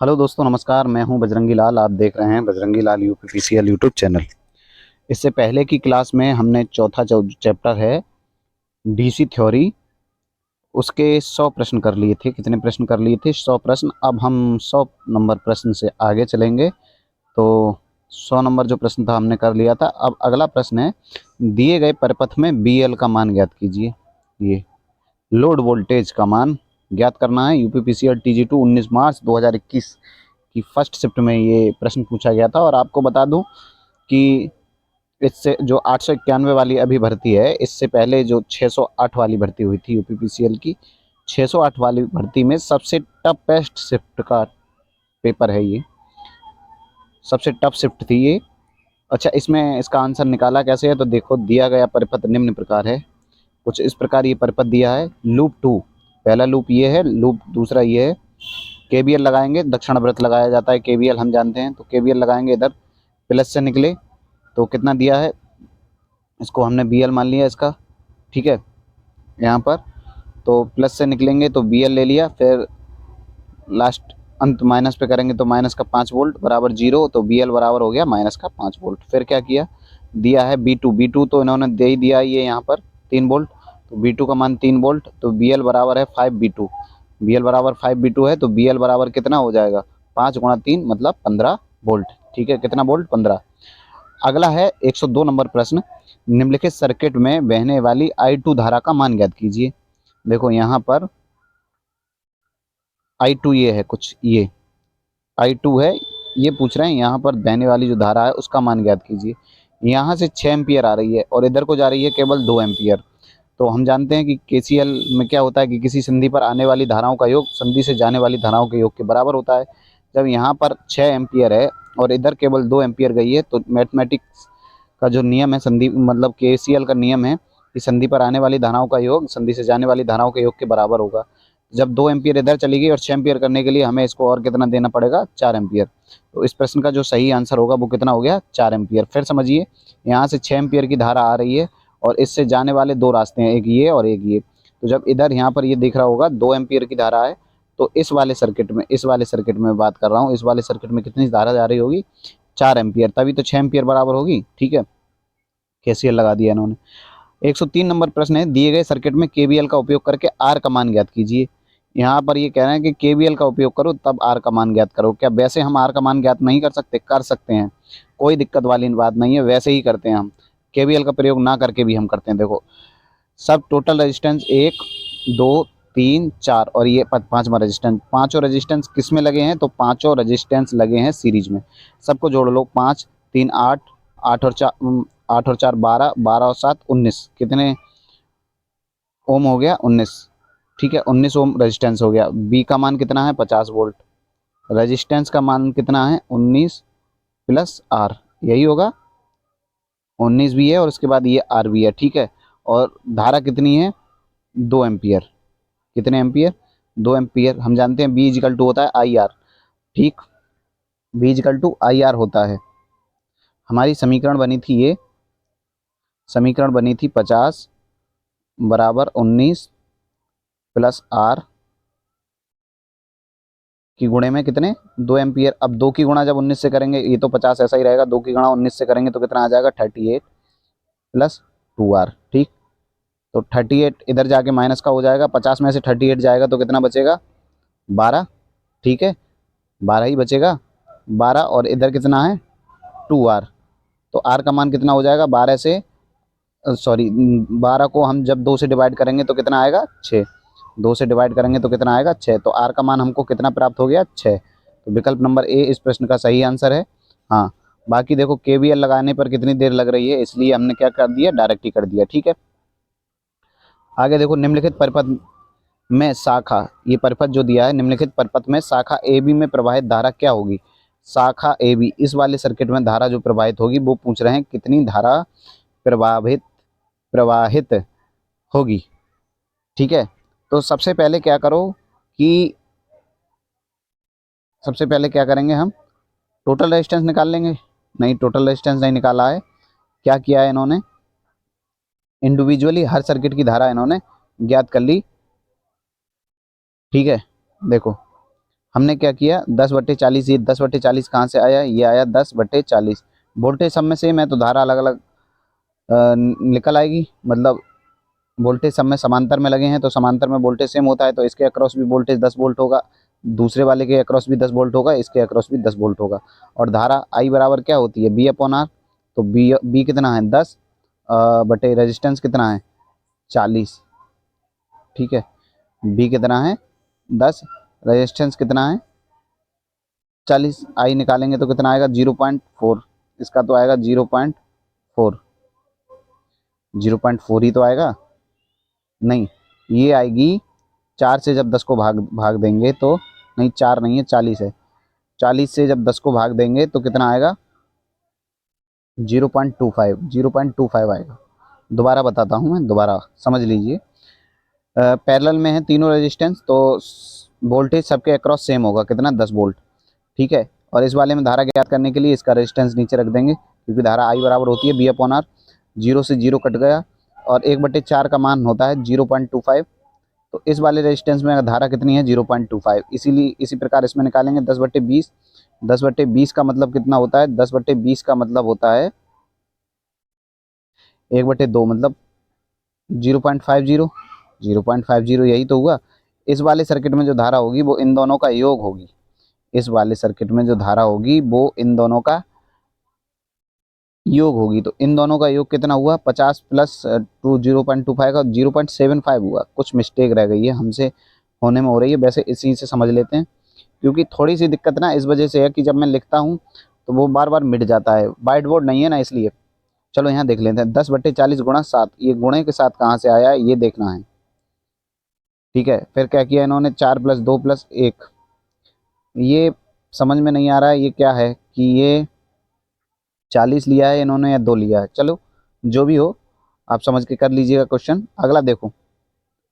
Hello दोस्तों, नमस्कार। मैं हूं बजरंगी लाल। आप देख रहे हैं बजरंगी लाल यूपीपीसीएल यूट्यूब चैनल। इससे पहले की क्लास में हमने चौथा चैप्टर है डीसी थ्योरी, उसके 100 प्रश्न कर लिए थे। कितने प्रश्न कर लिए थे? 100 प्रश्न। अब हम 100 नंबर प्रश्न से आगे चलेंगे। तो 100 नंबर जो प्रश्न था हमने कर लिया था। अब अगला प्रश्न है, दिए गए परिपथ में बीएल का मान ज्ञात कीजिए। ये लोड वोल्टेज का मान ज्ञात करना है। यूपीपीसीएल टीजी2 19 मार्च 2021 की फर्स्ट शिफ्ट में ये प्रश्न पूछा गया था। और आपको बता दूं कि इससे जो 891 वाली अभी भर्ती है, इससे पहले जो 608 वाली भर्ती हुई थी यूपीपीसीएल की, 608 वाली भर्ती में सबसे टफेस्ट शिफ्ट का पेपर है ये। सबसे टफ शिफ्ट थी ये। अच्छा, इसमें इसका आंसर निकाला कैसे है? तो देखो, दिया गया परिपथ निम्न प्रकार है। कुछ इस प्रकार ये परिपथ दिया है। लूप 2, पहला लूप ये है, लूप दूसरा ये है। केबीएल लगाएंगे, दक्षिण व्रत लगाया जाता है केबीएल, हम जानते हैं। तो केबीएल लगाएंगे, इधर प्लस से निकले तो कितना दिया है, इसको हमने बीएल मान लिया इसका। ठीक है, यहाँ पर तो प्लस से निकलेंगे तो बीएल ले लिया। फिर लास्ट अंत माइनस पे करेंगे तो माइनस का 5 वोल्ट बराबर 0, तो बीएल बराबर हो गया माइनस का 5 वोल्ट। फिर क्या किया, दिया है बी टू तो इन्होंने दे ही दिया ये यहाँ पर 3 वोल्ट। तो बी टू का मान 3 वोल्ट, तो बीएल बराबर है 5 बी टू। बीएल बराबर 5 बी टू है, तो बीएल बराबर कितना हो जाएगा, 5 × 3 मतलब 15 वोल्ट। ठीक है, कितना वोल्ट, 15। अगला है 102 नंबर प्रश्न, निम्नलिखित सर्किट में बहने वाली I2 धारा का मान ज्ञात कीजिए। देखो यहाँ पर I2 ये है, कुछ ये I2 है, ये पूछ रहे हैं यहाँ पर बहने वाली जो धारा है उसका मान ज्ञात कीजिए। यहाँ से 6 एम्पियर आ रही है और इधर को जा रही है केवल 2 एम्पियर। तो हम जानते हैं कि केसीएल में क्या होता है कि किसी संधि पर आने वाली धाराओं का योग संधि से जाने वाली धाराओं के योग के बराबर होता है। जब यहाँ पर 6 एम्पियर है और इधर केवल 2 एम्पियर गई है, तो मैथमेटिक्स का जो नियम है, संधि मतलब केसीएल का नियम है कि संधि पर आने वाली धाराओं का योग संधि से जाने वाली धाराओं के योग के बराबर होगा। जब 2 एम्पियर इधर चली गई और 6 एम्पियर करने के लिए हमें इसको और कितना देना पड़ेगा, 4 एम्पियर। तो इस प्रश्न का जो सही आंसर होगा वो कितना हो गया, 4 एम्पियर। फिर समझिए, यहाँ से 6 एम्पियर की धारा आ रही है और इससे जाने वाले 2 रास्ते हैं, एक ये और एक ये। तो जब इधर यहाँ पर ये दिख रहा होगा 2 एम्पियर की धारा है, तो इस वाले सर्किट में बात कर रहा हूँ, इस वाले सर्किट में कितनी धारा जा रही होगी, 4 एम्पियर। तभी तो 6 एम्पियर बराबर होगी। ठीक है, केसीएल लगा दिया इन्होंने। 103 नंबर प्रश्न है, दिए गए सर्किट में केवीएल का उपयोग करके आर का मान ज्ञात कीजिए। यहाँ पर ये कह रहे हैं कि केवीएल का उपयोग करो तब आर का मान ज्ञात करो। क्या वैसे हम आर का मान ज्ञात नहीं कर सकते? कर सकते हैं, कोई दिक्कत वाली बात नहीं है, वैसे ही करते हैं हम। केवीएल का प्रयोग ना करके भी हम करते हैं। देखो, सब टोटल रेजिस्टेंस 1 2 3 4 और ये पांचवा रेजिस्टेंस, पांचों रेजिस्टेंस किस में लगे हैं, तो पांचों रेजिस्टेंस लगे हैं सीरीज में। सबको जोड़ लो, 5 3 8, 8 और 4 12, 12 और 7 19, कितने ओम हो गया, 19। ठीक है, 19 ओम रेजिस्टेंस हो गया। बी का मान कितना है, 50 वोल्ट। रेजिस्टेंस का मान कितना है, 19 प्लस आर, यही होगा। 19 भी है और उसके बाद ये आर भी है। ठीक है, और धारा कितनी है, 2 एम्पियर। कितने एम्पियर, 2 एम्पियर। हम जानते हैं बी इजिकल टू होता है आई आर। ठीक, V is equal to I R होता है। हमारी समीकरण बनी थी ये, समीकरण बनी थी 50 बराबर 19 प्लस आर की गुणे में कितने, 2 एम्पियर। अब 2 की गुणा जब 19 से करेंगे, ये तो 50 ऐसा ही रहेगा, 2 की गुणा 19 से करेंगे तो कितना आ जाएगा, 38 प्लस 2 आर। ठीक, तो 38 इधर जाके माइनस का हो जाएगा, 50 में से 38 जाएगा तो कितना बचेगा, 12। ठीक है, 12 ही बचेगा, 12। और इधर कितना है, 2 आर। तो आर का मान कितना हो जाएगा, 12 से सॉरी 12 को हम जब 2 से डिवाइड करेंगे तो कितना आएगा, 6। 2 से डिवाइड करेंगे तो कितना आएगा, 6। तो आर का मान हमको कितना प्राप्त हो गया, 6। तो विकल्प नंबर ए इस प्रश्न का सही आंसर है। हाँ, बाकी देखो केवीएल लगाने पर कितनी देर लग रही है, इसलिए हमने क्या कर दिया, डायरेक्ट ही कर दिया। ठीक है, आगे देखो, निम्नलिखित परिपथ में शाखा, ये परिपथ जो दिया है, निम्नलिखित परिपथ में शाखा ए बी में प्रवाहित धारा क्या होगी। शाखा ए बी, इस वाले सर्किट में धारा जो प्रवाहित होगी वो पूछ रहे हैं, कितनी धारा प्रवाहित प्रवाहित होगी। ठीक है, तो सबसे पहले क्या करो कि सबसे पहले क्या करेंगे, हम टोटल रेजिस्टेंस निकाल लेंगे। नहीं, टोटल रेजिस्टेंस नहीं निकाला है। क्या किया है इन्होंने, इंडिविजुअली हर सर्किट की धारा इन्होंने ज्ञात कर ली। ठीक है, देखो हमने क्या किया, 10/40, ये 10/40 कहाँ से आया, ये आया 10/40। वोल्टेज सब में सेम है तो धारा अलग अलग निकल आएगी, मतलब वोल्टेज सब में समांतर में लगे हैं तो समांतर में वोल्टेज सेम होता है, तो इसके अक्रॉस भी वोल्टेज 10 वोल्ट होगा, दूसरे वाले के अक्रॉस भी 10 वोल्ट होगा, इसके अक्रॉस भी 10 वोल्ट होगा। और धारा आई बराबर क्या होती है, B/R। तो बी कितना है, 10 बटे रेजिस्टेंस कितना है, 40। ठीक है, बी कितना है, 10, रेजिस्टेंस कितना है, 40। आई निकालेंगे तो कितना आएगा, 0.4। इसका तो आएगा 0.4, 0.4 ही तो आएगा, नहीं ये आएगी 4 से जब 10 को भाग भाग देंगे तो, नहीं 4 नहीं है, 40 है। 40 से जब 10 को भाग देंगे तो कितना आएगा, 0.25, 0.25 आएगा। दोबारा बताता हूँ मैं, दोबारा समझ लीजिए। पैरेलल में है तीनों रेजिस्टेंस, तो वोल्टेज सबके अक्रॉस सेम होगा, कितना, 10 वोल्ट। ठीक है, और इस वाले में धारा ज्ञात करने के लिए इसका रेजिस्टेंस नीचे रख देंगे, क्योंकि धारा आई बराबर होती है B/R। 0 से 0 कट गया, और 1/4 का मान होता है 0.25। तो इस वाले रेजिस्टेंस में धारा कितनी है, 0.25। इसीलिए इसी प्रकार इसमें निकालेंगे 10/20। 10/20 का मतलब कितना होता है, 10/20 का मतलब होता है 1/2, मतलब 0.50। 0.50 यही तो हुआ। इस वाले सर्किट में जो धारा होगी वो इन दोनों का योग होगी, इस वाले सर्किट में जो धारा होगी वो इन दोनों का योग होगी। तो इन दोनों का योग कितना हुआ, 50 प्लस 0.25 का 0.75 हुआ। कुछ मिस्टेक रह गई है हमसे, होने में हो रही है, वैसे इसी से समझ लेते हैं, क्योंकि थोड़ी सी दिक्कत ना इस वजह से है कि जब मैं लिखता हूँ तो वो बार बार मिट जाता है, वाइट बोर्ड नहीं है ना इसलिए। चलो यहाँ देख लेते हैं, 10/40 गुणा 7, ये गुणे के साथ कहाँ से आया है ये देखना है। ठीक है, फिर क्या किया इन्होंने, 4 + 2 + 1, ये समझ में नहीं आ रहा है ये क्या है, कि ये 40 लिया है इन्होंने या 2 लिया है। चलो जो भी हो, आप समझ के कर लीजिएगा क्वेश्चन। अगला देखो,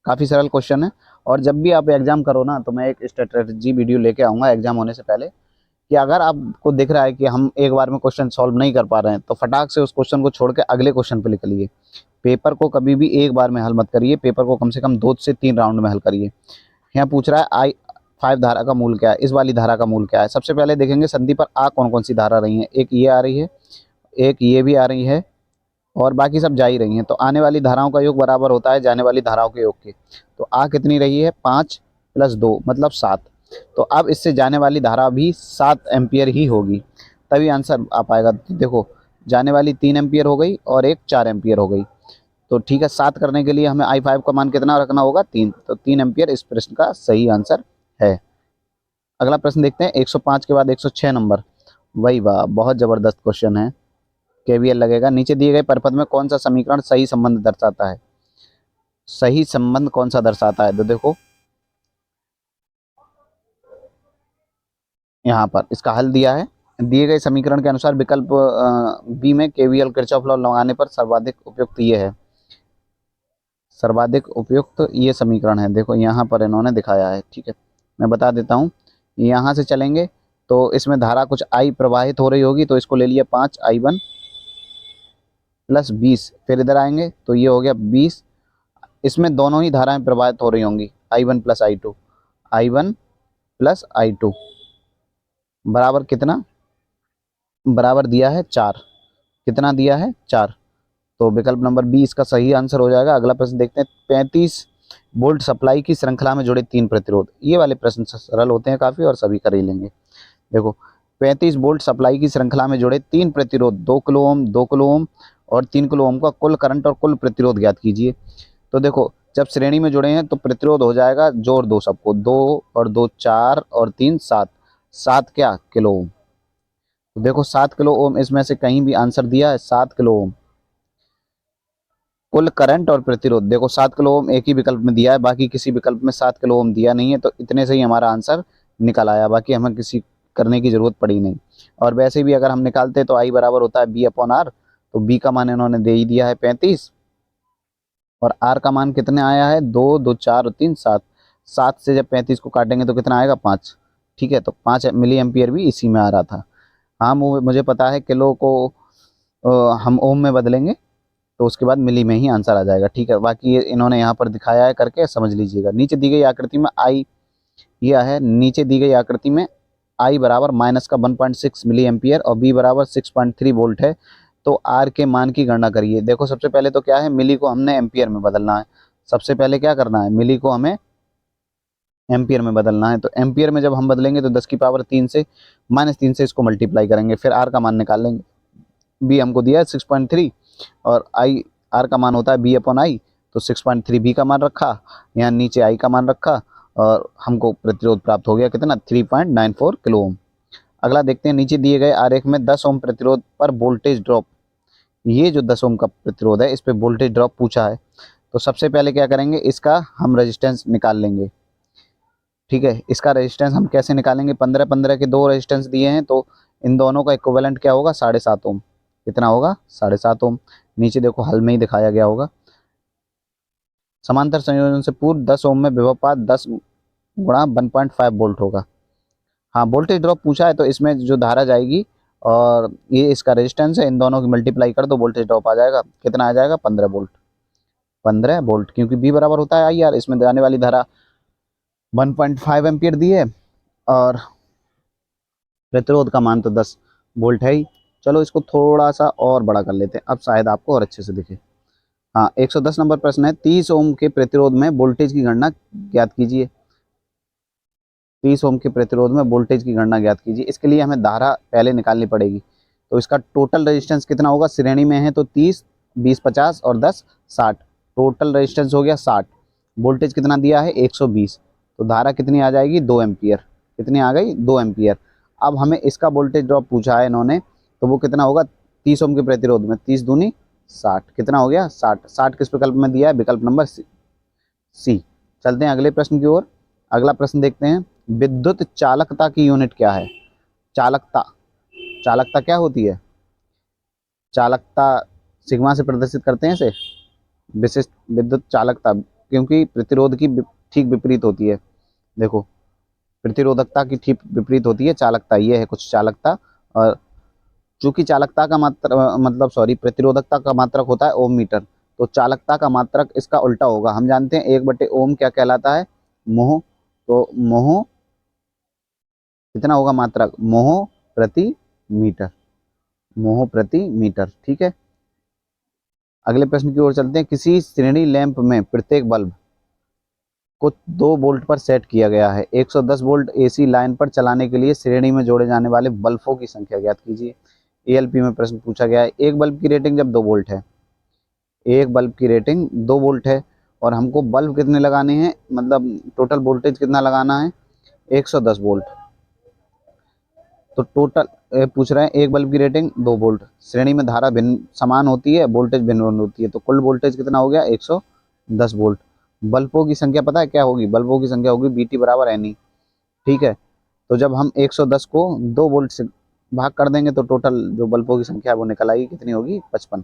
काफ़ी सरल क्वेश्चन है। और जब भी आप एग्जाम करो ना, तो मैं एक स्ट्रेटजी वीडियो लेके आऊँगा एग्जाम होने से पहले, कि अगर आपको दिख रहा है कि हम एक बार में क्वेश्चन सॉल्व नहीं कर पा रहे हैं, तो फटाक से उस क्वेश्चन को छोड़ के अगले क्वेश्चन पे निकलिए। पेपर को कभी भी एक बार में हल मत करिए, पेपर को कम से कम 2 से 3 राउंड में हल करिए। यहाँ पूछ रहा है I5 धारा का मूल क्या है, इस वाली धारा का मूल क्या है। सबसे पहले देखेंगे संधि पर आ कौन कौन सी धारा रही है, एक ये आ रही है, एक ये भी आ रही है, और बाकी सब जा ही रही हैं। तो आने वाली धाराओं का योग बराबर होता है जाने वाली धाराओं के योग के। तो आ कितनी रही है, 5 + 2 मतलब 7। तो अब इससे जाने वाली धारा भी 7 एम्पियर ही होगी, तभी आंसर आ पाएगा। तो देखो, जाने वाली 3 एम्पियर हो गई और एक 4 एम्पियर हो गई। तो ठीक है, 7 करने के लिए हमें I5 का मान कितना रखना होगा, 3। तो 3 एम्पियर इस प्रश्न का सही आंसर है। अगला प्रश्न देखते हैं, 105 के बाद 106 नंबर। वही वाह, बहुत ज़बरदस्त क्वेश्चन है। केवीएल लगेगा। नीचे दिए गए परपथ में कौन सा समीकरण सही संबंध दर्शाता है, सही संबंध कौन सा दर्शाता है। तो देखो यहाँ पर इसका हल दिया है, दिए गए समीकरण के अनुसार विकल्प बी में केवीएल किरचॉफ लॉ लगाने पर सर्वाधिक उपयुक्त ये है, सर्वाधिक उपयुक्त ये समीकरण है। देखो यहाँ पर इन्होंने दिखाया है। ठीक है, मैं बता देता हूँ। यहाँ से चलेंगे तो इसमें धारा कुछ आई प्रवाहित हो रही होगी, तो इसको ले लिया 5I1 + 20। फिर इधर आएंगे तो ये हो गया 20, इसमें दोनों ही धाराएं प्रवाहित हो रही होंगी, I1 + I2, I1 + I2 बराबर कितना, बराबर दिया है 4। कितना दिया है, 4। तो विकल्प नंबर बी इसका सही आंसर हो जाएगा। अगला प्रश्न देखते हैं, 35 वोल्ट सप्लाई की श्रृंखला में जुड़े 3 प्रतिरोध। ये वाले प्रश्न सरल होते हैं काफ़ी, और सभी कर ही लेंगे। देखो, 35 वोल्ट सप्लाई की श्रृंखला में जुड़े 3 प्रतिरोध, 2 किलो ओम, 2 किलो ओम और 3 किलो ओम का कुल करंट और कुल प्रतिरोध ज्ञात कीजिए। तो देखो, जब श्रेणी में जुड़े हैं तो प्रतिरोध हो जाएगा, जोड़ दो सबको, 2 और 2 4 और 3 7, 7 क्या, किलो ओम। तो देखो 7 किलो ओम इसमें से कहीं भी आंसर दिया है, 7 किलो ओम। कुल करंट और प्रतिरोध, देखो 7 किलो ओम एक ही विकल्प में दिया है, बाकी किसी विकल्प में 7 किलो ओम दिया नहीं है, तो इतने से ही हमारा आंसर निकल आया, बाकी हमें किसी करने की ज़रूरत पड़ी नहीं। और वैसे भी अगर हम निकालते तो आई बराबर होता है B/R। तो बी का मान इन्होंने दे ही दिया है 35, और आर का मान कितने आया है, 2 2 4 और 3 7। 7 से जब 35 को काटेंगे तो कितना आएगा, 5। ठीक है, तो 5 मिली एम्पियर भी इसी में आ रहा था। हाँ, मुझे पता है किलो को हम ओम में बदलेंगे तो उसके बाद मिली में ही आंसर आ जाएगा। ठीक है, बाकी ये इन्होंने यहाँ पर दिखाया है करके, समझ लीजिएगा। नीचे दी गई आकृति में आई यह है नीचे दी गई आकृति में I बराबर माइनस का 1.6 मिली एम्पियर और B बराबर 6.3 वोल्ट है, तो R के मान की गणना करिए। देखो सबसे पहले तो क्या है, मिली को हमने एम्पियर में बदलना है। सबसे पहले क्या करना है, मिली को हमें एम्पियर में बदलना है। तो एम्पियर में जब हम बदलेंगे तो 10 की पावर 3 से -3 से इसको मल्टीप्लाई करेंगे, फिर आर का मान निकाल लेंगे। बी हमको दिया है 6.3 और आई आर का मान होता है बी अपॉन आई, तो 6.3 बी का मान रखा, यहाँ नीचे आई का मान रखा और हमको प्रतिरोध प्राप्त हो गया कितना, 3.94 किलो ओम। अगला देखते हैं, नीचे दिए गए आरेख में 10 ओम प्रतिरोध पर वोल्टेज ड्रॉप, ये जो 10 ओम का प्रतिरोध है इस पे वोल्टेज ड्रॉप पूछा है। तो सबसे पहले क्या करेंगे, इसका हम रेजिस्टेंस निकाल लेंगे। ठीक है, इसका रेजिस्टेंस हम कैसे निकालेंगे, 15 के दो रेजिस्टेंस दिए हैं, तो इन दोनों का इक्विवेलेंट क्या होगा, 7.5 ओम। कितना होगा, 7.5 ओम। नीचे देखो हल में ही दिखाया गया होगा। समांतर संयोजन से पूर्व 10 ओम में विभवपात 10 गुणा 1.5 वोल्ट होगा। हाँ, वोल्टेज ड्रॉप पूछा है तो इसमें जो धारा जाएगी और ये इसका रेजिस्टेंस है, इन दोनों की मल्टीप्लाई कर दो, वोल्टेज ड्रॉप आ जाएगा। कितना आ जाएगा, 15 वोल्ट। 15 वोल्ट, क्योंकि बी बराबर होता है आई आर, इसमें जाने वाली धारा 1.5 एम्पियर दी है और प्रतिरोध का मान तो 10 वोल्ट है ही। चलो इसको थोड़ा सा और बड़ा कर लेते हैं, अब शायद आपको और अच्छे से दिखे। हाँ, 110 नंबर प्रश्न है, 30 ओम के प्रतिरोध में वोल्टेज की गणना ज्ञात कीजिए। 30 ओम के प्रतिरोध में वोल्टेज की गणना ज्ञात कीजिए। इसके लिए हमें धारा पहले निकालनी पड़ेगी। तो इसका टोटल रेजिस्टेंस कितना होगा, श्रेणी में है तो 30, 20 50 और 10 60, टोटल रेजिस्टेंस हो गया 60। वोल्टेज कितना दिया है, 120, तो धारा कितनी आ जाएगी, 2 एम्पियर। कितनी आ गई, 2 एम्पियर। अब हमें इसका वोल्टेज ड्रॉप पूछा है इन्होंने, तो वो कितना होगा, 30 ओम के प्रतिरोध में 30 दूनी 60, कितना हो गया 60। 60 किस विकल्प में दिया है, विकल्प नंबर सी। चलते हैं अगले प्रश्न की ओर। अगला प्रश्न देखते हैं, विद्युत चालकता की यूनिट क्या है। चालकता, चालकता क्या होती है, चालकता सिग्मा से प्रदर्शित करते हैं इसे, विशिष्ट विद्युत चालकता, क्योंकि प्रतिरोध की ठीक विपरीत होती है। देखो, प्रतिरोधकता की ठीक विपरीत होती है चालकता, ये है कुछ चालकता। और चूंकि चालकता का मतलब सॉरी प्रतिरोधकता का मात्रक होता है ओम मीटर, तो चालकता का मात्रक इसका उल्टा होगा। हम जानते हैं 1/ओम क्या कहलाता है, मोह। तो मोह कितना होगा मात्रक, मोह प्रति मीटर, मोह प्रति मीटर। ठीक है, अगले प्रश्न की ओर चलते हैं, किसी श्रेणी लैंप में प्रत्येक बल्ब को 2 वोल्ट पर सेट किया गया है। 110 वोल्ट एसी लाइन पर चलाने के लिए श्रेणी में जोड़े जाने वाले बल्बों की संख्या ज्ञात कीजिए। एएलपी में प्रश्न पूछा गया है। एक बल्ब की रेटिंग जब 2 वोल्ट है, एक बल्ब की रेटिंग 2 वोल्ट है और हमको बल्ब कितने लगाने हैं, मतलब टोटल वोल्टेज कितना लगाना है, 110 वोल्ट। तो टोटल पूछ रहे हैं एक बल्ब की रेटिंग 2 वोल्ट, श्रेणी में धारा भिन्न समान होती है, वोल्टेज भिन्न भिन्न होती है, तो कुल वोल्टेज कितना हो गया, 110 वोल्ट। बल्बों की संख्या पता है क्या होगी, बल्बों की संख्या होगी बीटी बराबर एन ई। ठीक है, तो जब हम 110 को 2 वोल्ट से भाग कर देंगे तो टोटल जो बल्बों की संख्या है वो निकल आएगी, कितनी होगी, 55।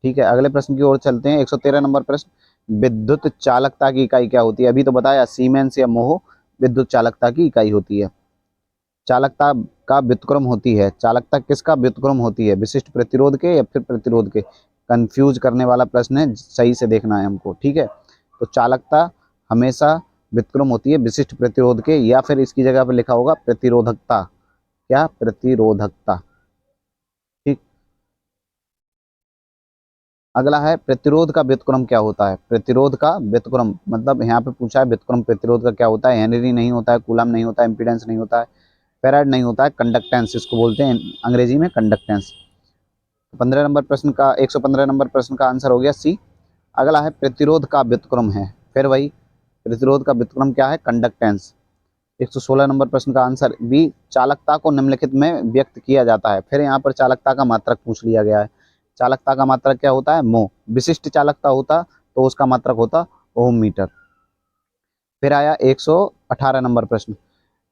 ठीक है, अगले प्रश्न की ओर चलते हैं। 113 नंबर प्रश्न, विद्युत चालकता की इकाई क्या होती है। अभी तो बताया सीमेंस या मोह विद्युत चालकता की इकाई होती है। चालकता का व्युत्क्रम होती है, चालकता किसका व्युत्क्रम होती है, विशिष्ट प्रतिरोध के या फिर प्रतिरोध के। कंफ्यूज करने वाला प्रश्न है, सही से देखना है हमको। ठीक है, तो चालकता हमेशा व्युत्क्रम होती है विशिष्ट प्रतिरोध के, या फिर इसकी जगह पर लिखा होगा प्रतिरोधकता, क्या, प्रतिरोधकता। ठीक, अगला है प्रतिरोध का व्युत्क्रम क्या होता है। प्रतिरोध का व्युत्क्रम मतलब यहाँ पे पूछा है व्युत्क्रम प्रतिरोध का क्या होता है, हेनरी नहीं होता है, कूलम नहीं होता है, इम्पीडेंस नहीं होता है, फेराड नहीं होता है, कंडक्टेंस इसको बोलते हैं अंग्रेजी में, कंडक्टेंस। 15 नंबर प्रश्न का 115 नंबर प्रश्न का आंसर हो गया सी। अगला है प्रतिरोध का व्युत्क्रम है, फिर वही प्रतिरोध का व्युत्क्रम क्या है, कंडक्टेंस। 116 नंबर प्रश्न का आंसर बी, चालकता को निम्नलिखित में व्यक्त किया जाता है। फिर यहाँ पर चालकता का मात्रक पूछ लिया गया है। चालकता का मात्रक क्या होता है, मो। विशिष्ट चालकता होता तो उसका मात्रक होता ओम मीटर। फिर आया 118 नंबर प्रश्न,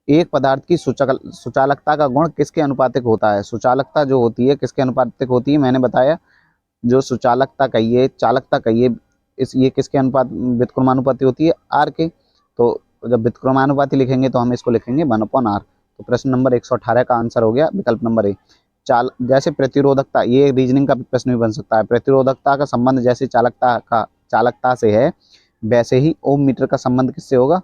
एक पदार्थ की सुचालकता का गुण किसके अनुपातिक होता है। सुचालकता जो होती है किसके अनुपातिक होती है, मैंने बताया जो सुचालकता कहिए, चालकता कहिए, इस ये किसके अनुपात व्युत्क्रमानुपाती होती है, आर के। तो जब व्युत्क्रमानुपाती लिखेंगे तो हम इसको लिखेंगे 1/r। तो प्रश्न नंबर 118 का आंसर हो गया विकल्प नंबर ए। जैसे प्रतिरोधकता, ये रीजनिंग का प्रश्न भी बन सकता है, प्रतिरोधकता का संबंध जैसे चालकता से है, वैसे ही ओम मीटर का संबंध किससे होगा,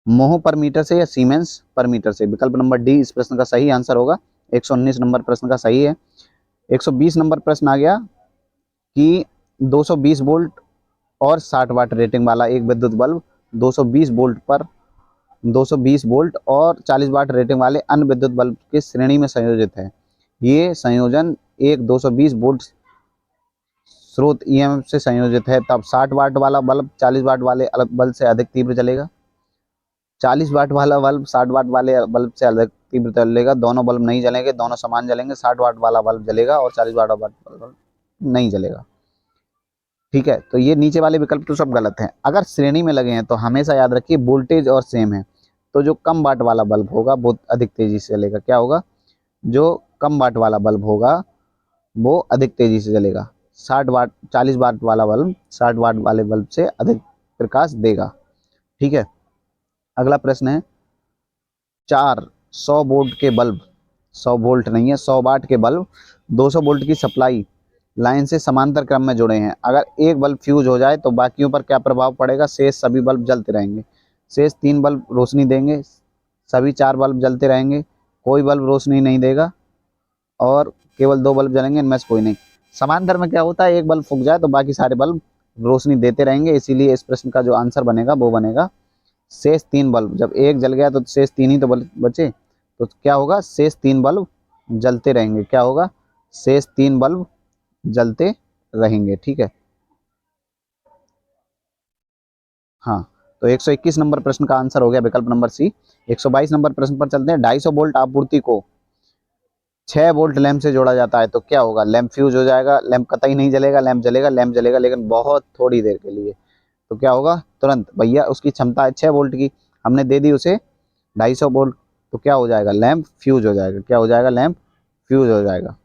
मोह पर मीटर से या सीमेंस पर मीटर से? विकल्प नंबर डी इस प्रश्न का सही आंसर होगा। 119 नंबर प्रश्न का सही है। 120 नंबर प्रश्न आ गया कि 220 वोल्ट और 60 वाट रेटिंग वाला एक विद्युत बल्ब 220 वोल्ट पर 220 वोल्ट और 40 वाट रेटिंग वाले अन्य विद्युत बल्ब की श्रेणी में संयोजित है। ये संयोजन एक 220 वोल्ट स्रोत ईएमएफ से संयोजित है, तब 60 वाट वाला बल्ब 40 वाट वाले बल्ब से अधिक तीव्र जलेगा। 40 वाट वाला बल्ब 60 वाट वाले बल्ब से अधिक तीव्र जलेगा। दोनों बल्ब नहीं जलेंगे, दोनों समान जलेंगे। 60 वाट वाला बल्ब जलेगा और 40 वाट वाला बल्ब नहीं जलेगा। ठीक है, तो ये नीचे वाले विकल्प तो सब गलत हैं। अगर श्रेणी में लगे हैं तो हमेशा याद रखिए वोल्टेज और सेम है, तो जो कम वाट वाला बल्ब होगा वो अधिक तेजी से जलेगा। क्या होगा? जो कम वाट वाला बल्ब होगा वो अधिक तेजी से जलेगा। 60 वाट 40 वाट वाला बल्ब 60 वाट वाले बल्ब से अधिक प्रकाश देगा। ठीक है, अगला प्रश्न है, चार 100 वोल्ट के बल्ब, 100 वोल्ट नहीं है, 100 वाट के बल्ब 200 वोल्ट की सप्लाई लाइन से समांतर क्रम में जुड़े हैं। अगर एक बल्ब फ्यूज हो जाए तो बाकियों पर क्या प्रभाव पड़ेगा? शेष सभी बल्ब जलते रहेंगे। शेष 3 बल्ब रोशनी देंगे, सभी 4 बल्ब जलते रहेंगे, कोई बल्ब रोशनी नहीं देगा और केवल 2 बल्ब जलेंगे, इनमें से कोई नहीं। समांतर में क्या होता है? एक बल्ब फूक जाए तो बाकी सारे बल्ब रोशनी देते रहेंगे, इसीलिए इस प्रश्न का जो आंसर बनेगा वो बनेगा शेष 3 बल्ब। जब एक जल गया तो शेष 3 ही तो बल्ब बचे, तो क्या होगा? शेष 3 बल्ब जलते रहेंगे। क्या होगा? शेष 3 बल्ब जलते रहेंगे। ठीक है, हाँ, तो 121 नंबर प्रश्न का आंसर हो गया विकल्प नंबर सी। 122 नंबर प्रश्न पर चलते हैं। 250 वोल्ट आपूर्ति को 6 वोल्ट लैंप से जोड़ा जाता है तो क्या होगा? लैंप फ्यूज हो जाएगा, लैंप कतई नहीं जलेगा, लैंप जलेगा लेकिन बहुत थोड़ी देर के लिए। तो क्या होगा? तुरंत भैया उसकी क्षमता है 6 वोल्ट की, हमने दे दी उसे 250 वोल्ट, तो क्या हो जाएगा? लैंप फ्यूज हो जाएगा। क्या हो जाएगा? लैंप फ्यूज हो जाएगा।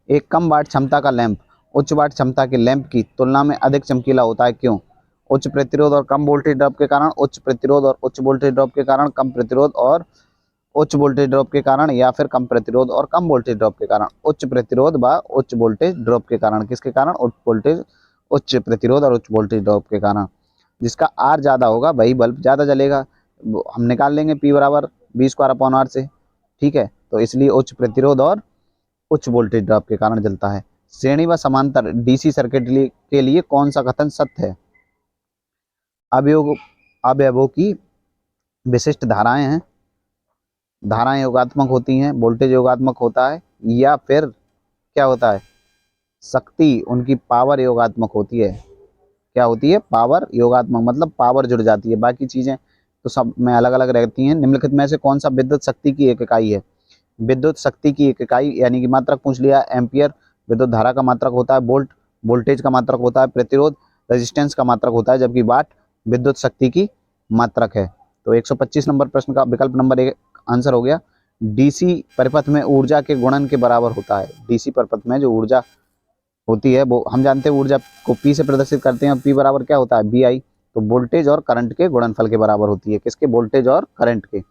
एक कम वाट क्षमता का लैंप उच्च वाट क्षमता के लैंप की तुलना में अधिक चमकीला होता है, क्यों? उच्च प्रतिरोध और कम वोल्टेज ड्रॉप के कारण, उच्च प्रतिरोध और उच्च वोल्टेज ड्रॉप के कारण, कम प्रतिरोध और उच्च वोल्टेज ड्रॉप के कारण, या फिर कम प्रतिरोध और कम वोल्टेज ड्रॉप के कारण। उच्च प्रतिरोध व उच्च वोल्टेज ड्रॉप के कारण। किसके कारण? उच्च प्रतिरोध और उच्च वोल्टेज ड्रॉप के कारण। जिसका आर ज़्यादा होगा वही बल्ब ज़्यादा जलेगा। हम निकाल लेंगे पी बराबर V² से। ठीक है, तो इसलिए उच्च प्रतिरोध और उच्च वोल्टेज ड्रॉप के कारण जलता है। श्रेणी व समांतर डीसी सर्किट के लिए कौन सा कथन सत्य है? अवयव अवयवों की विशिष्ट धाराएं हैं, धाराएं योगात्मक होती हैं, वोल्टेज योगात्मक होता है, या फिर क्या होता है? शक्ति उनकी पावर योगात्मक होती है। क्या होती है? पावर योगात्मक, मतलब पावर जुड़ जाती है, बाकी चीजें तो सब में अलग अलग रहती हैं। निम्नलिखित में से कौन सा विद्युत शक्ति की एक इकाई है? विद्युत शक्ति की एक इकाई यानी कि मात्रक पूछ लिया। एम्पियर विद्युत धारा का मात्रक होता है, वोल्ट वोल्टेज का मात्रक होता है, प्रतिरोध रेजिस्टेंस का मात्रक होता है, जबकि वाट विद्युत शक्ति की मात्रक है। तो 125 नंबर प्रश्न का विकल्प नंबर एक आंसर हो गया। डीसी परिपथ में ऊर्जा के गुणन के बराबर होता है। डीसी परिपथ में जो ऊर्जा होती है वो हम जानते हैं ऊर्जा को पी से प्रदर्शित करते हैं। पी बराबर क्या होता है? V I. तो वोल्टेज और करंट के गुणनफल के बराबर होती है। किसके? वोल्टेज और करंट के।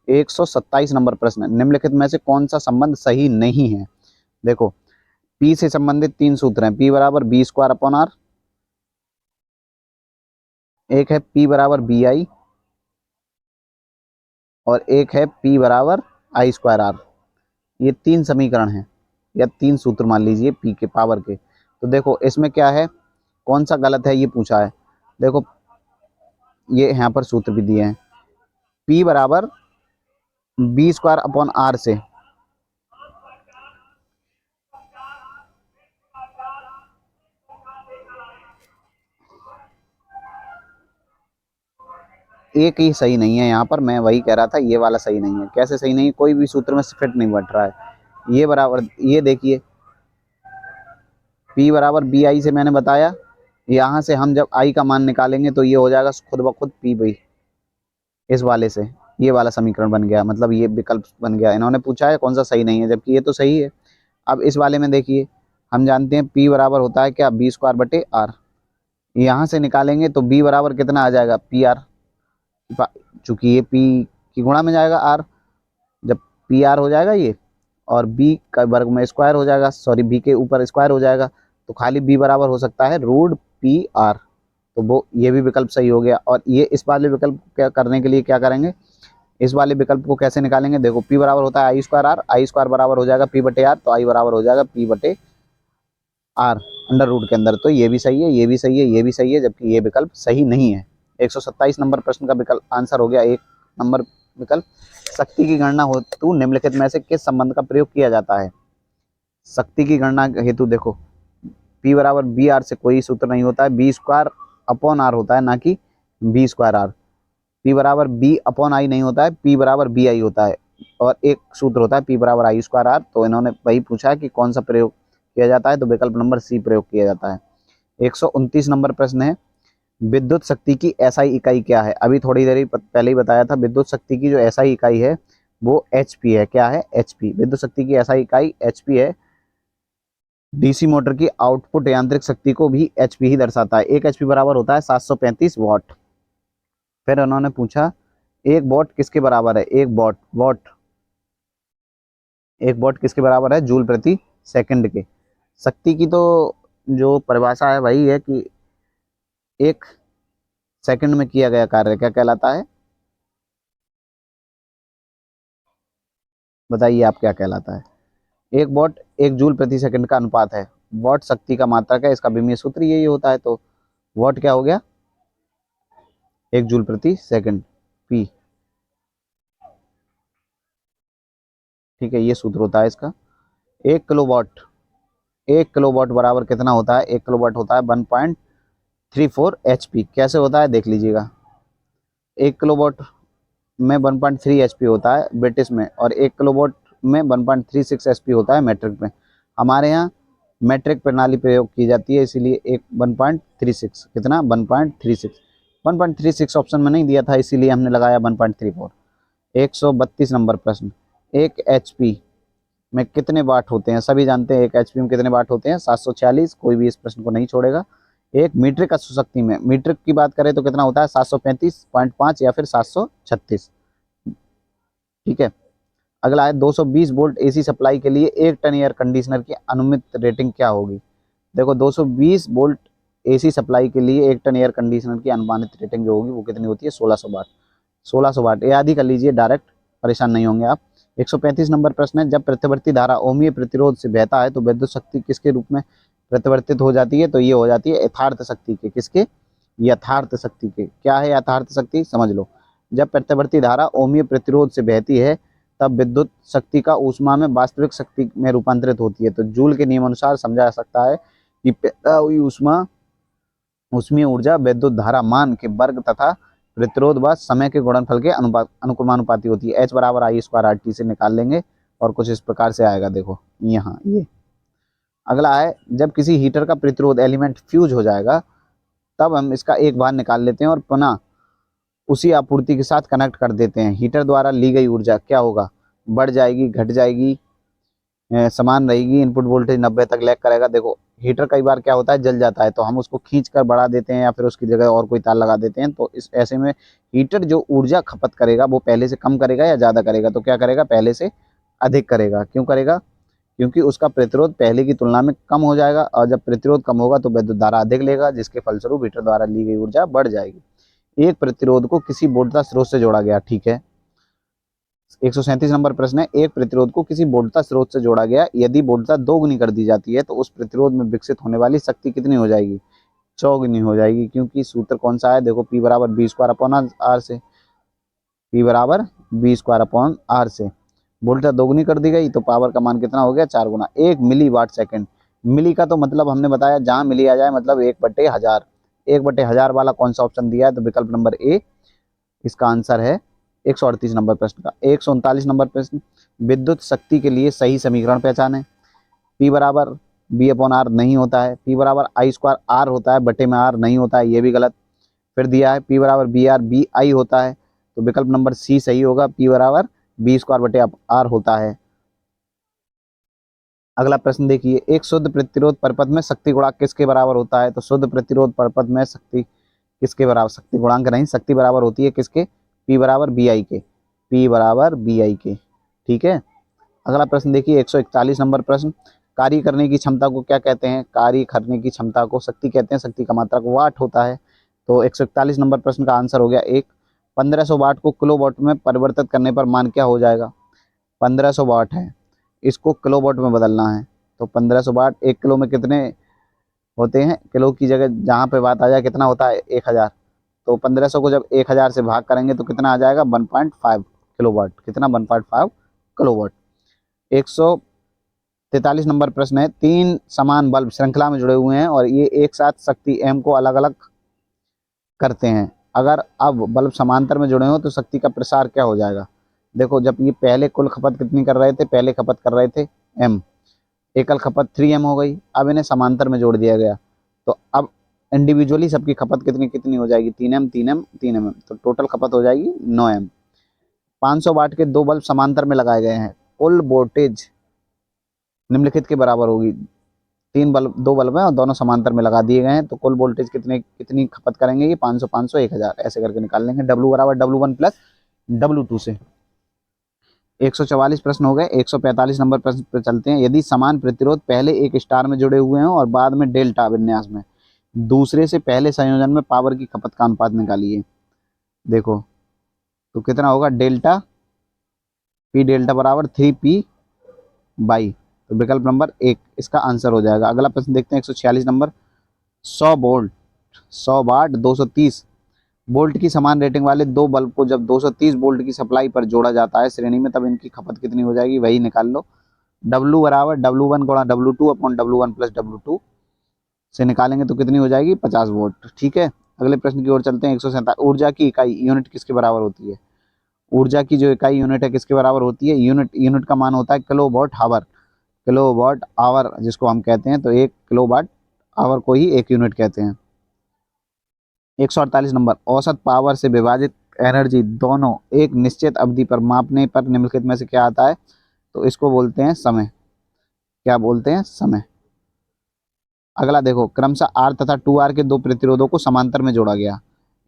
127 नंबर प्रश्न, निम्नलिखित में से कौन सा संबंध सही नहीं है? देखो, पी से संबंधित 3 सूत्र हैं। पी बराबर V²/R, एक है पी बराबर BI और एक है पी बराबर I²R। ये 3 समीकरण हैं या 3 सूत्र मान लीजिए पी के पावर के। तो देखो इसमें क्या है, कौन सा गलत है ये पूछा है। देखो ये यहाँ पर सूत्र भी दिए हैं। पी बराबर V²/R से एक ही सही नहीं है। यहाँ पर मैं वही कह रहा था, ये वाला सही नहीं है। कैसे सही नहीं है? कोई भी सूत्र में फिट नहीं बैठ रहा है। ये बराबर, ये देखिए P बराबर BI से मैंने बताया, यहाँ से हम जब I का मान निकालेंगे तो ये हो जाएगा खुद ब खुद P/, इस वाले से ये वाला समीकरण बन गया, मतलब ये विकल्प बन गया। इन्होंने पूछा है कौन सा सही नहीं है, जबकि ये तो सही है। अब इस वाले में देखिए, हम जानते हैं P बराबर होता है क्या? V²/R। यहाँ से निकालेंगे तो B बराबर कितना आ जाएगा? PR। चूंकि ये P की गुणा में जाएगा R, जब PR हो जाएगा ये, और B का वर्ग में स्क्वायर हो जाएगा, सॉरी B के ऊपर स्क्वायर हो जाएगा, तो खाली B बराबर हो सकता है √PR। तो वो ये भी विकल्प सही हो गया। और ये इस वाले विकल्प क्या करने के लिए क्या करेंगे, इस वाले विकल्प को कैसे निकालेंगे, देखो P बराबर होता है I square R, I square बराबर हो जाएगा P बटे आर, तो आई बराबर हो जाएगा P बटे आर अंडर रूट के अंदर। तो ये भी सही है, ये भी सही है, ये भी सही है, जबकि ये विकल्प सही नहीं है। 127 नंबर प्रश्न का विकल्प आंसर हो गया 1 नंबर विकल्प। शक्ति की गणना हेतु निम्नलिखित में से किस संबंध का प्रयोग किया जाता है। शक्ति की गणना हेतु देखो P बराबर बी आर से कोई सूत्र नहीं होता है, बी स्क्वायर अपॉन आर होता है, ना कि बी स्क्वायर आर। P बराबर बी अपॉन आई नहीं होता है, P बराबर बी आई होता है। और एक सूत्र होता है P बराबर आई स्क्वायर आर। तो इन्होंने वही पूछा है कि कौन सा प्रयोग किया जाता है, तो विकल्प नंबर सी प्रयोग किया जाता है। 129 नंबर प्रश्न है, विद्युत शक्ति की एसआई इकाई क्या है। अभी थोड़ी देर पहले ही बताया था, विद्युत शक्ति की जो एसआई इकाई है वो एचपी है। क्या है, एचपी। विद्युत शक्ति की एसआई इकाई एचपी है। डीसी मोटर की आउटपुट यांत्रिक शक्ति को भी एचपी ही दर्शाता है। 1 एचपी बराबर होता है 735 वॉट। फिर उन्होंने पूछा 1 वॉट किसके बराबर है। 1 वॉट किसके बराबर है, जूल प्रति सेकंड के। शक्ति की तो जो परिभाषा है वही है कि 1 सेकंड में किया गया कार्य क्या कहलाता है, बताइए आप क्या कहलाता है। 1 वॉट 1 जूल प्रति सेकंड का अनुपात है। वॉट शक्ति का मात्रक है, इसका विमीय सूत्र यही होता है। तो वॉट क्या हो गया, 1 जूल प्रति सेकंड पी। ठीक है, ये सूत्र होता है इसका। 1 किलोवाट 1 किलोवाट बराबर कितना होता है, 1 किलोवाट होता है 1.34 HP। कैसे होता है देख लीजिएगा। 1 किलोवाट में 1.3 HP होता है ब्रिटिश में, और 1 किलोवाट में 1.36 HP होता है मैट्रिक में। हमारे यहाँ मैट्रिक प्रणाली प्रयोग की जाती है, इसीलिए 1.36 कितना 1.36 ऑप्शन में नहीं दिया था, इसीलिए हमने लगाया 1.34। 132 नंबर प्रश्न, 1 HP में कितने वाट होते हैं। सभी जानते हैं 1 HP में कितने वाट होते हैं, 746। कोई भी इस प्रश्न को नहीं छोड़ेगा। 1 मीट्रिक अश्वशक्ति में, मीट्रिक की बात करें तो कितना होता है, 735.5 या फिर 736। ठीक है, अगला है 220 वोल्ट एसी सप्लाई के लिए 1 टन एयर कंडीशनर की अनुमित रेटिंग क्या होगी। देखो 220 वोल्ट एसी सप्लाई के लिए 1 टन एयर कंडीशनर की अनुमानित रेटिंग जो होगी वो कितनी होती है, 1600 वाट। 1600 वाट याद ही कर लीजिए, डायरेक्ट परेशान नहीं होंगे आप। 135 नंबर प्रश्न है, जब प्रत्यावर्ती धारा ओमीय प्रतिरोध से बहता है तो विद्युत शक्ति किसके रूप में प्रत्यावर्तित हो जाती है, तो ये हो जाती है यथार्थ शक्ति के। किसके, यथार्थ शक्ति के। क्या है यथार्थ शक्ति, समझ लो। जब प्रत्यावर्ती धारा ओमीय प्रतिरोध से बहती है तब विद्युत शक्ति का ऊष्मा में वास्तविक शक्ति में रूपांतरित होती है। तो जूल के नियम अनुसार समझा जा सकता है कि पैदा हुई ऊष्मा ऊष्मीय ऊर्जा विद्युत धारा मान के वर्ग तथा प्रतिरोध व समय के गुणनफल के अनुक्रमानुपाती होती है। H बराबर आई स्क्वायर आर टी से निकाल लेंगे और कुछ इस प्रकार से आएगा। देखो यहाँ ये अगला है, जब किसी हीटर का प्रतिरोध एलिमेंट फ्यूज हो जाएगा तब हम इसका एक भार निकाल लेते हैं और पुनः उसी आपूर्ति के साथ कनेक्ट कर देते हैं। हीटर द्वारा ली गई ऊर्जा क्या होगा, बढ़ जाएगी, घट जाएगी, समान रहेगी। इनपुट वोल्टेज 90 तक लैग करेगा। देखो हीटर कई बार क्या होता है, जल जाता है, तो हम उसको खींच कर बढ़ा देते हैं या फिर उसकी जगह और कोई तार लगा देते हैं। तो इस ऐसे में हीटर जो ऊर्जा खपत करेगा वो पहले से कम करेगा या ज़्यादा करेगा, तो क्या करेगा, पहले से अधिक करेगा। क्यों करेगा, क्योंकि उसका प्रतिरोध पहले की तुलना में कम हो जाएगा, और जब प्रतिरोध कम होगा तो विद्युत धारा अधिक लेगा, जिसके फलस्वरूप हीटर द्वारा ली गई ऊर्जा बढ़ जाएगी। एक प्रतिरोध को किसी वोल्टता स्रोत से जोड़ा गया। ठीक है, 137 नंबर प्रश्न है, एक प्रतिरोध को किसी वोल्टता स्रोत से जोड़ा गया, यदि वोल्टता 2 गुनी कर दी जाती है तो उस प्रतिरोध में विकसित होने वाली शक्ति कितनी हो जाएगी, 100 गुनी हो जाएगी। क्योंकि सूत्र कौन सा है, देखो P बराबर बी स्क्वायर अपॉन आर से, P बराबर बी स्क्वायर अपॉन आर से वोल्टता 2 गुनी कर दी गई तो पावर का मान कितना हो गया, 4 गुना। 1 मिली वाट सेकंड, मिली का तो मतलब हमने बताया जहां मिली आ जाए मतलब 1/1000। 1/1000 वाला कौन सा ऑप्शन दिया है, तो विकल्प नंबर ए इसका आंसर है। 138 नंबर प्रश्न का 139 नंबर प्रश्न, विद्युत शक्ति के लिए सही समीकरण पहचाने। P बराबर बी अपॉन आर नहीं होता है, P बराबर आई स्क्वायर आर होता है, बटे में आर नहीं होता है, ये भी गलत। फिर दिया है P बराबर बी आर बी आई होता है, तो विकल्प नंबर सी सही होगा, P बराबर बी स्क्वायर बटे आर होता है। अगला प्रश्न देखिए, एक शुद्ध प्रतिरोध परपथ में शक्ति गुणांक किसके बराबर होता है, तो शुद्ध प्रतिरोध परपथ में शक्ति किसके बराबर, शक्ति गुणांक नहीं, शक्ति बराबर होती है किसके, P बराबर बी आई के, P बराबर बी आई के। ठीक है, अगला प्रश्न देखिए 141 नंबर प्रश्न, कार्य करने की क्षमता को क्या कहते हैं। कार्य करने की क्षमता को शक्ति कहते हैं, शक्ति का मात्रक वाट होता है। तो 141 नंबर प्रश्न का आंसर हो गया एक। 1500 वाट को किलोवाट में परिवर्तित करने पर मान क्या हो जाएगा? 1500 वाट है, इसको किलोवाट में बदलना है। तो 1500 वाट 1 किलो में कितने होते हैं? किलो की जगह जहाँ पे बात आ जाए कितना होता है? 1000। तो 1500 को जब 1000 से भाग करेंगे तो कितना आ जाएगा? 1.5 किलोवाट। कितना? 1.5 किलोवाट। 143 नंबर प्रश्न है, 3 समान बल्ब श्रृंखला में जुड़े हुए हैं और ये एक साथ शक्ति एम को अलग अलग करते हैं। अगर अब बल्ब समांतर में जुड़े हो तो शक्ति का प्रसार क्या हो जाएगा? देखो, जब ये पहले कुल खपत कितनी कर रहे थे? पहले खपत कर रहे थे एम, एकल खपत 3m हो गई। अब इन्हें समांतर में जोड़ दिया गया तो अब इंडिविजुअली सबकी खपत कितनी कितनी हो जाएगी? 3m 3m 3m, तो टोटल खपत हो जाएगी 9m। 500 वाट के 2 बल्ब समांतर में लगाए गए हैं, कुल वोल्टेज निम्नलिखित के बराबर होगी। 2 बल्ब हैं और दोनों समांतर में लगा दिए गए हैं, तो कुल वोल्टेज कितनी खपत करेंगे? ये 500 500 1000 ऐसे करके निकाल लेंगे। W बराबर W1 प्लस W2 से। 144 प्रश्न हो गए। 145 नंबर प्रश्न पर चलते हैं। यदि समान प्रतिरोध पहले एक स्टार में जुड़े हुए हैं और बाद में डेल्टा विन्यास में दूसरे से पहले संयोजन में पावर की खपत का अनुपात निकालिए। देखो, तो कितना होगा? डेल्टा P डेल्टा बराबर 3P बाई, तो विकल्प नंबर 1 इसका आंसर हो जाएगा। अगला प्रश्न देखते हैं 146 नंबर। 100 वोल्ट 100 वाट 230 वोल्ट की समान रेटिंग वाले 2 बल्ब को जब 230 वोल्ट की सप्लाई पर जोड़ा जाता है श्रेणी में, तब इनकी खपत कितनी हो जाएगी? वही निकाल लो। W बराबर W1 गुणा W2 upon W1 plus W2 से निकालेंगे तो कितनी हो जाएगी? 50 वोल्ट। ठीक है, अगले प्रश्न की ओर चलते हैं। 147 ऊर्जा की इकाई यूनिट किसके बराबर होती है? ऊर्जा की जो इकाई यूनिट है किसके बराबर होती है? यूनिट का मान होता है किलोवाट आवर। किलोवाट आवर जिसको हम कहते हैं, तो 1 किलोवाट आवर को ही 1 यूनिट कहते हैं। 148 नंबर। औसत पावर से विभाजित एनर्जी दोनों एक निश्चित अवधि पर मापने पर निम्नलिखित में से क्या आता है? तो इसको बोलते हैं समय। क्या बोलते हैं? समय। अगला देखो, क्रमशः R तथा 2R के 2 प्रतिरोधों को समांतर में जोड़ा गया।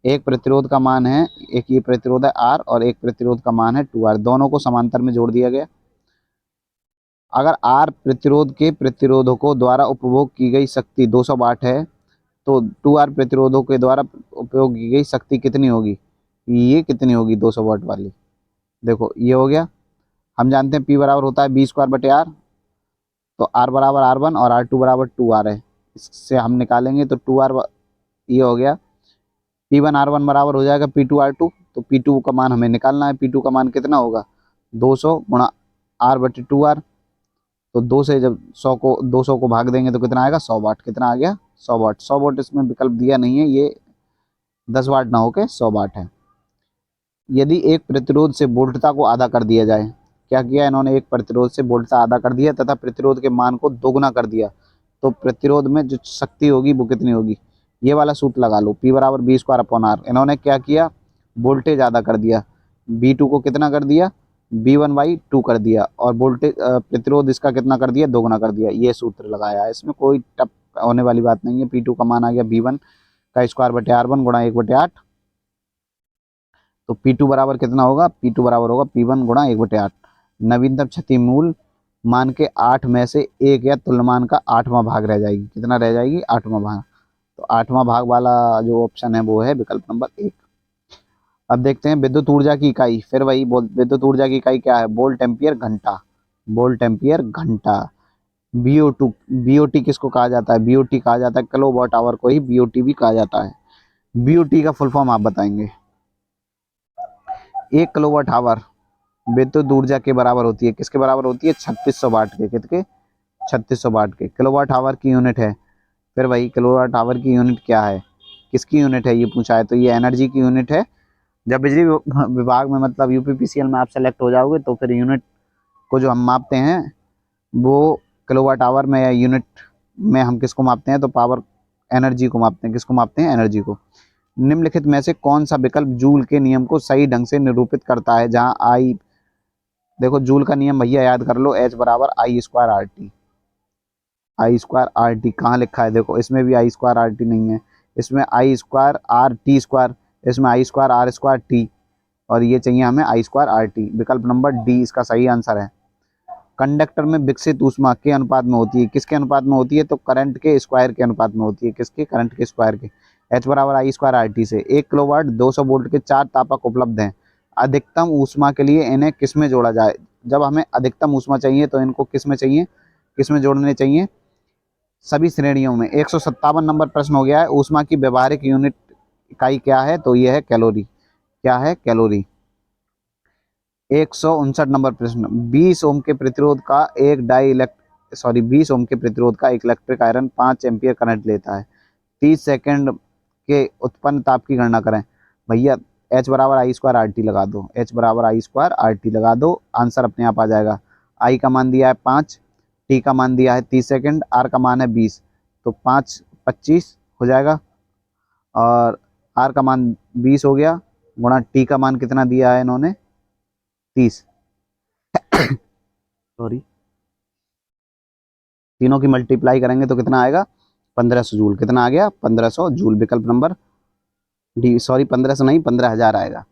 एक प्रतिरोध का मान है, एक ये प्रतिरोध है R और एक प्रतिरोध का मान है 2R, दोनों को समांतर में जोड़ दिया गया। अगर R प्रतिरोध के प्रतिरोधों को द्वारा उपभोग की गई शक्ति 200 वाट है तो 2R प्रतिरोधों के द्वारा उपयोग की गई शक्ति कितनी होगी? ये कितनी होगी 200 वाट वाली? देखो, ये हो गया। हम जानते हैं P बराबर होता है V² R, तो R बराबर R1 और R2 बराबर 2R है। इससे हम निकालेंगे तो 2R ये हो गया। P1 R1 बराबर हो जाएगा P2 R2, तो P2 का मान हमें निकालना है। P2 का मान कितना होगा? 200 गुणा R/2R, तो 2 से जब 200 को भाग देंगे तो कितना आएगा? 100 वाट। कितना आ गया? 100 वाट। 100 वाट इसमें विकल्प दिया नहीं है, ये 10 वाट ना होके 100 वाट है। यदि एक प्रतिरोध से वोल्टता को आधा कर दिया जाए, क्या किया इन्होंने? एक प्रतिरोध से वोल्टता आधा कर दिया तथा प्रतिरोध के मान को दोगुना कर दिया, तो प्रतिरोध में जो शक्ति होगी वो कितनी होगी? ये वाला सूत्र लगा लो, P बराबर V² अपॉन R। इन्होंने क्या किया? वोल्टेज आधा कर दिया, V2 को कितना कर दिया? V1/2 कर दिया, और वोल्टेज प्रतिरोध इसका कितना कर दिया? दोगुना कर दिया। ये सूत्र लगाया है, इसमें कोई टप होने वाली बात नहीं है। P2 का मान आ गया V1/2 गुणा 1/8, तो P2 बराबर कितना होगा? P2 बराबर होगा P1 गुणा 1/8। नवीनतम क्षति मूल मान के 8 में से 1 या तुल्यमान का 8वां भाग रह जाएगी। कितना रह जाएगी? 8वां भाग। तो 8वां भाग वाला जो ऑप्शन है वो है विकल्प नंबर 1। अब देखते हैं विद्युत ऊर्जा की इकाई। फिर वही विद्युत ऊर्जा की इकाई क्या है? वोल्ट एम्पियर घंटा। वोल्ट एम्पियर घंटा। BOT किसको कहा जाता है? BOT कहा जाता है किलोवाट आवर को ही BOT भी कहा जाता है। BOT का फुल फॉर्म आप बताएंगे। 1 किलोवाट आवर विद्युत ऊर्जा के बराबर होती है। किसके बराबर होती है? 3600 वाट के। कितने? 3600 वाट के। किलोवाट आवर की यूनिट है। फिर वही किलोवाट आवर की यूनिट क्या है? किसकी यूनिट है ये पूछा है, तो ये एनर्जी की यूनिट है। जब बिजली विभाग में मतलब यूपीपीसीएल में आप सेलेक्ट हो जाओगे तो फिर यूनिट को जो हम मापते हैं वो किलोवाट आवर में या यूनिट में हम किसको मापते हैं? तो पावर एनर्जी को मापते हैं। किसको मापते हैं? एनर्जी को। निम्नलिखित में से कौन सा विकल्प जूल के नियम को सही ढंग से निरूपित करता है? जहां आई, देखो जूल का नियम भैया याद कर लो, H बराबर I²RT। I²RT कहाँ लिखा है? देखो, इसमें भी I²RT नहीं है, इसमें I²RT², इसमें I²R²T, और ये चाहिए हमें I²RT। विकल्प नंबर डी इसका सही आंसर है। कंडक्टर में विकसित ऊष्मा के अनुपात में होती है। किसके अनुपात में होती है? तो करंट के स्क्वायर के अनुपात में होती है। किसके? करंट के स्क्वायर के। एच बराबर आई स्क्वायर आर टी से 1 किलोवाट 200 वोल्ट के 4 तापक उपलब्ध हैं। अधिकतम ऊष्मा के लिए इन्हें किस में जोड़ा जाए? जब हमें अधिकतम ऊष्मा चाहिए तो इनको किस में चाहिए, किस में जोड़ने चाहिए? सभी श्रेणियों में। 157 नंबर प्रश्न हो गया है, ऊष्मा की व्यवहारिक यूनिट इकाई क्या है? तो ये है कैलोरी। क्या है? कैलोरी। 159 नंबर प्रश्न, 20 ओम के प्रतिरोध का एक डाई इलेक्ट 20 ओम के प्रतिरोध का एक इलेक्ट्रिक आयरन 5 एम्पियर करंट लेता है। 30 सेकंड के उत्पन्न ताप की गणना करें। भैया एच बराबर आई स्क्वायर आर टी लगा दो, एच बराबर आई स्क्वायर आर टी लगा दो, आंसर अपने आप आ जाएगा। आई का मान दिया है 5, टी का मान दिया है 30 सेकंड, आर का मान है 20, तो 5 25 हो जाएगा, और आर का मान 20 हो गया, गुणा टी का मान कितना दिया है इन्होंने? 30। सॉरी, तीनों की मल्टीप्लाई करेंगे तो कितना आएगा? 1500 जूल। कितना आ गया? 1500 जूल। विकल्प नंबर डी, 1500 नहीं, 15,000 आएगा।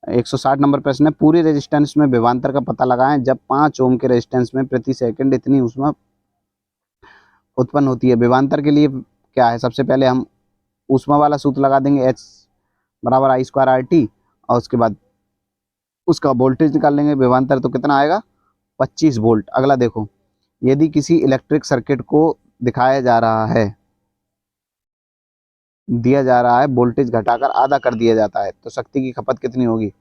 160 नंबर प्रश्न है, पूरी रेजिस्टेंस में विभवांतर का पता लगाएं जब 5 ओम के रेजिस्टेंस में प्रति सेकंड इतनी ऊष्मा उत्पन्न होती है। विभवांतर के लिए क्या है? सबसे पहले हम ऊष्मा वाला सूत्र लगा देंगे, एच बराबर आई स्क्वायर आर टी, और उसके बाद उसका वोल्टेज निकाल लेंगे विभवांतर, तो कितना आएगा? 25 वोल्ट। अगला देखो, यदि किसी इलेक्ट्रिक सर्किट को दिखाया जा रहा है, दिया जा रहा है, वोल्टेज घटाकर आधा कर दिया जाता है, तो शक्ति की खपत कितनी होगी?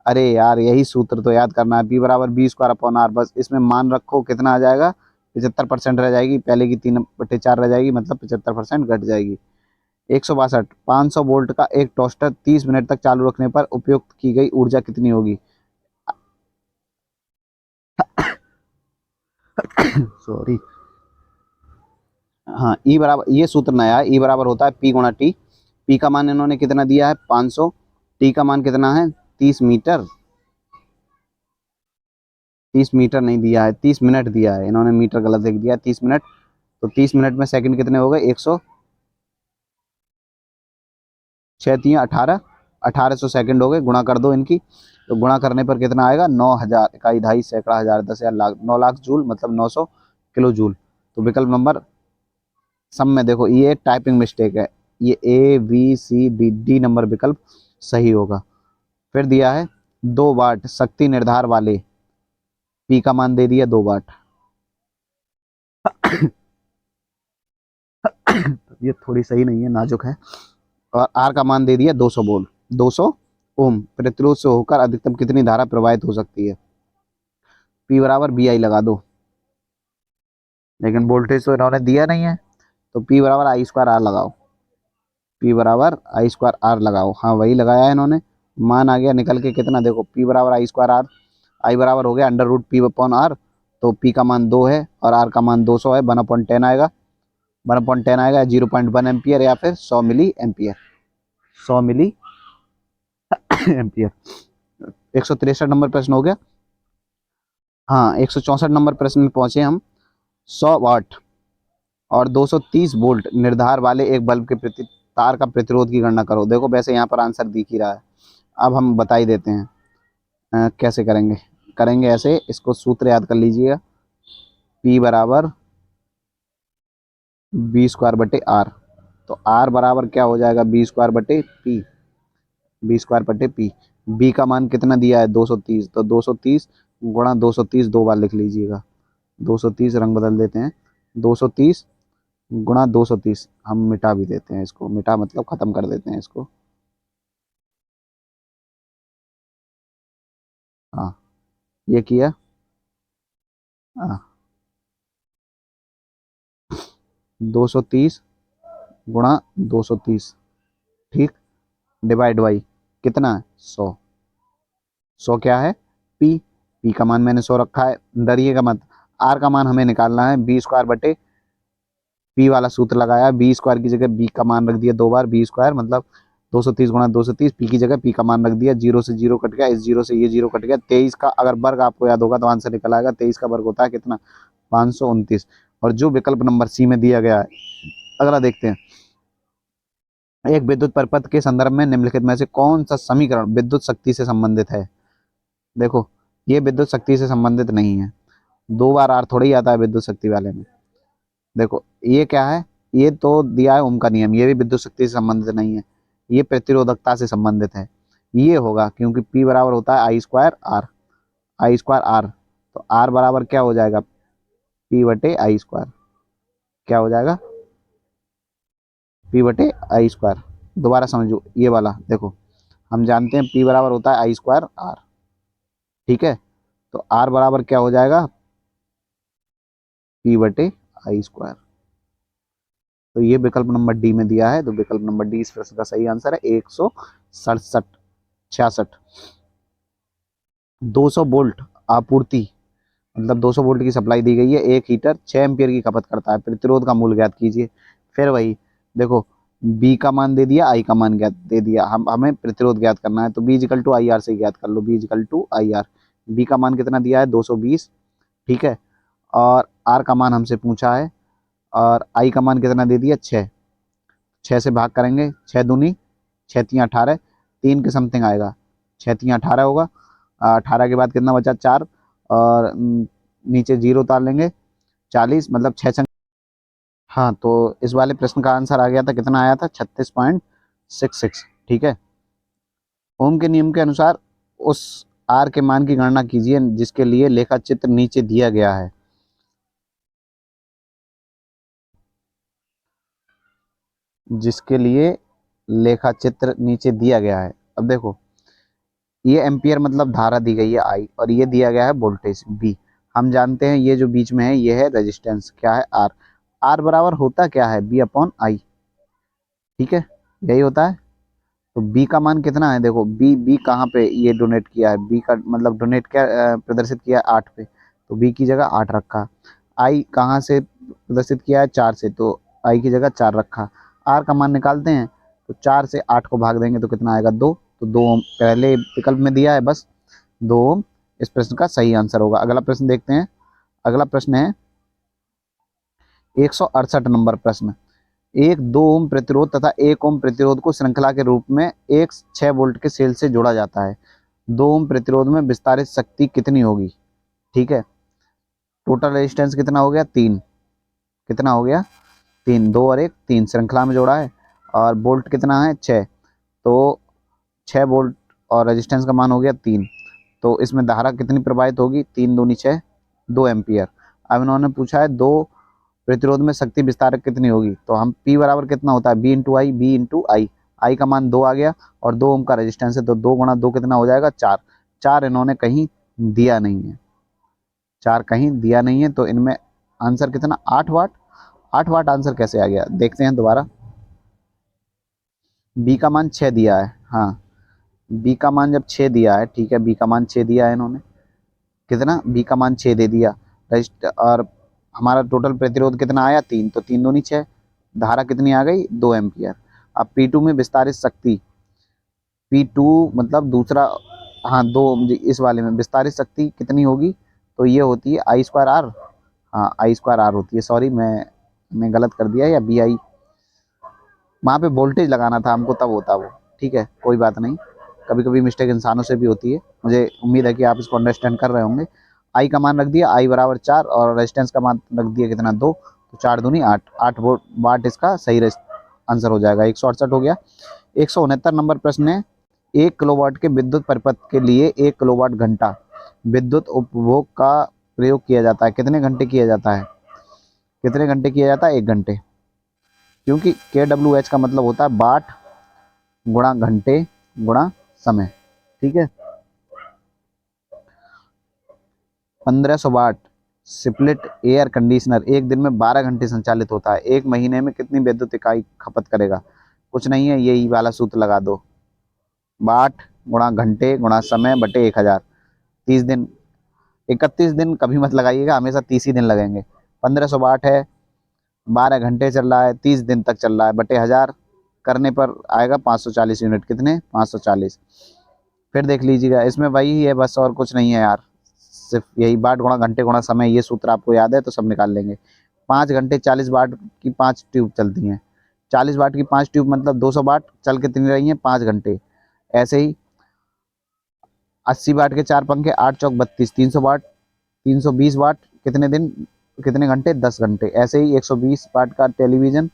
अरे यार, यही सूत्र तो याद करना है, पी बराबर बी स्क्वायर अपॉन आर। बस इसमें मान रखो, कितना आ जाएगा? 75% रह जाएगी, पहले की 3/4 रह जाएगी, मतलब 75% घट जाएगी। 162, 500 वोल्ट का एक टोस्टर 30 मिनट तक चालू रखने पर उपयोग की गई ऊर्जा कितनी होगी? सॉरी, हाँ, ई बराबर, ये सूत्र नया है, ई बराबर होता है पी गुणा टी। पी का मान इन्होंने कितना दिया है? 500। टी का मान कितना है? 30 मीटर। 30 मीटर नहीं दिया है, 30 मिनट दिया है इन्होंने, मीटर गलत लिख दिया, 30 मिनट। तो 30 मिनट में सेकंड कितने हो गए? 100, 6 3 18, 1800 सेकंड हो गए। गुणा कर दो इनकी, तो गुणा करने पर कितना आएगा? 9000, इकाई, ढाई, सैकड़ा, हजार, 10,000, लाख, 9 लाख जूल, मतलब 900 किलो जूल। तो विकल्प नंबर सम में देखो, ये टाइपिंग मिस्टेक है, ये A B C D, D number विकल्प सही होगा। फिर दिया है 2 वाट शक्ति निर्धार वाले, पी का मान दे दिया 2 वाट। ये थोड़ी सही नहीं है, नाजुक है। और आर का मान दे दिया 200 वोल्ट, 200 ओम प्रतिरोध से होकर अधिकतम कितनी धारा प्रवाहित हो सकती है? पी बराबर बी आई लगा दो, लेकिन वोल्टेज तो इन्होंने दिया नहीं है, तो पी बराबर आई स्क्वायर आर लगाओ। पी बराबर आई स्क्वायर आर लगाओ, हाँ वही लगाया है इन्होंने। मान आ गया निकल के, कितना देखो, पी बराबर आई स्क्वायर आर, आई बराबर हो गया under root P upon R, तो पी का मान 2 है और आर का मान 200 है, 1/10 आएगा। 1/10 आएगा 0.1 एम्पियर, या फिर 100 milli ampere, 100 milli ampere. 163 number प्रश्न हो गया। हाँ, 164 नंबर प्रश्न में पहुंचे हम। 100 वाट और 230 वोल्ट निर्धार वाले एक बल्ब के प्रति तार का प्रतिरोध की गणना करो। देखो वैसे यहाँ पर आंसर दिख ही रहा है, अब हम बता ही देते हैं। कैसे करेंगे? करेंगे ऐसे, इसको सूत्र याद कर लीजिएगा, P बराबर बी स्क्वायर बटे आर। तो आर बराबर क्या हो जाएगा? बी स्क्वायर बटे पी, बी स्क्वायर बटे पी। बी का मान कितना दिया है? 230, तो 230 गुणा 230 दो बार लिख लीजिएगा। 230 रंग बदल देते हैं, 230 गुणा 230, हम मिटा भी देते हैं इसको, मिटा मतलब खत्म कर देते हैं इसको। हाँ, ये किया। हाँ, 230 गुणा 230, ठीक, डिवाइड बाई कितना है? 100। 100 क्या है? पी। पी का मान मैंने 100 रखा है, डरिएगा मत। आर का मान हमें निकालना है, बी स्क्वायर बटे पी वाला सूत्र लगाया, बी स्क्वायर की जगह बी का मान रख दिया 2 बार, बी स्क्वायर मतलब 230 गुणा 230, पी की जगह पी का मान रख दिया, जीरो से जीरो कट गया, इस जीरो से ये जीरो कट गया। 23 का अगर वर्ग आपको याद होगा तो आंसर निकल आएगा। 23 का वर्ग होता है कितना? 529। और जो विकल्प नंबर सी में दिया गया है। अगला देखते हैं, एक विद्युत परिपथ के संदर्भ में निम्नलिखित में से कौन सा समीकरण विद्युत शक्ति से संबंधित है? देखो, ये विद्युत शक्ति से संबंधित नहीं है, 2 बार आर थोड़ी आता है विद्युत शक्ति वाले में। देखो ये क्या है? ये तो दिया है ओम का नियम, ये भी विद्युत शक्ति से संबंधित नहीं है, ये प्रतिरोधकता से संबंधित है। ये होगा क्योंकि P बराबर होता है I square R, I square R, तो आर बराबर क्या हो जाएगा, P बटे आई स्क्वायर, क्या हो जाएगा, P बटे आई स्क्वायर। दोबारा समझो ये वाला, देखो हम जानते हैं P बराबर होता है आई स्क्वायर आर, ठीक है, तो आर बराबर क्या हो जाएगा, P बटे आई स्क्वायर। तो ये विकल्प नंबर डी में दिया है, तो विकल्प नंबर डी इस प्रश्न का सही आंसर है 167 66। 200 वोल्ट आपूर्ति, मतलब 200 वोल्ट की सप्लाई दी गई है, एक हीटर 6 एम्पियर की खपत करता है, प्रतिरोध का मूल्य ज्ञात कीजिए। फिर वही देखो, बी का मान दे दिया, आई का मान ज्ञात दे दिया, हमें प्रतिरोध ज्ञात करना है, तो B is equal to I R से ज्ञात कर लो, B is equal to I R. B का मान कितना दिया है 220, ठीक है, और आर का मान हमसे पूछा है, और आई का मान कितना दे दिया 6, 6 से भाग करेंगे, 6 दूनी 6 तीन 18, 3 के समथिंग आएगा, 6 तीन 18 होगा, 18 के बाद कितना बचा 4, और नीचे जीरो उतार लेंगे, 40, मतलब 6 हाँ, तो इस वाले प्रश्न का आंसर आ गया था, कितना आया था 36.66, ठीक है। ओम के नियम के अनुसार उस आर के मान की गणना कीजिए जिसके लिए लेखा चित्र नीचे दिया गया है। जिसके लिए लेखा चित्र नीचे दिया गया है, अब देखो ये एम्पियर मतलब धारा दी गई है आई, और ये दिया गया है वोल्टेज बी। हम जानते हैं ये जो बीच में है ये है रेजिस्टेंस, क्या है आर। आर बराबर होता क्या है, बी अपॉन आई, ठीक है, यही होता है। तो बी का मान कितना है, देखो बी बी कहाँ पे ये डोनेट किया है, बी का मतलब डोनेट क्या प्रदर्शित किया है 8 पे, तो बी की जगह 8 रखा। आई कहाँ से प्रदर्शित किया है 4 से, तो आई की जगह 4 रखा। आर का मान निकालते हैं, तो 4 से 8 को भाग देंगे तो कितना आएगा 2, तो 2 ओम पहले विकल्प में दिया है, बस 2 ओम इस प्रश्न का सही आंसर होगा। अगला प्रश्न देखते हैं। अगला प्रश्न है 168 नंबर प्रश्न। एक 2 ओम प्रतिरोध तथा 1 ओम प्रतिरोध को श्रृंखला के रूप में एक 6 वोल्ट के सेल से जोड़ा जाता है। 2 ओम प्रतिरोध में विस्तारित शक्ति कितनी होगी, ठीक है। टोटल रेजिस्टेंस कितना हो गया 3, कितना हो गया 3, 2 और 1 3 श्रृंखला में जोड़ा है, और वोल्ट कितना है 6, तो 6 वोल्ट और रेजिस्टेंस का मान हो गया 3, तो इसमें धारा कितनी प्रवाहित होगी, 3 दूनी 6, 2 एम्पियर। अब इन्होंने पूछा है 2 प्रतिरोध में शक्ति विस्तारक कितनी होगी, तो हम P बराबर कितना होता है, बी इंटू आई, बी इंटू आई। आई का मान 2 आ गया, और 2 ओम का रेजिस्टेंस है, तो 2 गुणा 2 कितना हो जाएगा 4। 4 इन्होंने कहीं दिया नहीं है, 4 कहीं दिया नहीं है, तो इनमें आंसर कितना 8 वाट। 8 वाट आंसर कैसे आ गया, देखते हैं दोबारा। बी का मान 6 दिया है, हाँ, बी का मान जब 6 दिया है, ठीक है, बी का मान 6 दिया है इन्होंने, कितना, बी का मान 6 दे दिया, और हमारा टोटल प्रतिरोध कितना आया 3, तो 3 दूनी 6, धारा कितनी आ गई 2 एम्पियर। अब P2 में विस्तारित शक्ति, P2 मतलब दूसरा, हाँ 2, इस वाले में विस्तारित शक्ति कितनी होगी, तो ये होती है आई स्क्वायर आर, हाँ आई स्क्वायर आर होती है, सॉरी मैंने गलत कर दिया, या बी आई, वहाँ पे वोल्टेज लगाना था हमको तब होता वो, ठीक है, कोई बात नहीं, कभी कभी मिस्टेक इंसानों से भी होती है। मुझे उम्मीद है कि आप इसको अंडरस्टैंड कर रहे होंगे। आई का मान रख दिया, आई बराबर 4, और रेजिस्टेंस का मान रख दिया कितना 2, तो 4 दूनी 8, 8 वाट इसका सही आंसर हो जाएगा। 168 हो गया। 169 नंबर प्रश्न है, 1 किलोवाट के विद्युत परिपथ के लिए 1 किलोवाट घंटा विद्युत उपभोग का प्रयोग किया जाता है, कितने घंटे किया जाता है, कितने घंटे किया जाता है 1 घंटे, क्योंकि KWH का मतलब होता है वाट गुणा घंटे गुणा समय, ठीक है। 1500 वाट स्प्लिट एयर कंडीशनर एक दिन में 12 घंटे संचालित होता है, एक महीने में कितनी विद्युत इकाई खपत करेगा, कुछ नहीं है, यही वाला सूत्र लगा दो, वाट गुणा घंटे गुणा समय बटे 1000। 30 दिन, 31 दिन कभी मत लगाइएगा, हमेशा 30 ही दिन लगेंगे। 1500 वाट है, 12 घंटे चल रहा है, 30 दिन तक चल रहा है, बटे 1000 करने पर आएगा 540 यूनिट, कितने 540। फिर देख लीजिएगा, इसमें वही है बस, और कुछ नहीं है यार, सिर्फ यही वाट गुणा घंटे गुणा समय, ये सूत्र आपको याद है तो सब निकाल लेंगे। 5 घंटे 40 वाट की 5 ट्यूब चलती हैं, 40 वाट की 5 ट्यूब मतलब 200 वाट चल कितनी रही हैं 5 घंटे। ऐसे ही 80 वाट के 4 पंखे, 8 चौक 32, 300 वाट, 320 वाट कितने दिन कितने घंटे 10 घंटे। ऐसे ही 120 वाट का टेलीविज़न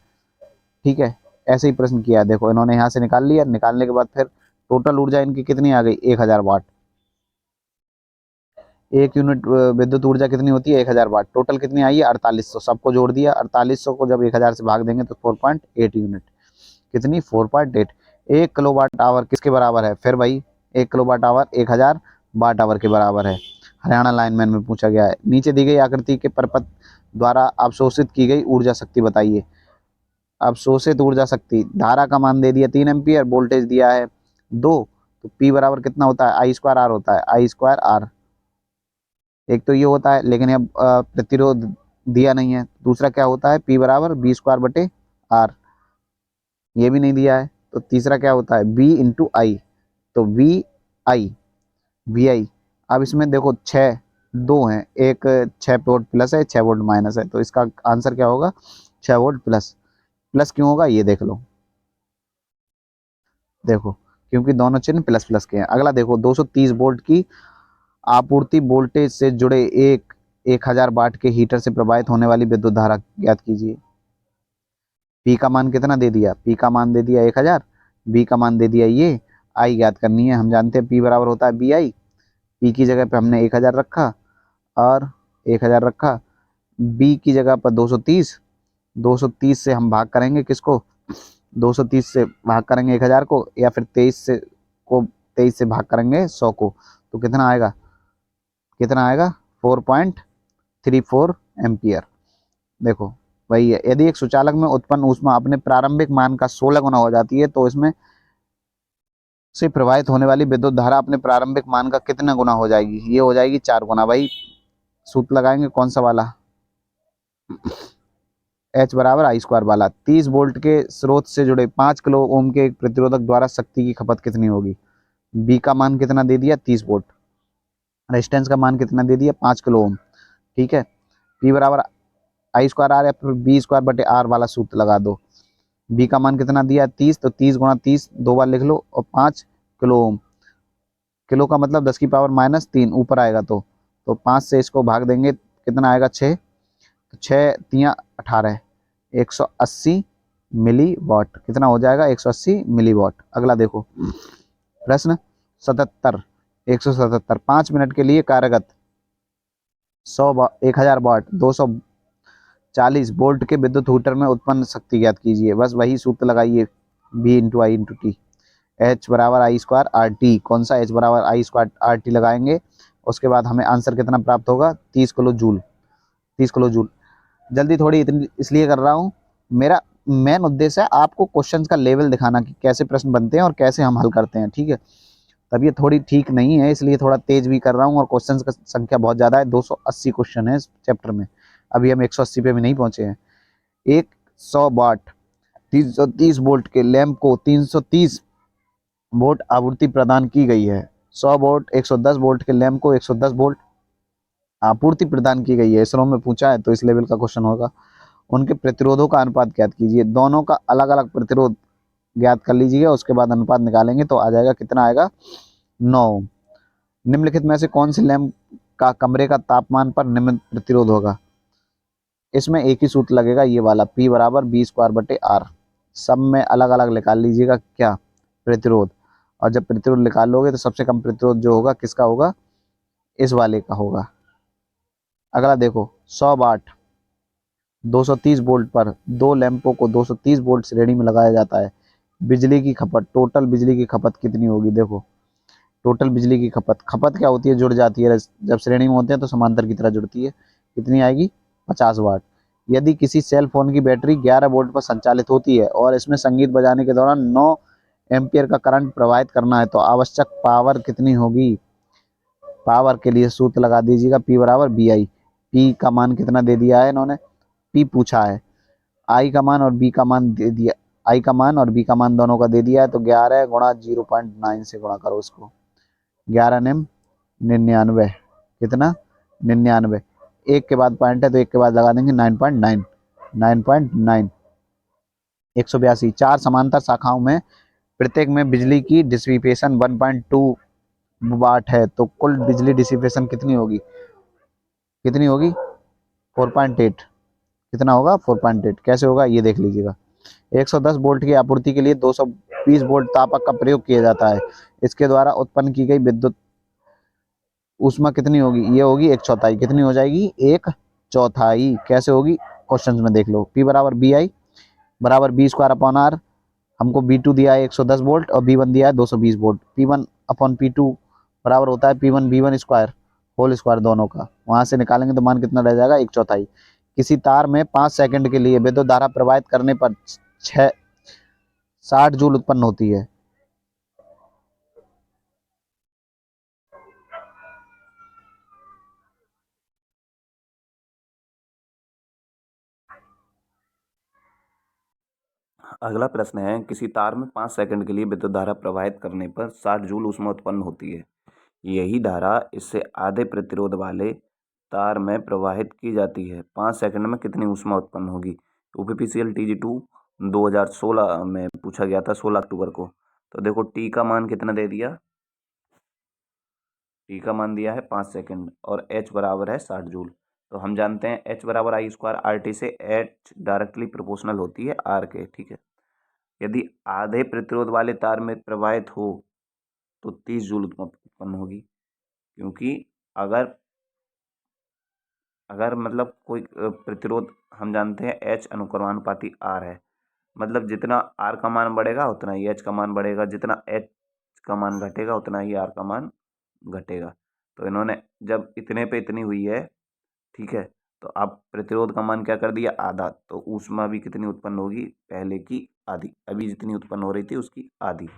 ठीक है, ऐसे ही प्रश्न किया है। देखो इन्होंने यहाँ से निकाल लिया, निकालने के बाद फिर टोटल ऊर्जा इनकी कितनी आ गई, 1000 वाट। एक यूनिट विद्युत ऊर्जा कितनी होती है, 1000 वाट। टोटल कितनी आई है, 4800। सबको जोड़ दिया, 4800 को जब 1000 से भाग देंगे तो 4.8 यूनिट। कितनी, 4.8। 1 किलोवाट आवर किसके बराबर है, फिर भाई 1 किलोवाट आवर 1000 वाट आवर के बराबर है। हरियाणा लाइनमैन में पूछा गया है। नीचे दी गई आकृति के परपथ द्वारा अवशोषित की गई ऊर्जा शक्ति बताइए। अवशोषित ऊर्जा शक्ति, धारा का मान दे दिया 3 एम्पियर, वोल्टेज दिया है 2, तो P बराबर कितना होता है, I² R होता है, I²R। एक तो ये होता है, लेकिन अब प्रतिरोध दिया नहीं है। दूसरा क्या होता है, P बराबर V²/R, ये भी नहीं दिया है। तो तीसरा क्या होता है, B × I, तो VI। अब इसमें देखो 2 हैं, एक 6 वोल्ट प्लस है, 6 वोल्ट माइनस है, तो इसका आंसर क्या होगा, 6 वोल्ट प्लस। प्लस क्यों होगा ये देख लो, देखो क्योंकि दोनों चिन्ह प्लस प्लस के हैं। अगला देखो, 230 वोल्ट की आपूर्ति वोल्टेज से जुड़े एक 1000 वाट के हीटर से प्रवाहित होने वाली विद्युत धारा ज्ञात कीजिए। पी का मान कितना दे दिया, पी का मान दे दिया 1000, बी का मान दे दिया ये, आई ज्ञात करनी है। हम जानते हैं पी बराबर होता है BI। पी की जगह पे हमने 1000 रखा और 1000 रखा, बी की जगह पर 230। 230 से हम भाग करेंगे किसको, 230 से भाग करेंगे 1000 को, या फिर 23 से भाग करेंगे 100 को, तो कितना आएगा, कितना आएगा, 4.34 एम्पियर। देखो वही है, यदि एक सुचालक में उत्पन्न ऊष्मा अपने प्रारंभिक मान का 16 गुना हो जाती है तो इसमें से प्रवाहित होने वाली विद्युत धारा अपने प्रारंभिक मान का कितना गुना हो जाएगी, ये हो जाएगी 4 गुना। भाई सूत्र लगाएंगे कौन सा वाला, H = I² वाला। 30 वोल्ट के स्रोत से जुड़े 5 किलो ओम के एक प्रतिरोधक द्वारा शक्ति की खपत कितनी होगी। बी का मान कितना दे दिया, 30 वोल्ट। रेजिस्टेंस का मान कितना दे दिया, 5 किलो ओम। ठीक है, P बराबर I²R या फिर B²/R वाला सूत्र लगा दो। बी का मान कितना दिया, 30, तो 30 × 30 2 बार लिख लो, और 5 किलो ओम। किलो का मतलब 10⁻³ ऊपर आएगा, तो 5 से इसको भाग देंगे, कितना आएगा, 6। तो 6 × 3 = 18, 180 मिली वाट। कितना हो जाएगा, 180 मिली वाट। अगला देखो प्रश्न 77, 177। 5 मिनट के लिए कार्यरत 1000 वाट 240 वोल्ट के विद्युत हूटर में उत्पन्न शक्ति ज्ञात कीजिए। बस वही सूत्र लगाइए, B × I × T। H = I²RT। कौन सा, H = I²RT लगाएंगे, उसके बाद हमें आंसर कितना प्राप्त होगा, 30 किलो जूल। 30 kilo joule. जल्दी थोड़ी इतनी इसलिए कर रहा हूँ, मेरा मेन उद्देश्य है आपको क्वेश्चंस का लेवल दिखाना कि कैसे प्रश्न बनते हैं और कैसे हम हल करते हैं। ठीक है, तब ये थोड़ी ठीक नहीं है, इसलिए थोड़ा तेज भी कर रहा हूँ, और क्वेश्चंस का संख्या बहुत ज़्यादा है, 280 क्वेश्चन है इस चैप्टर में। अभी हम 180 पे भी नहीं पहुँचे हैं। 100 वाट 330 वोल्ट के लैंप को 330 वोल्ट आपूर्ति प्रदान की गई है। 100 वोल्ट 110 वोल्ट के लैंप को 110 वोल्ट आपूर्ति प्रदान की गई है। इसरो में पूछा है तो इस लेवल का क्वेश्चन होगा। उनके प्रतिरोधों का अनुपात ज्ञात कीजिए। दोनों का अलग अलग प्रतिरोध ज्ञात कर लीजिएगा, उसके बाद अनुपात निकालेंगे तो आ जाएगा, कितना आएगा, 9। निम्नलिखित में से कौन सी लैंप का कमरे का तापमान पर निम्न प्रतिरोध होगा। इसमें एक ही सूत्र लगेगा, ये वाला, P बराबर B²/R। सब में अलग अलग निकाल लीजिएगा क्या, प्रतिरोध। और जब प्रतिरोध निकाल लोगे तो सबसे कम प्रतिरोध जो होगा किसका होगा, इस वाले का होगा। अगला देखो, 100 वाट 230 वोल्ट पर दो लैंपों को 230 वोल्ट श्रेणी में लगाया जाता है। बिजली की खपत, टोटल बिजली की खपत कितनी होगी। देखो टोटल बिजली की खपत, खपत क्या होती है, जुड़ जाती है, जब श्रेणी में होते हैं तो समांतर की तरह जुड़ती है। कितनी आएगी, 50 वाट। यदि किसी सेल फोन की बैटरी 11 वोल्ट पर संचालित होती है और इसमें संगीत बजाने के दौरान 9 एम्पियर का करंट प्रवाहित करना है तो आवश्यक पावर कितनी होगी। पावर के लिए सूत्र लगा दीजिएगा, P बराबर BI। P का मान कितना दे दिया है इन्होंने, P पूछा है, I का मान और B का मान दे दिया, I का मान और B का मान दोनों का दे दिया है, तो 11 × 0.9 से गुणा करो इसको। 11 9 99, कितना, 99। एक के बाद पॉइंट है तो एक के बाद लगा देंगे 9.9, 9.9। 182। 4 समांतर शाखाओं में प्रत्येक में बिजली की डिसिपेशन 1.2 वाट है तो कुल बिजली डिसिपेशन कितनी होगी, कितनी होगी, 4.8। कितना होगा, 4.8। कैसे होगा ये देख लीजिएगा। 110 वोल्ट की आपूर्ति के लिए 220 वोल्ट तापक का प्रयोग किया जाता है। इसके द्वारा उत्पन्न की गई विद्युत ऊष्मा कितनी होगी? ये होगी 1/4। कितनी हो जाएगी? 1/4। कैसे होगी? क्वेश्चन में देख लो। P बराबर बी आई बराबर बी स्क्वायर अपॉन आर। हमको B2 दिया है 110 वोल्ट और B1 दिया है 220 वोल्ट। P1 अपॉन P2 बराबर होता है P1 B1 square whole square दोनों का। वहां से निकालेंगे तो मान कितना रह जाएगा? 1/4। किसी तार में 5 सेकंड के लिए विद्युत धारा प्रवाहित करने पर 60 जूल उत्पन्न होती है। अगला प्रश्न है, किसी तार में 5 सेकंड के लिए विद्युत धारा प्रवाहित करने पर 60 जूल ऊष्मा उत्पन्न होती है। यही धारा इससे आधे प्रतिरोध वाले तार में प्रवाहित की जाती है। 5 सेकंड में कितनी ऊष्मा उत्पन्न होगी? यूपीपीसीएल TG2 2016 में पूछा गया था, 16 अक्टूबर को। तो देखो टी का मान कितना दे दिया? टी का मान दिया है 5 सेकंड और एच बराबर है 60 जूल। तो हम जानते हैं एच बराबर आई स्क्वायर आर टी से एच डायरेक्टली प्रोपोर्शनल होती है आर के। ठीक है, यदि आधे प्रतिरोध वाले तार में प्रवाहित हो तो 30 जूल उत्पन्न होगी, क्योंकि अगर अगर मतलब कोई प्रतिरोध, हम जानते हैं एच अनुक्रमानुपाती आर है, मतलब जितना आर का मान बढ़ेगा उतना ही एच का मान बढ़ेगा, जितना एच का मान घटेगा उतना ही आर का मान घटेगा। तो इन्होंने जब इतने पे इतनी हुई है, ठीक है, तो अब प्रतिरोध का मान क्या कर दिया? आधा। तो ऊष्मा भी कितनी उत्पन्न होगी? पहले की आधी। अभी जितनी उत्पन्न हो रही थी उसकी आधी।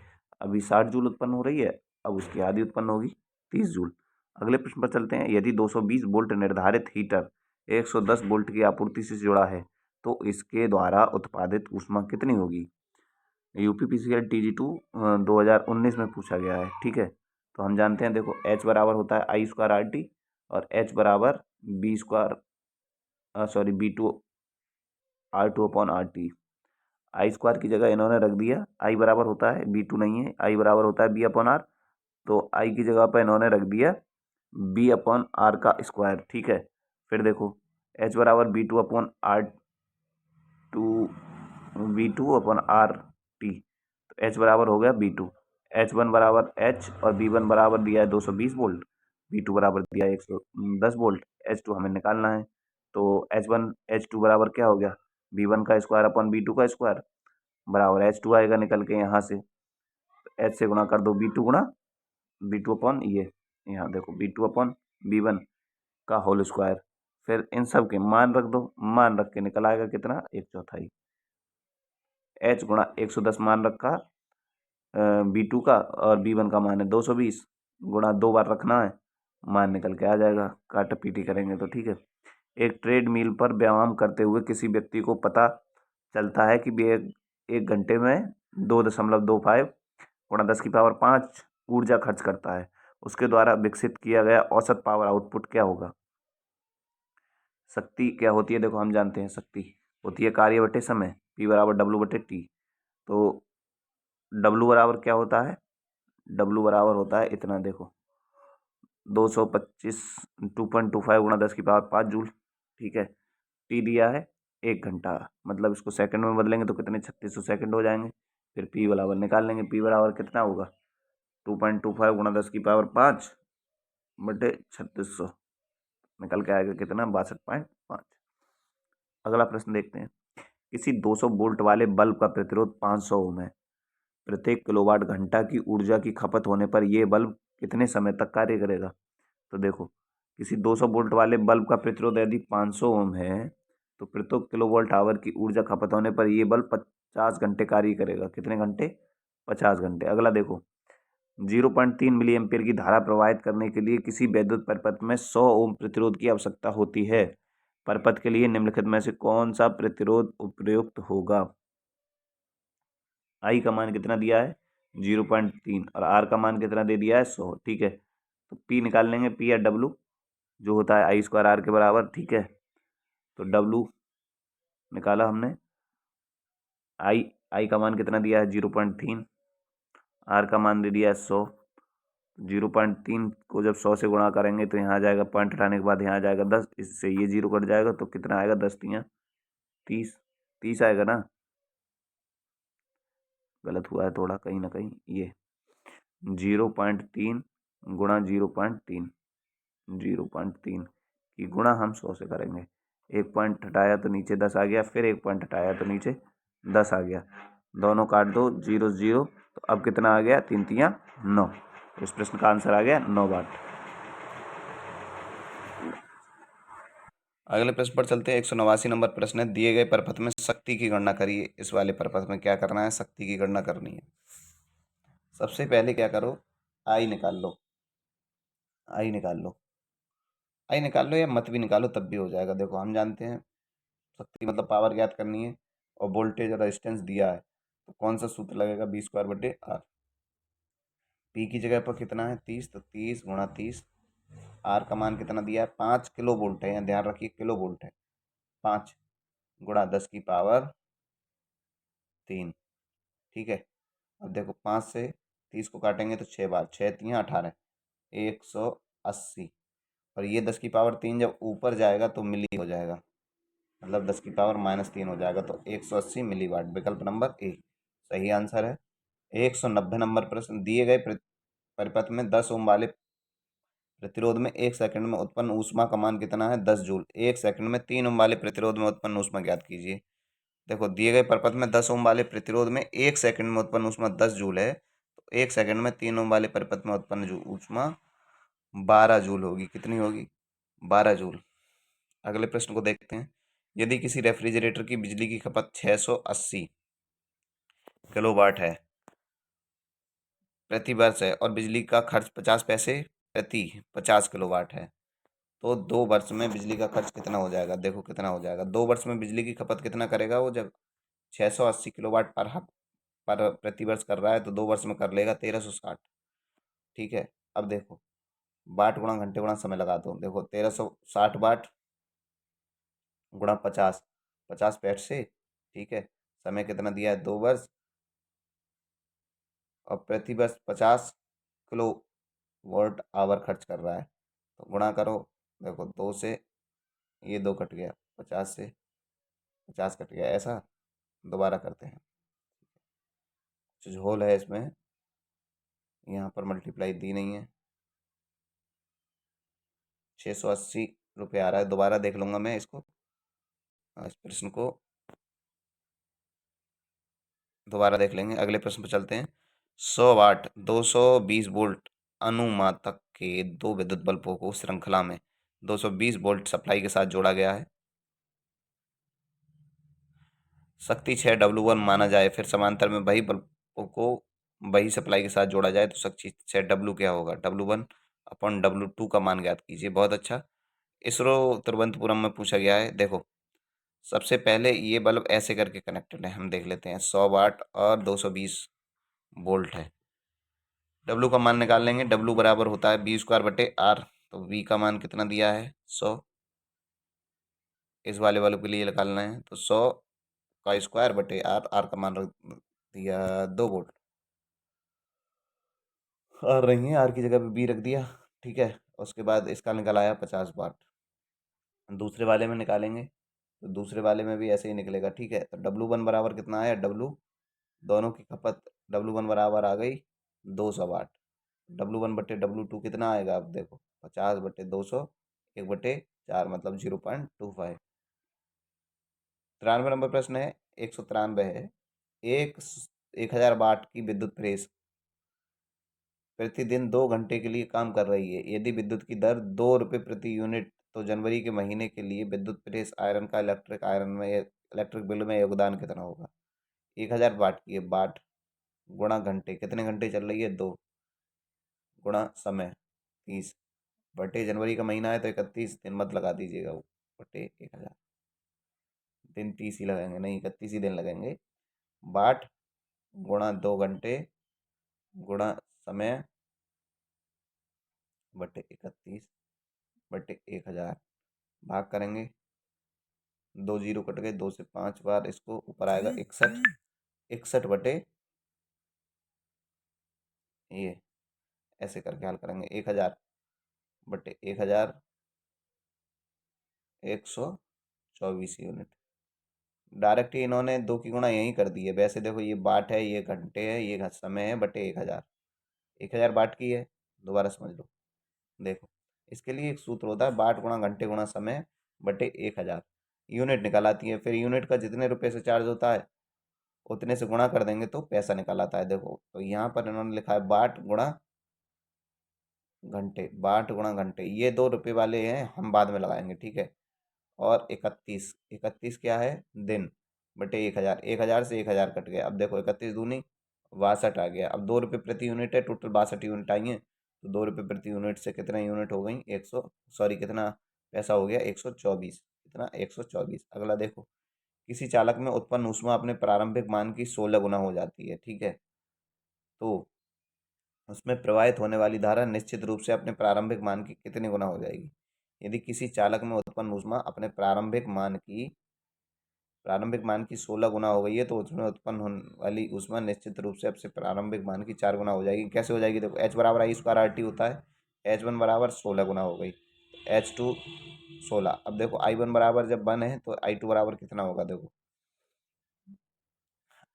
अभी 60 जूल उत्पन्न हो रही है, अब उसकी आधी उत्पन्न होगी 30 जूल। अगले प्रश्न पर चलते हैं। यदि 220 वोल्ट निर्धारित हीटर 110 वोल्ट की आपूर्ति से जुड़ा है तो इसके द्वारा उत्पादित ऊष्मा कितनी होगी? यूपीपीसीएल TG2 2019 में पूछा गया है। ठीक है, तो हम जानते हैं, देखो एच बराबर होता है आई स्क्वायर आर टी और एच बराबर B square sorry B2 R2 upon R T. I square की जगह इन्होंने रख दिया आई बराबर होता है B2 नहीं है, आई बराबर होता है बी अपॉन आर। तो आई की जगह पर इन्होंने रख दिया बी अपॉन आर का स्क्वायर। ठीक है, फिर देखो एच बराबर B2 अपॉन आर टी। तो एच बराबर हो गया B2। H1 बराबर एच और B1 बराबर दिया है 220 वोल्ट, B2 बराबर दिया है 110 वोल्ट, H2 हमें निकालना है। तो H1 H2 बराबर क्या हो गया? B1 का स्क्वायर अपॉन B2 का स्क्वायर बराबर H2 आएगा निकल के यहाँ से। एच से गुणा कर दो B2 गुणा B2 अपॉन ये, यहाँ देखो B2 अपॉन B1 का होल स्क्वायर। फिर इन सब के मान रख दो, मान रख के निकल आएगा कितना? 1/4। H गुणा 110 मान रखा B2 का और B1 का मान है 220 गुणा 2 बार रखना है, मान निकल के आ जाएगा। काटा पीटी करेंगे तो ठीक है। एक ट्रेड मिल पर व्यायाम करते हुए किसी व्यक्ति को पता चलता है कि वे एक घंटे में 2.25 गुणा 10⁵ ऊर्जा खर्च करता है। उसके द्वारा विकसित किया गया औसत पावर आउटपुट क्या होगा? शक्ति क्या होती है? देखो हम जानते हैं शक्ति होती है कार्य बटे समय, P बराबर W बटे T। तो W बराबर क्या होता है? W बराबर होता है इतना, देखो 225 2.25 गुणा 10⁵ जूल। ठीक है, T दिया है 1 घंटा, मतलब इसको सेकंड में बदलेंगे तो कितने 3600 सेकंड हो जाएंगे। फिर P बराबर निकाल लेंगे, P बराबर कितना होगा? 2.25 गुणा 10⁵ बटे 3600 निकल के आएगा कितना? 62.5। अगला प्रश्न देखते हैं। किसी 200 वोल्ट वाले बल्ब का प्रतिरोध 500 ओम है। प्रत्येक किलोवाट घंटा की ऊर्जा की खपत होने पर यह बल्ब कितने समय तक कार्य करेगा? तो देखो किसी 200 वोल्ट वाले बल्ब का प्रतिरोध यदि 500 ओम है तो प्रत्येक किलोवाट आवर की ऊर्जा खपत होने पर यह बल्ब 50 घंटे कार्य करेगा। कितने घंटे? 50 घंटे। अगला देखो, 0.3 मिली एम्पीयर की धारा प्रवाहित करने के लिए किसी वैद्युत परिपथ में 100 ओम प्रतिरोध की आवश्यकता होती है। परिपथ के लिए निम्नलिखित में से कौन सा प्रतिरोध उपयुक्त होगा? आई का मान कितना दिया है? 0.3 और आर का मान कितना दे दिया है? 100। ठीक है, तो पी निकाल लेंगे, पी या डब्लू जो होता है आई स्क्वायर आर के बराबर। ठीक है, तो डब्लू निकाला हमने, आई आई का मान कितना दिया है? 0.3, आर का मान दे दिया है 100। 0.3 को जब 100 से गुणा करेंगे तो यहाँ आ जाएगा, पॉइंट हटाने के बाद यहाँ आ जाएगा 10, इससे ये 0 कट जाएगा तो कितना आएगा? 10 × 3 = 30 आएगा ना। गलत हुआ है थोड़ा कहीं ना कहीं। ये 0.3 गुणा 0.3, 0.3 की गुणा हम 100 से करेंगे। 1 पॉइंट हटाया तो नीचे 10 आ गया, फिर 1 पॉइंट हटाया तो नीचे 10 आ गया। दोनों काट दो, 0 0, तो अब कितना आ गया? 3 3 9। इस प्रश्न का आंसर आ गया 9 वाट। अगले प्रश्न पर चलते हैं। 189 नंबर प्रश्न है, दिए गए परपथ में शक्ति की गणना करिए। इस वाले परपथ में क्या करना है? शक्ति की गणना करनी है। सबसे पहले क्या करो, आई निकाल लो, आई निकाल लो, आई निकाल लो, या मत भी निकालो तब भी हो जाएगा। देखो हम जानते हैं शक्ति मतलब पावर ज्ञात करनी है, और वोल्टेज और रेजिस्टेंस दिया है, तो कौन सा सूत्र लगेगा? बी स्क्वायर बटे आर। पी की जगह पर कितना है? 30, तो 30 गुणा 30। आर का मान कितना दिया है? 5 किलो वोल्ट है, यहाँ ध्यान रखिए किलो वोल्ट है। 5 गुणा 10⁻3। ठीक है। अब देखो 5 से 30 को काटेंगे तो 6 बार, 6 3 18, 180। और ये 10⁻3 जब ऊपर जाएगा तो मिली हो जाएगा, मतलब 10⁻−3 हो जाएगा, तो 180 मिलीवाट। विकल्प नंबर ए सही आंसर है। 190 नंबर प्रश्न, दिए गए परिपथ में 10 ओम वाले प्रतिरोध में 1 सेकंड में उत्पन्न ऊष्मा का मान कितना है? 10 जूल। 1 सेकंड में 3 ओम वाले प्रतिरोध में उत्पन्न ऊष्मा ज्ञात कीजिए। देखो दिए गए परिपथ में 10 ओम वाले प्रतिरोध में 1 सेकंड में उत्पन्न ऊष्मा 10 जूल है, तो 1 सेकंड में 3 ओम वाले परिपथ में उत्पन्न ऊष्मा 12 जूल होगी। कितनी होगी? 12 जूल। अगले प्रश्न को देखते हैं। यदि किसी रेफ्रिजरेटर की बिजली की खपत 680 किलोवाट है प्रति वर्ष है, और बिजली का खर्च 50 पैसे प्रति 50 किलोवाट है, तो 2 वर्ष में बिजली का खर्च कितना हो जाएगा? देखो कितना हो जाएगा। 2 वर्ष में बिजली की खपत कितना करेगा वो? जब 680 किलोवाट पर प्रति वर्ष कर रहा है, तो 2 वर्ष में कर लेगा 1360। ठीक है। अब देखो वाट गुणा घंटे गुणा समय लगा दो। देखो 1360 वाट गुणा 50, 50 पैसे। ठीक है। समय कितना दिया है? 2 वर्ष। और प्रति वर्ष 50 किलो वोल्ट आवर खर्च कर रहा है, तो गुणा करो। देखो 2 से ये 2 कट गया, 50 से 50 कट गया, ऐसा। दोबारा करते हैं, कुछ होल है इसमें, यहाँ पर मल्टीप्लाई दी नहीं है। 680 रुपये आ रहा है। दोबारा देख लूँगा मैं इसको, इस प्रश्न को दोबारा देख लेंगे। अगले प्रश्न पर चलते हैं। 100 वाट 220 वोल्ट अनुमातक के 2 विद्युत बल्बों को श्रृंखला में 220 वोल्ट सप्लाई के साथ जोड़ा गया है। शक्ति 6 W1 माना जाए, फिर समांतर में वही बल्बों को वही सप्लाई के साथ जोड़ा जाए, तो शक्ति 6 W क्या होगा? W1/W2 का मान ज्ञात कीजिए। बहुत अच्छा। इसरो तिरुवनंतपुरम में पूछा गया है। देखो सबसे पहले ये बल्ब ऐसे करके कनेक्टेड है, हम देख लेते हैं। 100 वाट और 220 वोल्ट है। डब्लू का मान निकाल लेंगे। डब्लू बराबर होता है V²/R। तो V का मान कितना दिया है? 100। इस वाले वालों के लिए निकालना है, तो 100 का स्क्वायर बटे आर। का मान रख दिया 2 वोल्ट। आर नहीं है, आर की जगह पे बी रख दिया। ठीक है। उसके बाद इसका निकल आया 50 वाट। दूसरे वाले में निकालेंगे, तो दूसरे वाले में भी ऐसे ही निकलेगा। ठीक है। तो W1 बराबर कितना आया? डब्लू दोनों की खपत W1 बराबर आ गई 200 वाट। W1/W2 कितना आएगा? अब देखो 50/200, 1/4, मतलब 0.25। 93 नंबर प्रश्न है, 193 है। एक 1000 वाट की विद्युत प्रेस प्रतिदिन 2 घंटे के लिए काम कर रही है। यदि विद्युत की दर 2 रुपये प्रति यूनिट, तो जनवरी के महीने के लिए विद्युत प्रेस आयरन का इलेक्ट्रिक बिल में योगदान कितना होगा? 1000 वाट की है, वाट गुणा घंटे, कितने घंटे चल रही है? 2, गुणा समय 30, बटे जनवरी का महीना है तो 31 दिन मत लगा दीजिएगा, वो बटे 1000। दिन 30 ही लगेंगे, नहीं 31 ही दिन लगेंगे। वाट गुणा 2 घंटे गुणा समय बटे 31 बटे 1000, भाग करेंगे। 2 जीरो कट गए, 2 से 5 बार इसको ऊपर आएगा 61। 61 बटे ये, ऐसे करके हल करेंगे। 1000/1000 124 यूनिट। डायरेक्ट ही इन्होंने दो की गुणा यहीं कर दी है। वैसे देखो ये बाट है, ये घंटे है, ये समय है, बटे 1000। 1000 बाट की है। दोबारा समझ लो। देखो इसके लिए एक सूत्र होता है, बाट गुणा घंटे गुणा समय बटे 1000। यूनिट निकल आती है। फिर यूनिट का जितने रुपए से चार्ज होता है उतने से गुणा कर देंगे तो पैसा निकल आता है। देखो तो यहाँ पर इन्होंने लिखा है बाट गुणा घंटे, बाट गुणा घंटे। ये 2 रुपये वाले हैं, हम बाद में लगाएंगे, ठीक है। और 31, 31 क्या है, दिन, बटे 1000। 1000 से 1000 कट गया। अब देखो 31 दूनी 62 आ गया। अब 2 रुपये प्रति यूनिट है, टोटल 62 यूनिट आई हैं। तो 2 रुपये प्रति यूनिट से कितना यूनिट हो गई, 100, सॉरी कितना पैसा हो गया, 124। कितना, 124। अगला देखो, किसी चालक में उत्पन्न ऊष्मा अपने प्रारंभिक मान की 16 गुना हो जाती है, ठीक है। तो उसमें प्रवाहित होने वाली धारा निश्चित रूप से अपने प्रारंभिक मान की कितने गुना हो जाएगी। यदि किसी चालक में उत्पन्न ऊष्मा अपने प्रारंभिक मान की 16 गुना हो गई है तो उसमें उत्पन्न होने वाली ऊष्मा निश्चित रूप से अपने प्रारंभिक मान की 4 गुना हो जाएगी। कैसे हो जाएगी, देखो एच बराबर आई स्क्वायर आर टी होता है। एच वन बराबर 16 गुना हो गई, एच टू 16। अब देखो आई वन बराबर जब 1 है तो आई टू बराबर कितना होगा, देखो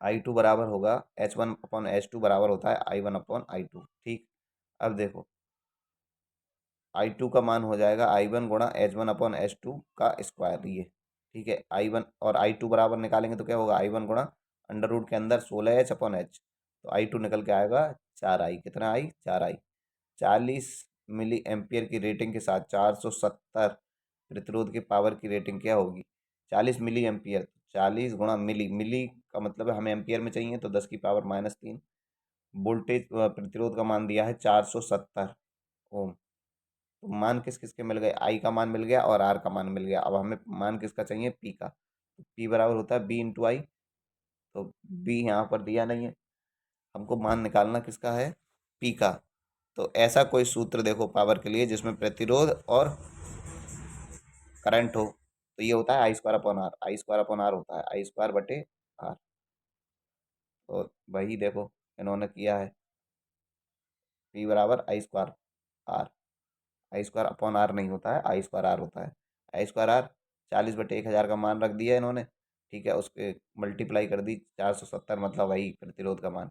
आई टू बराबर होगा H one upon H two बराबर होता है I one upon I two, ठीक। अब देखो आई टू का मान हो जाएगा आई वन गुणा H one upon H two का स्क्वायर, ये ठीक है। आई वन और आई टू बराबर निकालेंगे तो क्या होगा, आई वन गुणा अंडर रूट के अंदर 16h अपॉन एच, तो आई टू निकल के आएगा 4 आई। कितना आई, 4 आई। 40 मिली एम्पियर की रेटिंग के साथ 470 प्रतिरोध के पावर की रेटिंग क्या होगी, 40 मिली एम्पियर। 40 गुणा मिली, मिली का मतलब है हमें एम्पियर में चाहिए, तो 10 की पावर -3। वोल्टेज प्रतिरोध का मान दिया है 470 ओम। तो मान किस किस के मिल गए, आई का मान मिल गया और आर का मान मिल गया। अब हमें मान किसका चाहिए, पी का। तो पी बराबर होता है बी इंटू आई। तो बी यहाँ पर दिया नहीं है, हमको मान निकालना किसका है, पी का। तो ऐसा कोई सूत्र देखो पावर के लिए जिसमें प्रतिरोध और करंट हो, तो ये होता है I square upon R. I square upon R होता है आई स्क्वायर बटे आर। तो वही देखो इन्होंने किया है, पी बराबर I square R. I square upon R नहीं होता है, आई स्क्वायर आर होता है। आई स्क्वायर आर 40/1000 का मान रख दिया इन्होंने, ठीक है। उसके मल्टीप्लाई कर दी 470, मतलब वही प्रतिरोध का मान।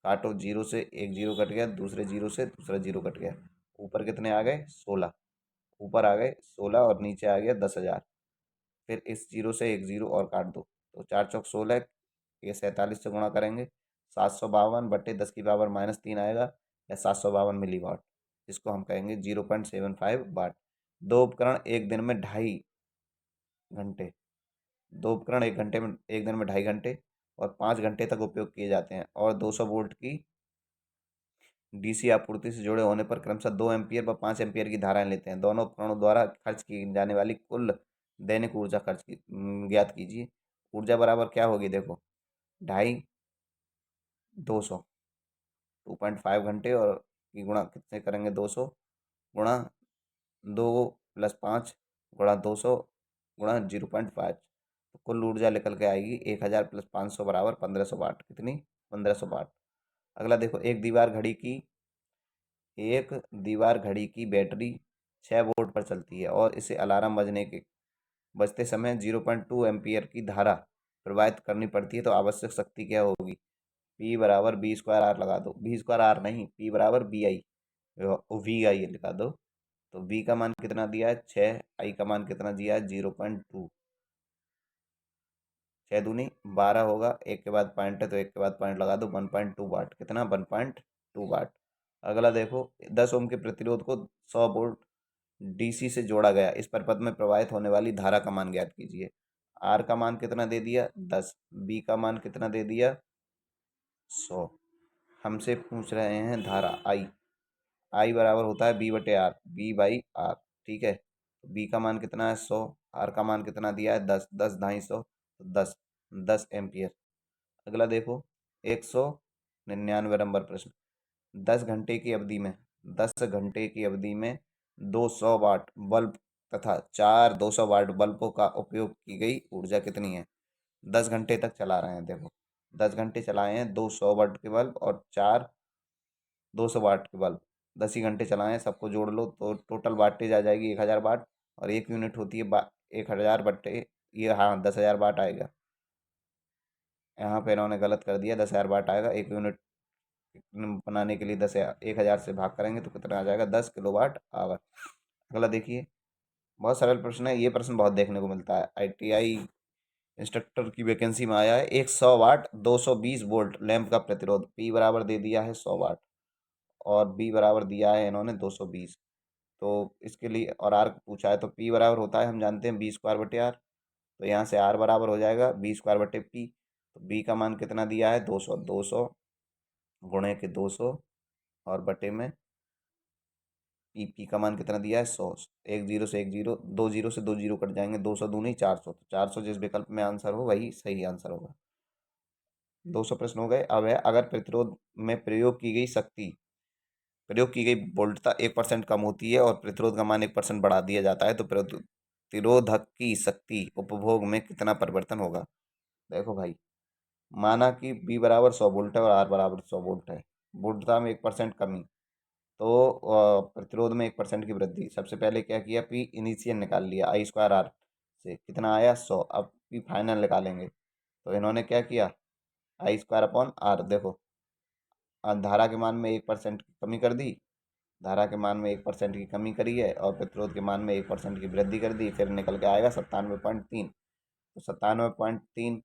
काटो, जीरो से एक जीरो कट गया, दूसरे जीरो से दूसरा जीरो कट गया। ऊपर कितने आ गए, 16। ऊपर आ गए 16 और नीचे आ गया 10,000। फिर इस जीरो से एक जीरो और काट दो, तो 4 चौक 16, ये 47 से गुणा करेंगे, 752/10 की पावर -3 आएगा, या 752 मिली वाट, जिसको हम कहेंगे 0.75 वाट। दो उपकरण एक दिन में 2.5 घंटे, दो उपकरण एक दिन में 2.5 घंटे और 5 घंटे तक उपयोग किए जाते हैं, और 200 वोल्ट की डीसी आपूर्ति से जुड़े होने पर क्रमशः 2 एम्पियर व 5 एम्पियर की धाराएं लेते हैं। दोनों उपकरणों द्वारा खर्च की जाने वाली कुल दैनिक ऊर्जा ज्ञात कीजिए। ऊर्जा बराबर क्या होगी, देखो 2.5, 200, 2.5 घंटे और की गुणा कितने करेंगे, 200 गुणा 2 + 5 गुणा 200 गुणा 0.5, तो कुल ऊर्जा निकल के आएगी 1000 + 500 बराबर 1500 वाट। कितनी, 1500 वाट। अगला देखो, एक दीवार घड़ी की बैटरी 6 वोल्ट पर चलती है और इसे अलार्म बजते समय 0.2 एम्पियर की धारा प्रवाहित करनी पड़ती है, तो आवश्यक शक्ति क्या होगी। पी बराबर बी स्क्वायर आर लगा दो, बी स्क्वायर आर नहीं, पी बराबर बी आई, वी आई लिखा दो। तो वी का मान कितना दिया है 6, आई का मान कितना दिया है 0.2। 6 दूनी 12 होगा, एक के बाद पॉइंट है तो एक के बाद पॉइंट लगा दो, 1.2 वाट। कितना, 1.2 वाट। अगला देखो, 10 ओम के प्रतिरोध को 100 वोल्ट डीसी से जोड़ा गया, इस परिपथ में प्रवाहित होने वाली धारा का मान ज्ञात कीजिए। आर का मान कितना दे दिया, 10। बी का मान कितना दे दिया, 100। हमसे पूछ रहे हैं धारा आई। आई बराबर होता है बी बटे आर, बी बाई आर, ठीक है। बी का मान कितना है, 100। आर का मान कितना दिया है, 10। 10 250, तो 10 एम्पियर। अगला देखो, 199 नंबर प्रश्न। 10 घंटे की अवधि में 10 घंटे की अवधि में 200 वाट बल्ब तथा 4 200 वाट बल्बों का उपयोग की गई ऊर्जा कितनी है। 10 घंटे तक चला रहे हैं, देखो 10 घंटे चलाए हैं, 200 वाट के बल्ब और 4 200 वाट के बल्ब। 10 ही घंटे चलाए हैं, सबको जोड़ लो तो टोटल वाटेज आ जाएगी 1000 वाट। और एक यूनिट होती है 1000 बट्टे, ये हाँ 10,000 वाट आएगा। यहाँ पे इन्होंने गलत कर दिया, 10,000 वाट आएगा। 1 यूनिट बनाने के लिए 10,000 से भाग करेंगे तो कितना आ जाएगा, 10 किलोवाट आवर। अगला देखिए, बहुत सरल प्रश्न है, ये प्रश्न बहुत देखने को मिलता है। ITI इंस्ट्रक्टर की वैकेंसी में आया है। एक 100 वाट 220 वोल्ट लैंप का प्रतिरोध, P बराबर दे दिया है 100 वाट और B बराबर दिया है इन्होंने 220। तो इसके लिए और R पूछा है, तो P बराबर होता है, हम जानते हैं, B² बटे R। तो यहाँ से R बराबर हो जाएगा B² बटे P। तो B का मान कितना दिया है, 200। 200 गुणे के 200 और बटे में P का मान कितना दिया है, 100। एक जीरो से एक जीरो, दो जीरो से दो जीरो कट जाएंगे, 200 दूनी 400। तो 400 जिस विकल्प में आंसर हो वही सही आंसर होगा। 200 प्रश्न हो गए। अब है, अगर प्रतिरोध में प्रयोग की गई वोल्टता 1% कम होती है और प्रतिरोध का मान 1% बढ़ा दिया जाता है तो प्रतिरोधक की शक्ति उपभोग में कितना परिवर्तन होगा। देखो भाई, माना कि B बराबर 100 वोल्ट है और R बराबर 100 वोल्ट है, वोल्टता में 1% कमी, तो प्रतिरोध में 1% की वृद्धि। सबसे पहले क्या किया, P इनिशियल निकाल लिया, I²R से कितना आया, 100। अब P फाइनल निकालेंगे, तो इन्होंने क्या किया, I² अपॉन R। देखो, धारा के मान में 1% की कमी कर दी, धारा के मान में 1% की कमी करी है और प्रतिरोध के मान में 1% की वृद्धि कर दी, फिर निकल के आएगा 97.3। तो 97.3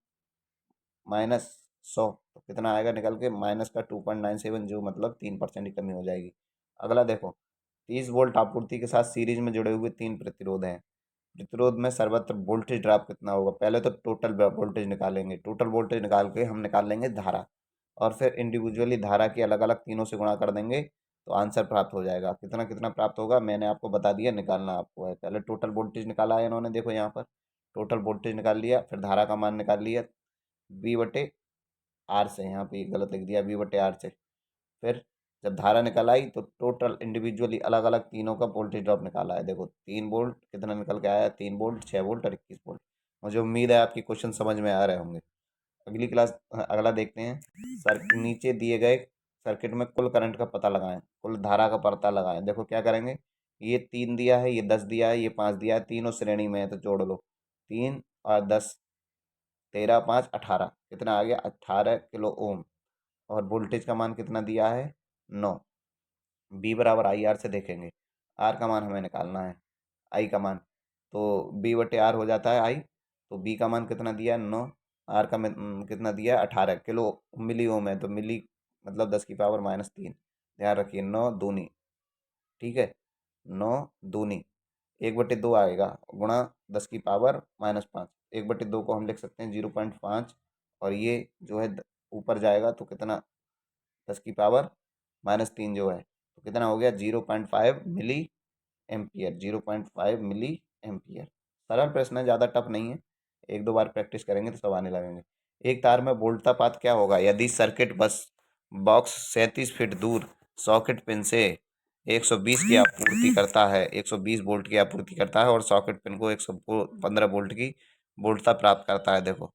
माइनस 100 तो कितना आएगा निकल के, माइनस का 2.97, जो मतलब 3% की कमी हो जाएगी। अगला देखो, 30 वोल्ट आपूर्ति के साथ सीरीज में जुड़े हुए 3 प्रतिरोध हैं। प्रतिरोध में सर्वत्र वोल्टेज ड्रॉप कितना होगा। पहले तो टोटल वोल्टेज निकालेंगे, टोटल वोल्टेज निकाल के हम निकाल लेंगे धारा, और फिर इंडिविजुअली धारा की अलग अलग तीनों से गुणा कर देंगे तो आंसर प्राप्त हो जाएगा। कितना कितना प्राप्त होगा मैंने आपको बता दिया, निकालना आपको है। पहले टोटल वोल्टेज निकाला है इन्होंने, देखो यहाँ पर टोटल वोल्टेज निकाल लिया, फिर धारा का मान निकाल लिया V/R से, यहाँ पे गलत लिख दिया, V/R से। फिर जब धारा निकल आई तो टोटल इंडिविजुअली अलग अलग तीनों का वोल्टेज ड्रॉप निकाला है। देखो 3 वोल्ट कितना निकल के आया है, 3 वोल्ट, 6 वोल्ट और 21 वोल्ट। मुझे उम्मीद है आपकी क्वेश्चन समझ में आ रहे होंगे। अगला देखते हैं। नीचे दिए गए सर्किट में कुल करंट का पता लगाएं, कुल धारा का पता लगाएं। देखो क्या करेंगे, ये 3 दिया है, ये 10 दिया है, ये 5 दिया है, तीनों श्रेणी में है तो जोड़ लो। 3 और 10, 13, 5, 18, कितना आ गया, 18 किलो ओम। और वोल्टेज का मान कितना दिया है, 9। B बराबर IR से देखेंगे, R का मान हमें निकालना है, I का मान। तो B/R हो जाता है I, तो B का मान कितना दिया है, 9। R का कितना दिया है, 18 किलो मिली ओम है, तो मिली मतलब 10⁻³ ध्यान रखिए, 9 दूनी, ठीक है, 9 दूनी 1/2 आएगा, गुणा 10⁻⁻5। 1/2 को हम लिख सकते हैं 0.5, और ये जो है ऊपर जाएगा तो कितना, 10⁻³ जो है, तो कितना हो गया, 0.5 मिली एम्पियर। 0.5 milli ampere. सरल प्रश्न है, ज़्यादा टफ नहीं है, एक दो बार प्रैक्टिस करेंगे तो सब आने लगेंगे। एक तार में वोल्टता पात क्या होगा यदि सर्किट बस बॉक्स 37 फीट दूर सॉकेट पिन से 120 की आपूर्ति करता है, 120 वोल्ट की आपूर्ति करता है और सॉकेट पिन को 115 वोल्ट की वोल्टता प्राप्त करता है। देखो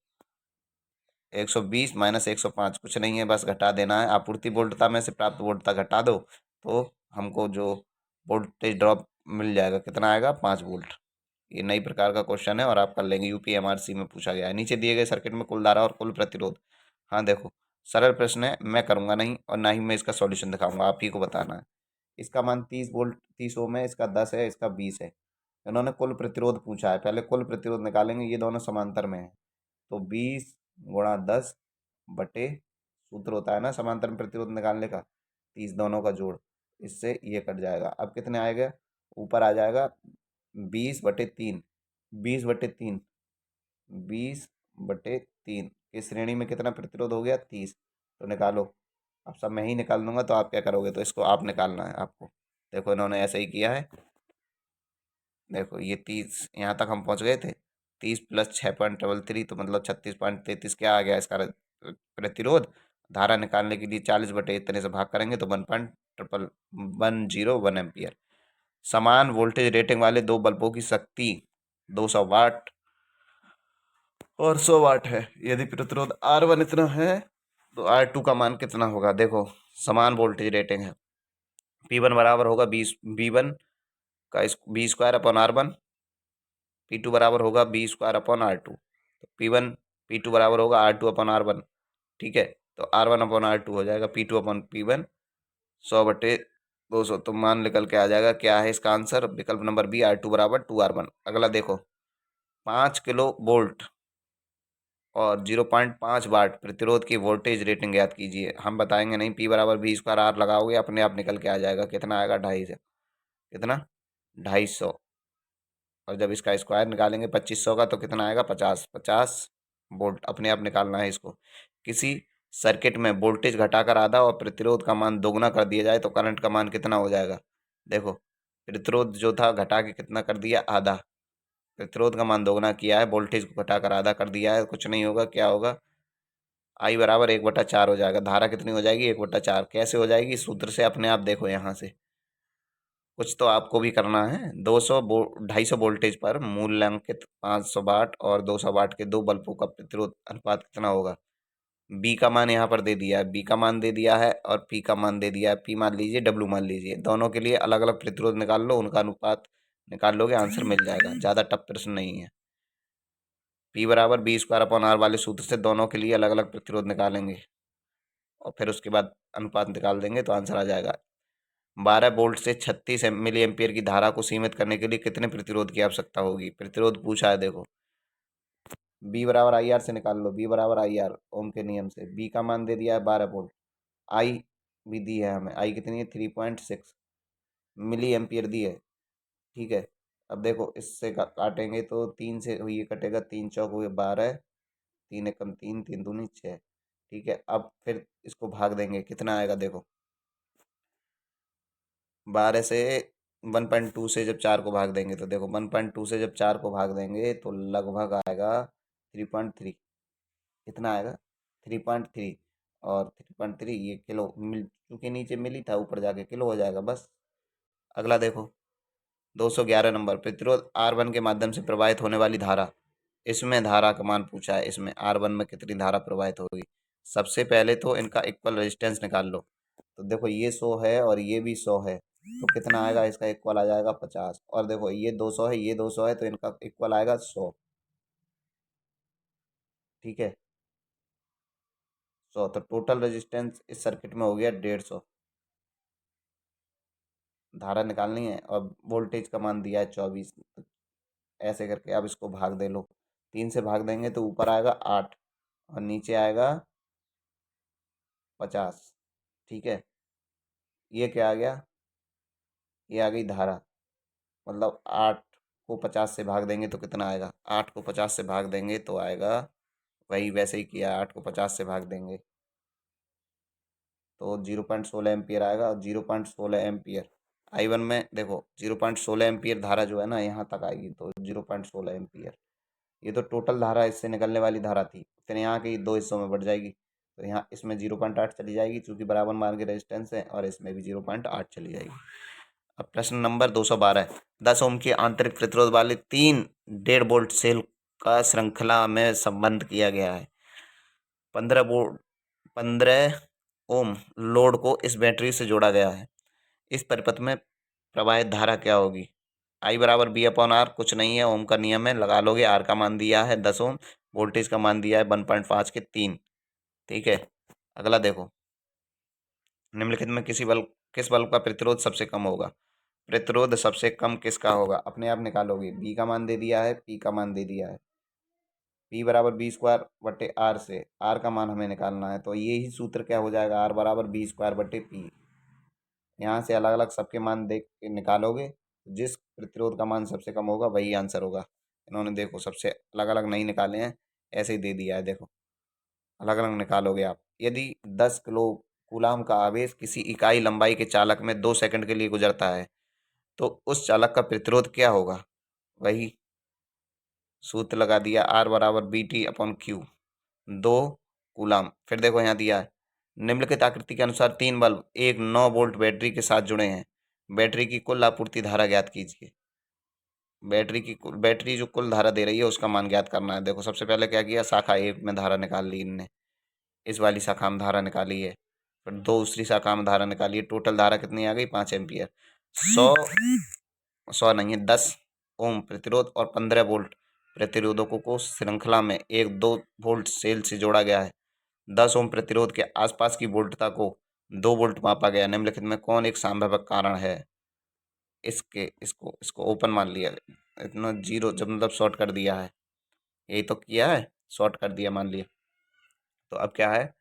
120 माइनस 105 कुछ नहीं है, बस घटा देना है। आपूर्ति वोल्टता में से प्राप्त वोल्टता घटा दो तो हमको जो वोल्टेज ड्रॉप मिल जाएगा कितना आएगा, 5 वोल्ट। ये नई प्रकार का क्वेश्चन है और आप कर लेंगे, UPMRC में पूछा गया है। नीचे दिए गए सर्किट में कुल धारा और कुल प्रतिरोध। हाँ देखो, सरल प्रश्न है, मैं करूँगा नहीं और ना ही मैं इसका सॉल्यूशन दिखाऊंगा, आप ही को बताना है। इसका मान 30 वोल्ट 30 ओम है, इसका 10 है, इसका 20 है। इन्होंने कुल प्रतिरोध पूछा है, पहले कुल प्रतिरोध निकालेंगे, ये दोनों समांतर में है, तो 20 × 10 बटे, सूत्र होता है ना समांतर में प्रतिरोध निकालने का, 30 दोनों का जोड़, इससे ये कट जाएगा। अब कितने आएगा, ऊपर आ जाएगा 20/3, 20/3, 20/3 की श्रेणी में कितना प्रतिरोध हो गया, 30। तो निकालो। अब सब मैं ही निकाल दूंगा तो आप क्या करोगे, तो इसको आप निकालना है आपको। देखो इन्होंने ऐसा ही किया है, देखो ये 30 यहाँ तक हम पहुँच गए थे, 30 + 6.33 तो मतलब 36.33 क्या आ गया इसका प्रतिरोध। धारा निकालने के लिए 40/, इतने से भाग करेंगे तो 1.101 एम्पियर। समान वोल्टेज रेटिंग वाले दो बल्बों की शक्ति 200 वाट और 100 वाट है। यदि प्रतिरोध R1 इतना है तो R2 का मान कितना होगा। देखो समान वोल्टेज रेटिंग है, P1 बराबर होगा 20 V1 का B² अपॉन R1, P2 बराबर होगा B² अपॉन R2। तो P1 P2 बराबर होगा R2 अपॉन R1। ठीक है, तो R1 अपॉन R2 हो जाएगा P2 अपॉन P1 100/200। तो मान निकल के आ जाएगा, क्या है इसका आंसर? विकल्प नंबर बी, R2 बराबर 2R1। अगला देखो, 5 किलो वोल्ट और 0.5 वाट प्रतिरोध की वोल्टेज रेटिंग ज्ञात कीजिए। हम बताएंगे नहीं, P बराबर V²R लगाओगे अपने आप निकल के आ जाएगा। कितना आएगा? 250। कितना? 250। और जब इसका स्क्वायर निकालेंगे 2500 का तो कितना आएगा? 50 वोल्ट अपने आप निकालना है इसको। किसी सर्किट में वोल्टेज घटाकर आधा और प्रतिरोध का मान दोगुना कर दिया जाए तो करंट का मान कितना हो जाएगा? देखो, प्रतिरोध जो था घटा के कितना कर दिया? आधा। प्रतिरोध का मान दोगुना किया है, वोल्टेज को घटाकर आधा कर दिया है, कुछ नहीं होगा। क्या होगा? आई बराबर 1/4 हो जाएगा। धारा कितनी हो जाएगी? 1/4। कैसे हो जाएगी? सूत्र से अपने आप देखो यहाँ से। कुछ तो आपको भी करना है। 250 वोल्टेज पर मूल्यांकित 500 वाट और 200 वाट के दो बल्बों का प्रतिरोध अनुपात कितना होगा? बी का मान यहाँ पर दे दिया है, बी का मान दे दिया है और पी का मान दे दिया है। पी मान लीजिए, डब्ल्यू मान लीजिए। दोनों के लिए अलग अलग प्रतिरोध निकाल लो, उनका अनुपात निकाल लोगे, आंसर मिल जाएगा। ज़्यादा टफ प्रश्न नहीं है। पी बराबर V²/R वाले सूत्र से दोनों के लिए अलग अलग प्रतिरोध निकालेंगे और फिर उसके बाद अनुपात निकाल देंगे तो आंसर आ जाएगा। 12 वोल्ट से 36 मिली एम्पियर की धारा को सीमित करने के लिए कितने प्रतिरोध की आवश्यकता होगी? प्रतिरोध पूछा है, देखो। बी बराबर आई आर से निकाल लो। बी बराबर आई आर, ओम के नियम से। बी का मान दे दिया है 12 वोल्ट। आई भी दी है हमें, आई कितनी है? 3.6 मिली एम्पियर दी है। ठीक है, अब देखो इससे काटेंगे तो 3 से ये कटेगा, 3 चौक हुए 12, 3 एकम 3, 3 दूनी 6। ठीक है, अब फिर इसको भाग देंगे, कितना आएगा? देखो, 12 से 1.2 से जब 4 को भाग देंगे तो देखो, 1.2 से जब 4 को भाग देंगे तो लगभग आएगा 3.3। कितना आएगा? 3.3। और 3.3 ये किलो मिल, चूँकि नीचे मिली था, ऊपर जाके किलो हो जाएगा बस। अगला देखो, 211 नंबर, प्रतिरोध R1 के माध्यम से प्रवाहित होने वाली धारा। इसमें धारा का मान पूछा है, इसमें R1 में कितनी धारा प्रवाहित होगी? सबसे पहले तो इनका इक्वल रेजिस्टेंस निकाल लो। तो देखो, ये 100 है और ये भी 100 है, तो कितना आएगा? इसका इक्वल आ जाएगा 50। और देखो, ये 200 है, ये 200 है, तो इनका इक्वल आएगा 100। ठीक है, 100। तो टोटल रेजिस्टेंस इस सर्किट में हो गया 150। धारा निकालनी है और वोल्टेज का मान दिया है 24। ऐसे करके अब इसको भाग दे लो। 3 से भाग देंगे तो ऊपर आएगा 8 और नीचे आएगा 50। ठीक है, ये क्या आ गया? ये आ गई धारा। मतलब 8 को 50 से भाग देंगे तो कितना आएगा? 8 को 50 से भाग देंगे तो आएगा, वही वैसे ही किया, 8 को 50 से भाग देंगे तो 0.16 एम्पियर आएगा। और 0.16 एम्पियर I1 में देखो, 0.16 एम्पियर धारा जो है ना, यहाँ तक आएगी तो 0.16 एम्पियर। ये तो टोटल धारा इससे निकलने वाली धारा थी, फिर यहाँ की दो हिस्सों में बढ़ जाएगी। तो यहाँ इसमें 0.8 चली जाएगी चूंकि बराबर मान के रेजिस्टेंस है, और इसमें भी 0.8 चली जाएगी। अब प्रश्न नंबर 212, 10 ओम की आंतरिक प्रतिरोध वाले 3 1.5 वोल्ट सेल का श्रृंखला में संबंध किया गया है। 15 ओम लोड को इस बैटरी से जोड़ा गया है। इस परिपथ में प्रवाहित धारा क्या होगी? आई बराबर B/R, कुछ नहीं है, ओम का नियम है, लगा लोगे। आर का मान दिया है 10 ओम, वोल्टेज का मान दिया है 1.5 के 3। ठीक है, अगला देखो, निम्नलिखित में किस बल्ब का प्रतिरोध सबसे कम होगा? प्रतिरोध सबसे कम किसका होगा? अपने आप निकालोगे। बी का मान दे दिया है, पी का मान दे दिया है। पी बराबर B²/R से आर का मान हमें निकालना है, तो यही सूत्र क्या हो जाएगा? आर बराबर B²/P। यहाँ से अलग अलग सबके मान देख के निकालोगे, जिस प्रतिरोध का मान सबसे कम होगा वही आंसर होगा। इन्होंने देखो सबसे अलग अलग नहीं निकाले हैं, ऐसे ही दे दिया है। देखो, अलग अलग निकालोगे आप। यदि 10 किलो कूलाम का आवेश किसी इकाई लंबाई के चालक में 2 सेकंड के लिए गुजरता है तो उस चालक का प्रतिरोध क्या होगा? वही सूत्र लगा दिया, आर बराबर BT/Q, 2 कूलाम। फिर देखो, यहाँ दिया है, निम्नलिखित आकृति के अनुसार 3 बल्ब एक 9 वोल्ट बैटरी के साथ जुड़े हैं। बैटरी की कुल आपूर्ति धारा ज्ञात कीजिए। बैटरी जो कुल धारा दे रही है उसका मान ज्ञात करना है। देखो, सबसे पहले क्या किया, शाखा एक में धारा निकाल ली इनने, इस वाली शाखा में धारा निकाली है, फिर दूसरी शाखा में धारा निकाली है। टोटल धारा कितनी आ गई? 5 एम्पियर। 100 नहीं है, 10 ओम प्रतिरोध और 15 वोल्ट प्रतिरोधकों को श्रृंखला में एक 2 वोल्ट सेल से जोड़ा गया है। 10 ओम प्रतिरोध के आसपास की वोल्टता को 2 वोल्ट मापा गया। निम्नलिखित में कौन एक संभावक कारण है? इसको ओपन मान लिया, इतना जीरो जब मतलब शॉर्ट कर दिया है, यही तो किया है, शॉर्ट कर दिया मान लिया। तो अब क्या है,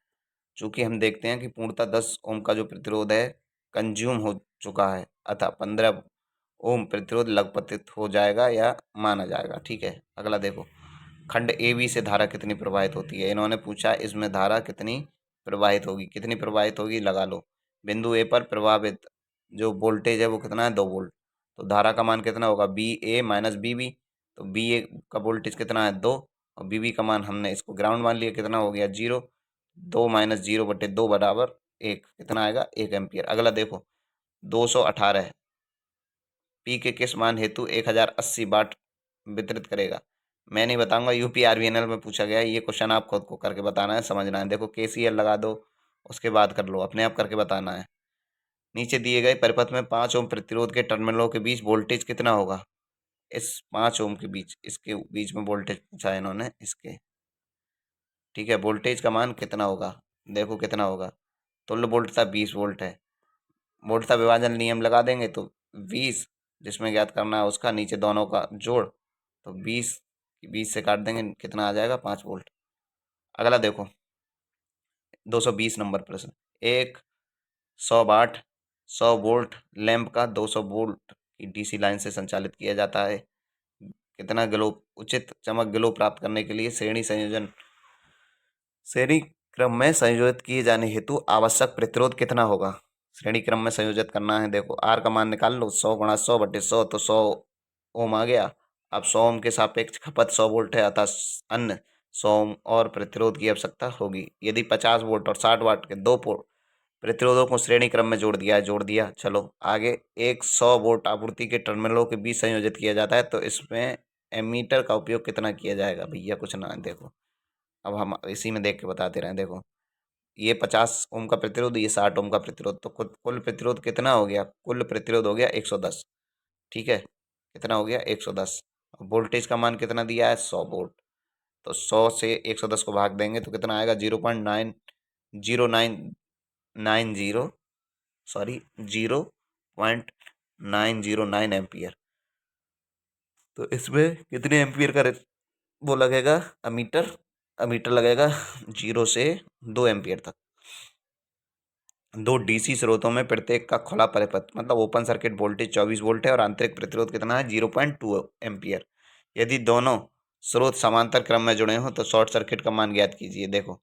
चूंकि हम देखते हैं कि पूर्णतः 10 ओम का जो प्रतिरोध है कंज्यूम हो चुका है, अतः 15 ओम प्रतिरोध लगपतित हो जाएगा या माना जाएगा। ठीक है, अगला देखो, खंड ए बी से धारा कितनी प्रवाहित होती है? इन्होंने पूछा इसमें धारा कितनी प्रवाहित होगी, कितनी प्रवाहित होगी लगा लो। बिंदु ए पर प्रभावित जो वोल्टेज है वो कितना है, 2 वोल्ट। तो धारा का मान कितना होगा, बी ए माइनस बी बी। तो बी ए का वोल्टेज कितना है, 2, और बी बी का मान हमने इसको ग्राउंड मान लिया, कितना हो गया, 0। 2 माइनस 0 बटे 2 बराबर 1, कितना आएगा, 1 एम्पियर। अगला देखो, 218 पी के किस मान हेतु 1080 वाट वितरित करेगा? मैं नहीं बताऊंगा, यूपी आरबीएनएल में पूछा गया है ये क्वेश्चन, आप खुद को करके बताना है, समझना है। देखो केसीएल लगा दो, उसके बाद कर लो, अपने आप करके बताना है। नीचे दिए गए परिपथ में 5 ओम प्रतिरोध के टर्मिनलों के बीच वोल्टेज कितना होगा? इस 5 ओम के बीच, इसके बीच में वोल्टेज पूछा है इन्होंने, इसके, ठीक है, वोल्टेज का मान कितना होगा, देखो कितना होगा। तुल्य वोल्टता 20 वोल्ट है, वोल्टता विभाजन नियम लगा देंगे तो 20 जिसमें ज्ञात करना है उसका, नीचे दोनों का जोड़, तो 20 से काट देंगे, कितना आ जाएगा, 5 वोल्ट। अगला देखो, 220 नंबर प्रश्न, एक 100 वाट 100 वोल्ट लैंप का 200 वोल्ट की डीसी लाइन से संचालित किया जाता है। कितना ग्लो उचित चमक ग्लो प्राप्त करने के लिए श्रेणी क्रम में संयोजित किए जाने हेतु आवश्यक प्रतिरोध कितना होगा? श्रेणी क्रम में संयोजित करना है, देखो आर का मान निकाल लो, 100 गुणा 100 बटे 100, तो 100 ओम आ गया। अब 100 ओम के सापेक्ष खपत 100 वोल्ट है, अतः अन्य 100 ओम और प्रतिरोध की आवश्यकता होगी। यदि 50 वोल्ट और 60 वाट के दो प्रतिरोधों को श्रेणी क्रम में जोड़ दिया है, जोड़ दिया, चलो आगे। एक 100 वोल्ट आपूर्ति के टर्मिनलों के बीच संयोजित किया जाता है, तो इसमें एमीटर का उपयोग कितना किया जाएगा? भैया कुछ ना, देखो अब हम इसी में देख के बताते रहे। देखो ये 50 ओम का प्रतिरोध, ये 60 ओम का प्रतिरोध, तो कुल प्रतिरोध कितना हो गया, कुल प्रतिरोध हो गया 110। ठीक है, कितना हो गया, 110। वोल्टेज का मान कितना दिया है, 100 वोल्ट। तो 100 से 110 को भाग देंगे तो कितना आएगा, 0.90990, सॉरी 0.909 एम्पियर। तो इसमें कितने एम्पियर का वो लगेगा, अमीटर, अमीटर लगेगा 0 से 2 एम्पियर तक। दो डीसी स्रोतों में प्रत्येक का खुला परिपथ मतलब ओपन सर्किट वोल्टेज 24 वोल्ट है और आंतरिक प्रतिरोध कितना है, 0.2 एम्पियर। यदि दोनों स्रोत समांतर क्रम में जुड़े हों तो शॉर्ट सर्किट का मान ज्ञात कीजिए। देखो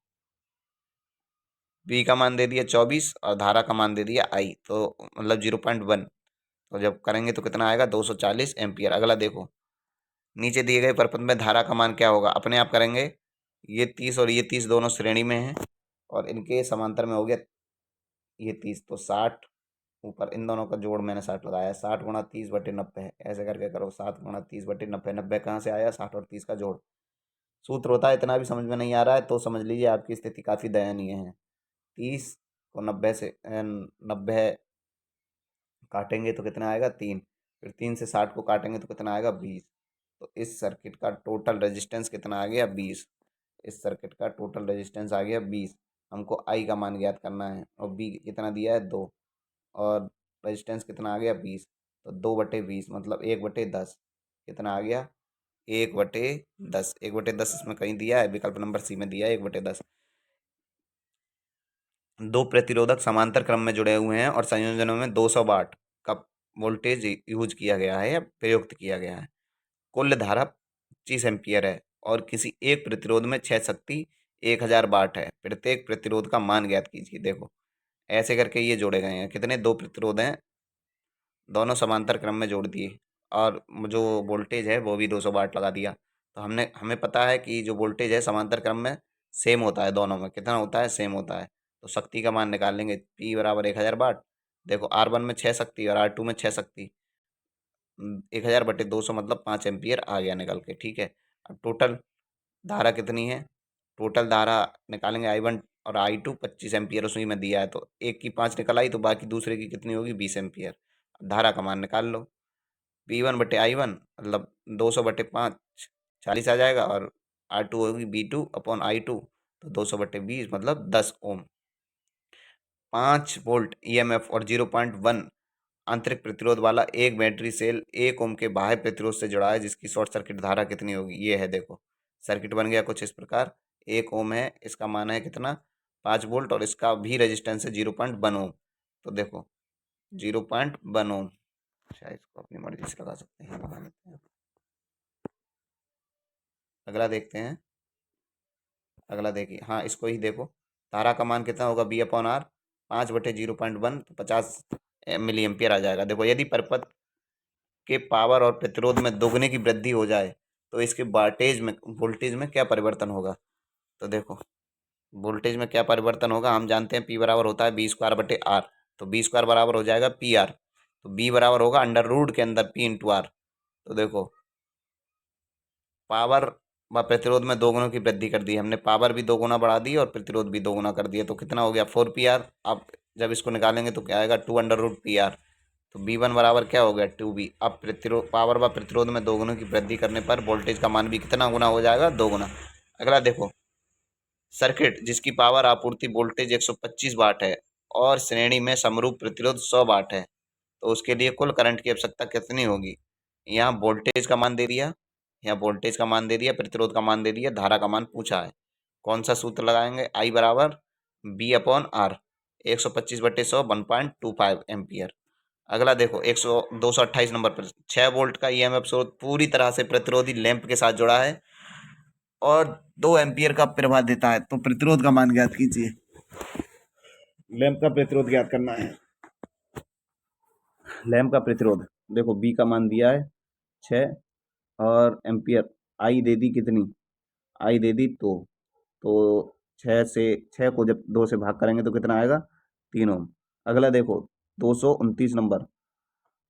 बी का मान दे दिया 24 और धारा का मान दे दिया आई, तो मतलब 0.1, तो जब करेंगे तो कितना आएगा, 240 एम्पियर। अगला देखो, नीचे दिए गए परिपथ में धारा का मान क्या होगा, अपने आप करेंगे। ये 30 और ये 30 दोनों श्रेणी में हैं और इनके समांतर में हो गया ये 30, तो 60 ऊपर, इन दोनों का जोड़ मैंने 60 लगाया है। 60 गुणा 30 बटे 90 है, ऐसे करके करो, 7 गुणा 30 बटे 90, 90 कहाँ से आया, 60 और 30 का जोड़। सूत्र होता है, इतना भी समझ में नहीं आ रहा है तो समझ लीजिए आपकी स्थिति काफ़ी दयनीय है। 30 को 90 से 90 काटेंगे तो कितना आएगा, 3, फिर 3 से 60 को काटेंगे तो कितना आएगा, 20। तो इस सर्किट का टोटल रेजिस्टेंस कितना आ गया, 20। इस सर्किट का टोटल रेजिस्टेंस आ गया 20। हमको आई का मान ज्ञात करना है और बी कितना दिया है, 2, और रेजिस्टेंस कितना आ गया, 20। तो 2/20 मतलब 1/10 कितना आ गया, 1/10। 1/10 इसमें कहीं दिया है, विकल्प नंबर सी में दिया है 1/10। दो प्रतिरोधक समांतर क्रम में जुड़े हुए हैं और संयोजनों में 200 वाट का वोल्टेज यूज किया गया है या प्रयुक्त किया गया है। कुल धारा 25 एम्पियर है और किसी एक प्रतिरोध में 6 शक्ति 1000 वाट है। प्रत्येक प्रतिरोध का मान ज्ञात कीजिए। देखो ऐसे करके ये जोड़े गए हैं, कितने, दो प्रतिरोध हैं, दोनों समांतर क्रम में जोड़ दिए और जो वोल्टेज है वो भी 200 वाट लगा दिया। तो हमें पता है कि जो वोल्टेज है समांतर क्रम में सेम होता है, दोनों में कितना होता है, सेम होता है। तो शक्ति का मान निकाल लेंगे, P बराबर 1000 वाट। देखो R1 में 6 शक्ति और R2 में 6 शक्ति, 1000/200 मतलब 5 एम्पियर आ गया निकल के। ठीक है, अब टोटल धारा कितनी है, टोटल धारा निकालेंगे, I1 और I2 25 एम्पियर उसी में दिया है, तो एक की 5 निकल आई तो बाकी दूसरे की कितनी होगी, 20 एम्पियर। धारा का मान निकाल लो, P1/I1 मतलब 200/5 40 आ जाएगा, और R2 होगी B2/I2, तो 200/20 मतलब 10 ओम। 5 वोल्ट EMF और 0.1 आंतरिक प्रतिरोध वाला एक बैटरी सेल 1 ओम के बाह्य प्रतिरोध से जुड़ा है, जिसकी शॉर्ट सर्किट धारा कितनी होगी? ये है, देखो सर्किट बन गया कुछ इस प्रकार। 1 ओम है, इसका मान है कितना? 5 वोल्ट, और इसका भी रेजिस्टेंस है 0.1 ओम। तो देखो 0.1 ओम, शायद इसको अपनी मर्जी से लगा सकते हैं, लगा लेते हैं। अगला देखते हैं, अगला देखिए, हाँ इसको ही देखो। धारा का मान कितना होगा? B/R, 5/0.1, तो 50 मिली एम्पियर आ जाएगा। देखो यदि परिपथ के पावर और प्रतिरोध में दोगुने की वृद्धि हो जाए तो इसके वोल्टेज में क्या परिवर्तन होगा? तो देखो वोल्टेज में क्या परिवर्तन होगा, हम जानते हैं P बराबर होता है B²/R, तो B² बराबर हो जाएगा PR, तो B बराबर होगा अंडर रूट के अंदर P इंटू R। तो देखो पावर व प्रतिरोध में दोगुनों की वृद्धि कर दी हमने, पावर भी दोगुना बढ़ा दी और प्रतिरोध भी दोगुना कर दिया, तो कितना हो गया? 4PR। अब जब इसको निकालेंगे तो क्या आएगा? 2√PR। तो B1 बराबर क्या हो गया? 2B। अब प्रतिरोध, पावर व प्रतिरोध में दोगुनों की वृद्धि करने पर वोल्टेज का मान भी कितना गुना हो जाएगा? दोगुना। अगला देखो, सर्किट जिसकी पावर आपूर्ति वोल्टेज 125 वाट है और श्रेणी में समरूप प्रतिरोध 100 वाट है, तो उसके लिए कुल करंट की आवश्यकता कितनी होगी? यहाँ वोल्टेज का मान दे दिया, यहाँ वोल्टेज का मान दे दिया, प्रतिरोध का मान दे दिया, धारा का मान पूछा है। कौन सा सूत्र लगाएंगे? I बराबर B/R, 125/100, 1.25 एम्पियर। अगला देखो 228 नंबर पर, 6 वोल्ट का EMF स्रोत पूरी तरह से प्रतिरोधी लैंप के साथ जुड़ा है और 2 एम्पियर का प्रवाह देता है, तो प्रतिरोध का मान ज्ञात कीजिए। लैंप का प्रतिरोध ज्ञात करना है। लैंप का प्रतिरोध देखो, B का मान दिया है 6 और एम्पियर, आई दे दी कितनी? आई दे दी 2, तो 6 को जब 2 से भाग करेंगे तो कितना आएगा? 3 ओम। अगला देखो 229 नंबर,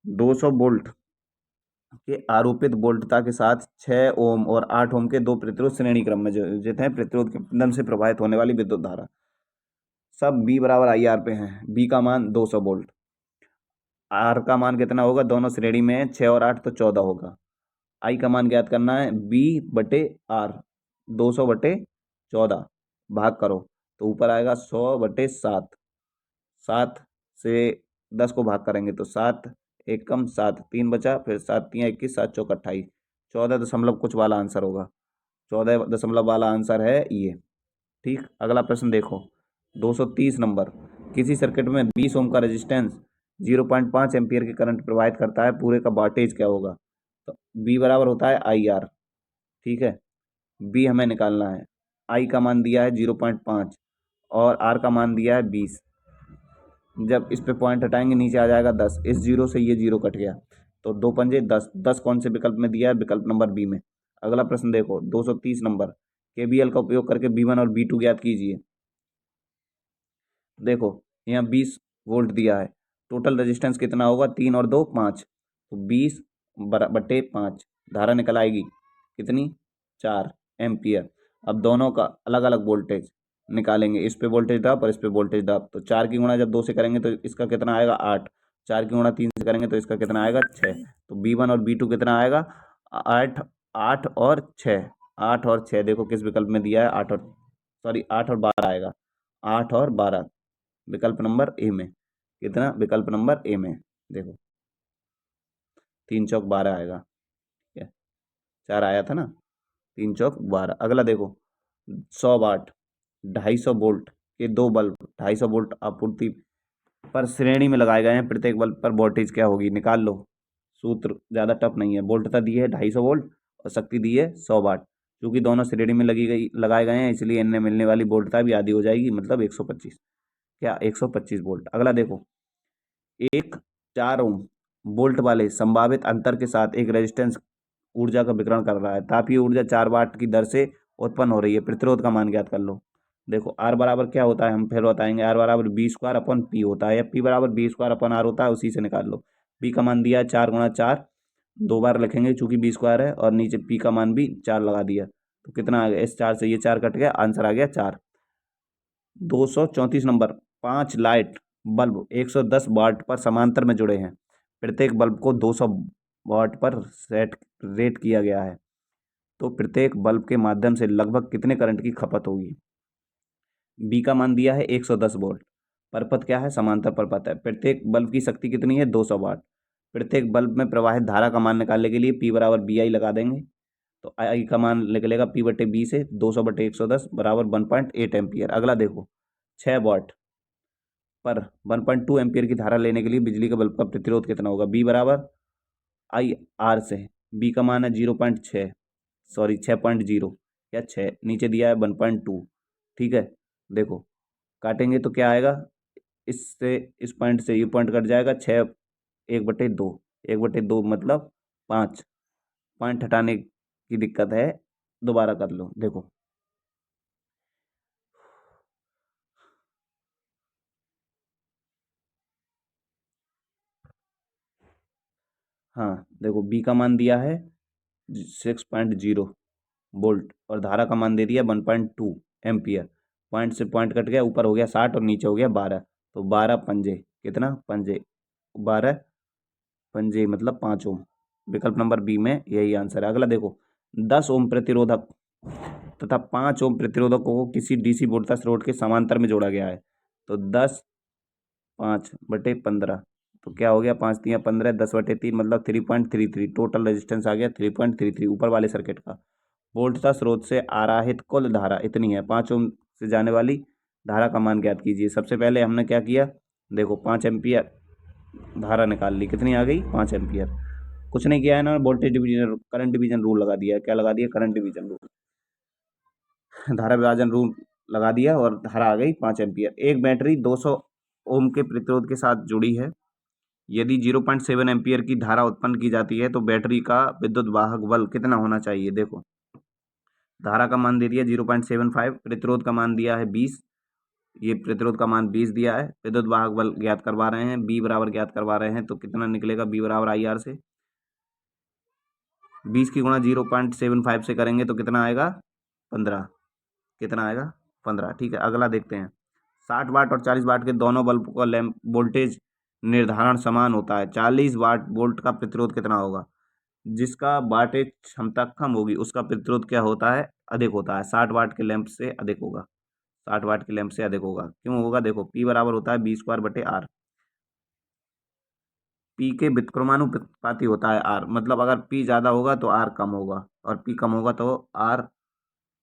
200 वोल्ट के आरोपित वोल्टता के साथ 6 ओम और 8 ओम के दो प्रतिरोध श्रेणी क्रम में जोड़ित हैं। प्रतिरोध के माध्यम से प्रवाहित होने वाली विद्युत धारा सब B बराबर IR पे हैं। B का मान 200 वोल्ट, R का मान कितना होगा? दोनों श्रेणी में है, 6 और 8 तो 14 होगा। I का मान ज्ञात करना है, B/R, 200/14 भाग करो तो ऊपर आएगा 100/7। 7 से 10 को भाग करेंगे तो 7 एकम 7, 3 बचा, फिर 7 3 21, 7 चौक 28, 14 दशमलव कुछ वाला आंसर होगा। 14 दशमलव वाला आंसर है ये। ठीक, अगला प्रश्न देखो 230 नंबर, किसी सर्किट में 20 ओम का रेजिस्टेंस 0.5 एम्पियर के करंट प्रवाहित करता है, पूरे का वोल्टेज क्या होगा? तो B बराबर होता है IR। ठीक है, B हमें निकालना है। I का मान दिया है 0.5 और R का मान दिया है 20। जब इस पे पॉइंट हटाएंगे नीचे आ जाएगा 10, इस जीरो से ये जीरो कट गया, तो 2 पंजे 10, 10 कौन से विकल्प में दिया है? विकल्प नंबर B में। अगला प्रश्न देखो 230 नंबर, KVL का उपयोग करके B1 और B2 ज्ञात कीजिए। देखो यहाँ 20 वोल्ट दिया है, टोटल रेजिस्टेंस कितना होगा? 3 और 2 5, तो 20/5 धारा निकल आएगी कितनी? 4 एम्पियर। अब दोनों का अलग अलग वोल्टेज निकालेंगे, इस पे वोल्टेज ड्रॉप और इस पे वोल्टेज ड्रॉप, तो 4 की गुणा जब 2 से करेंगे तो इसका कितना आएगा? 8, 4 की गुणा 3 से करेंगे तो इसका कितना आएगा? 6, तो B1 और B2 कितना आएगा? 8, 8 और 6, 8 और 6 देखो किस विकल्प में दिया है? 8 और 8 और 12 आएगा, 8 और 12 विकल्प नंबर ए में। कितना? विकल्प नंबर ए में। देखो 3 चौक 12 आएगा, ठीक है, 4 आया था ना, 3 चौक 12। अगला देखो 100 वाट 250 वोल्ट के दो बल्ब 250 वोल्ट आपूर्ति पर श्रेणी में लगाए गए हैं, प्रत्येक बल्ब पर वोल्टेज क्या होगी? निकाल लो। सूत्र ज़्यादा टफ नहीं है, वोल्टता दी है 250 वोल्ट और शक्ति दी है 100 वाट। क्योंकि दोनों श्रेणी में लगाए गए हैं, इसलिए इनमें मिलने वाली वोल्टता भी आधी हो जाएगी, मतलब 125। क्या? 125 वोल्ट। अगला देखो एक 4 ओम वोल्ट वाले संभावित अंतर के साथ एक रेजिस्टेंस ऊर्जा का विकिरण कर रहा है, तापीय ऊर्जा 4 वाट की दर से उत्पन्न हो रही है, प्रतिरोध का मान ज्ञात कर लो। देखो R बराबर क्या होता है, हम फिर बताएंगे, R बराबर B²/P होता है, या P बराबर B²/R होता है, उसी से निकाल लो। P का मान दिया है 4 × 4, 2 बार लिखेंगे चूंकि B² है, और नीचे P का मान भी 4 लगा दिया, तो कितना आ गया? इस 4 से ये 4 कट गया, आंसर आ गया 4। 234 नंबर, 5 लाइट बल्ब 110 वाट पर समांतर में जुड़े हैं, प्रत्येक बल्ब को 200 वाट पर सेट रेट किया गया है। तो प्रत्येक बल्ब के माध्यम से लगभग कितने करंट की खपत होगी। बी का मान दिया है 110 वोल्ट। परपथ क्या है, समांतर परपथ है। प्रत्येक बल्ब की शक्ति कितनी है, 200 वाट। प्रत्येक बल्ब में प्रवाहित धारा का मान निकालने के लिए P बराबर बी आई लगा देंगे। तो आई का मान निकलेगा P बटे बी से 200 बटे 110 बराबर 1.8 एम्पियर। अगला देखो, 6 वाट पर 1.2 एम्पियर की धारा लेने के लिए बिजली के बल्ब का प्रतिरोध कितना होगा। बी बराबर आई आर से, बी का मान है 0.6, सॉरी 6.0 या 6, नीचे दिया है 1.2। ठीक है, देखो काटेंगे तो क्या आएगा, इससे इस पॉइंट से ये पॉइंट कट जाएगा, 6 1/2, 1/2 मतलब 5। पॉइंट हटाने की दिक्कत है, दोबारा कर लो। देखो हाँ, देखो बी का मान दिया है 6.0 वोल्ट और धारा का मान दे दिया 1.2 एम्पियर। पॉइंट से पॉइंट कट गया, ऊपर हो गया 60 और नीचे हो गया 12। तो 12 पंजे, कितना पंजे, 12 पंजे मतलब 5 ओम। विकल्प नंबर बी में यही आंसर है। अगला देखो, 10 ओम प्रतिरोधक तथा 5 ओम प्रतिरोधकों को किसी डीसी वोल्टेज स्रोत के समांतर में जोड़ा गया है। तो 10 5/15, तो क्या हो गया, 5 तिया 15, 10/3 मतलब 3.33। टोटल रेजिस्टेंस आ गया 3.33 ऊपर वाले सर्किट का। वोल्टेज स्रोत से आराहित कुल धारा इतनी है। 5 ओम से जाने वाली धारा का मान ज्ञात कीजिए। सबसे पहले हमने क्या किया, देखो 5 एम्पियर धारा निकाल ली, कितनी आ गई, 5 एम्पियर। कुछ नहीं किया है ना, voltage division current division rule लगा दिया है। क्या लगा दिया, करंट डिवीजन रूल, धारा विभाजन रूल लगा दिया और धारा आ गई 5 एम्पियर। एक बैटरी 200 ओम के प्रतिरोध के साथ जुड़ी है। यदि 0.7 एम्पियर की धारा उत्पन्न की जाती है तो बैटरी का विद्युत वाहक बल कितना होना चाहिए। देखो धारा का मान दे दिया 0.75, प्रतिरोध का मान दिया है 20, ये प्रतिरोध का मान 20 दिया है। विद्युत वाहक बल ज्ञात करवा रहे हैं, बी बराबर ज्ञात करवा रहे हैं, तो कितना निकलेगा, बी बराबर आई आर से 20 की गुणा 0.75 से करेंगे तो कितना आएगा, 15। कितना आएगा, 15। ठीक है, अगला देखते हैं। 60 वाट और 40 वाट के दोनों बल्ब का लैंप वोल्टेज निर्धारण समान होता है। 40 वाट वोल्ट का प्रतिरोध कितना होगा, जिसका वाटेज क्षमता कम होगी उसका प्रतिरोध क्या होता है, अधिक होता है। 60 वाट के लैंप से अधिक होगा, 60 वाट के लैंप से अधिक होगा। क्यों होगा, देखो पी बराबर होता है बी स्क्वायर बटे आर। पी के व्युत्क्रमानुपाती होता है आर, मतलब अगर पी ज़्यादा होगा तो आर कम होगा और पी कम होगा तो आर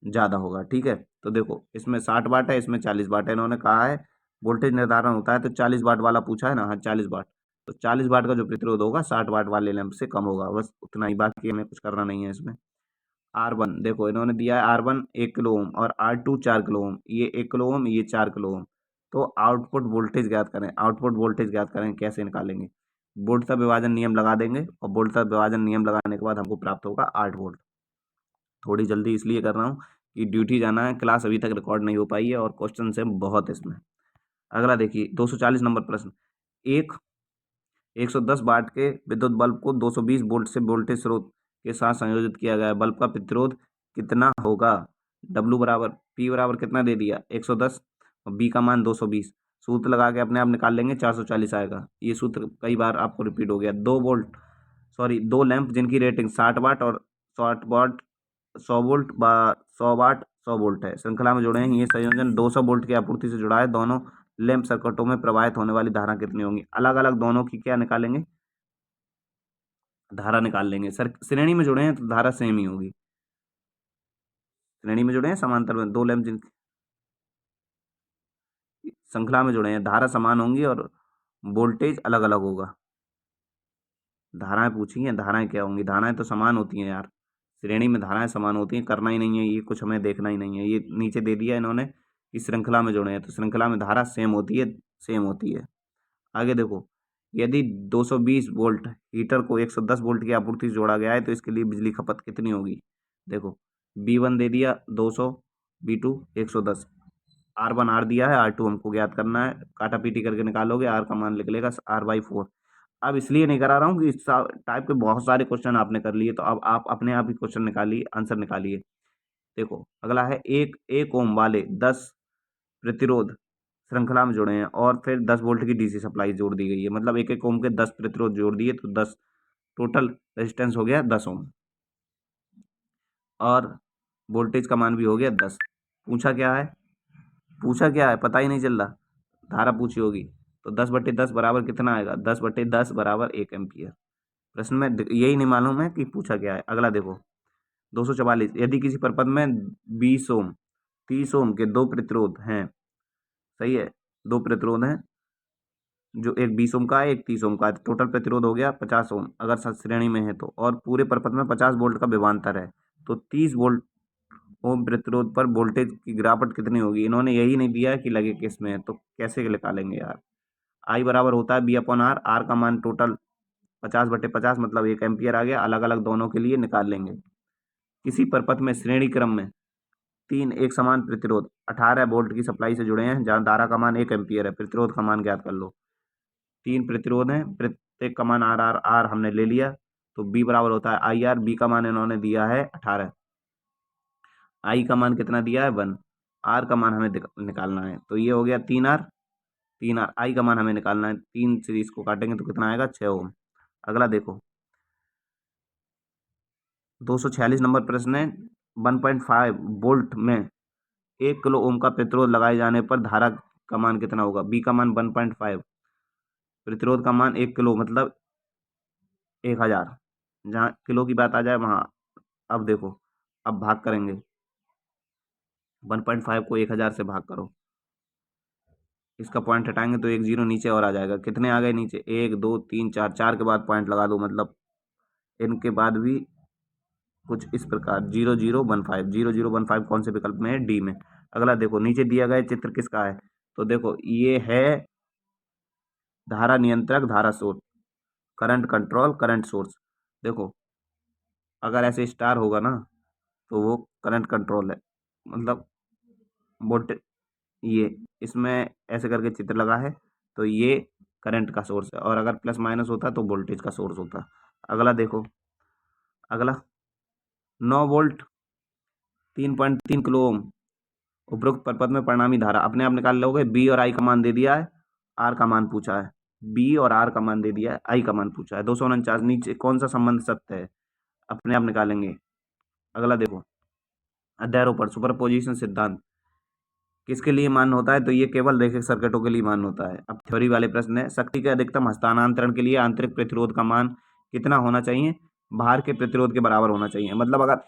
ज़्यादा होगा। ठीक है, तो देखो इसमें 60 वाट है, इसमें 40 वाट है। इन्होंने कहा है वोल्टेज निर्धारण होता है, तो 40 वाट वाला पूछा है ना, हाँ 40 वाट। तो 40 वाट का जो प्रतिरोध होगा 60 वाट वाले लैंप से कम होगा, बस उतना ही, बाकी हमें कुछ करना नहीं है इसमें। R1 देखो इन्होंने दिया है R1 1 किलो ओम और R2 4 किलो ओम, ये 1 किलो ओम, ये 4 किलो ओम। तो आउटपुट वोल्टेज ज्ञात करें, आउटपुट वोल्टेज ज्ञात करें, कैसे निकालेंगे, वोल्टता विभाजन नियम लगा देंगे और वोल्टता विभाजन नियम लगाने के बाद हमको प्राप्त होगा 8 वोल्ट। थोड़ी जल्दी इसलिए कर रहा हूँ कि ड्यूटी जाना है, क्लास अभी तक रिकॉर्ड नहीं हो पाई है और क्वेश्चन से बहुत इसमें। अगला देखिए 240 नंबर प्रश्न, एक 110 वाट के विद्युत बल्ब को 220 वोल्ट से वोल्टेज स्रोत के साथ संयोजित किया गया है। बल्ब का प्रतिरोध कितना होगा, डब्ल्यू बराबर पी बराबर कितना दे दिया 110 और बी का मान 220। सूत्र लगा के अपने आप निकाल लेंगे, 440 आएगा। ये सूत्र कई बार आपको रिपीट हो गया। 2 लैंप जिनकी रेटिंग 60 वाट और 60 वाट 100 वोल्ट 100 वाट 100 वोल्ट है, श्रृंखला में जुड़े हैं। ये संयोजन 200 वोल्ट की आपूर्ति से जुड़ा है। दोनों लैंप सर्किटों में प्रवाहित होने वाली धारा कितनी होंगी, अलग अलग दोनों की क्या निकालेंगे, धारा निकाल लेंगे। सर श्रेणी में जुड़े हैं तो धारा सेम ही होगी, श्रेणी में जुड़े हैं समांतर में, दो लैंप जिन श्रृंखला में जुड़े हैं धारा समान होंगी और वोल्टेज अलग अलग होगा। धाराएं पूछी हैं, धाराएं क्या होंगी, धाराएं तो समान होती हैं यार, श्रेणी में धाराएं समान होती हैं। करना ही नहीं है ये, कुछ हमें देखना ही नहीं है। ये नीचे दे दिया इन्होंने कि श्रृंखला में जुड़े हैं, तो श्रृंखला में धारा सेम होती है, सेम होती है। आगे देखो, यदि 220 वोल्ट हीटर को 110 वोल्ट की आपूर्ति से जोड़ा गया है तो इसके लिए बिजली खपत कितनी होगी। देखो B1 दे दिया 200, B2 110, R1 R दिया है, R2 हमको ज्ञात करना है। काटा पीटी करके निकालोगे, R का मान निकलेगा R/4। अब इसलिए नहीं करा रहा हूँ कि इस टाइप के बहुत सारे क्वेश्चन आपने कर लिए, तो अब आप अपने आप ही क्वेश्चन निकालिए, आंसर निकालिए। देखो अगला है, एक 1 ओम वाले 10 प्रतिरोध श्रृंखला में जुड़े हैं और फिर 10 वोल्ट की डीसी सप्लाई जोड़ दी गई है, मतलब 1 ओम के 10 प्रतिरोध जोड़ दिए तो 10 टोटल रेजिस्टेंस हो गया 10 ओम। और वोल्टेज का मान भी हो गया 10। पूछा क्या है पता ही नहीं चल रहा। धारा पूछी होगी तो 10/10 बराबर कितना आएगा? 10/10 बराबर 1 एम्पियर। प्रश्न में यही नहीं मालूम है कि पूछा क्या है। अगला देखो 244, यदि किसी परिपथ में 20 ओम 30 ओम के दो प्रतिरोध हैं, सही है, दो प्रतिरोध हैं, जो एक 20 ओम का है, एक 30 ओम का है, तो टोटल प्रतिरोध हो गया 50 ओम अगर श्रेणी में है तो, और पूरे परिपथ में 50 वोल्ट का विभवांतर है, तो 30 वोल्ट ओम प्रतिरोध पर वोल्टेज की गिरावट कितनी होगी? इन्होंने यही नहीं दिया है कि लगे किस में है, तो कैसे निकालेंगे यार? आई बराबर होता है B/R। आर का मान टोटल 50/50 मतलब 1 एम्पियर आ गया। अलग अलग दोनों के लिए निकाल लेंगे। किसी परिपथ में श्रेणी क्रम में 3 एक समान प्रतिरोध 18 वोल्ट की सप्लाई से जुड़े हैं, जहां धारा का मान 1 एम्पियर है। प्रतिरोध का मान ज्ञात कर लो। 3 प्रतिरोध हैं, प्रत्येक का मान आर हमने ले लिया, तो बी बराबर होता है IR। बी का मान इन्होंने दिया है 18, आई का मान कितना दिया है 1, आर का मान हमें निकालना है, तो ये हो गया 3R। आई का मान हमें निकालना है, 3 से इसको काटेंगे तो कितना आएगा 6 ओम। अगला देखो 246 नंबर प्रश्न है, 1.5 वोल्ट में 1 किलो ओम का प्रतिरोध लगाए जाने पर धारा का मान कितना होगा? बी का मान 1.5, प्रतिरोध का मान 1 किलो मतलब 1000। जहाँ किलो की बात आ जाए वहाँ अब देखो, अब भाग करेंगे, 1.5 को 1000 से भाग करो, इसका पॉइंट हटाएंगे तो एक जीरो नीचे और आ जाएगा। कितने आ गए नीचे? 1 2 3 4, 4 के बाद पॉइंट लगा दो, मतलब इनके बाद भी कुछ इस प्रकार 0015। 0015 कौन से विकल्प में है? डी में। अगला देखो नीचे दिया गया चित्र किसका है? तो देखो ये है धारा नियंत्रक, धारा source, current control, current source. देखो अगर ऐसे स्टार होगा ना तो वो करंट कंट्रोल है, मतलब वोल्टेज, ये इसमें ऐसे करके चित्र लगा है तो ये करंट का सोर्स है, और अगर प्लस माइनस होता तो वोल्टेज का सोर्स होता। अगला देखो, अगला 9 वोल्ट 3.3 किलो ओम उपरोक्त परिपथ में परिणामी धारा अपने आप निकाल लोगे। बी और आई का मान दे दिया है, आर का मान पूछा है, बी और आर का मान दे दिया है, आई का मान पूछा है। 249 नीचे कौन सा संबंध सत्य है? अपने आप निकालेंगे। अगला देखो अध्यारोपण सुपरपोजिशन सिद्धांत किसके लिए मान्य होता है? तो ये केवल रैखिक सर्किटों के लिए मान्य होता है। अब थ्योरी वाले प्रश्न है, शक्ति के अधिकतम हस्तांतरण के लिए आंतरिक प्रतिरोध का मान कितना होना चाहिए? बाहर के प्रतिरोध के बराबर होना चाहिए। मतलब अगर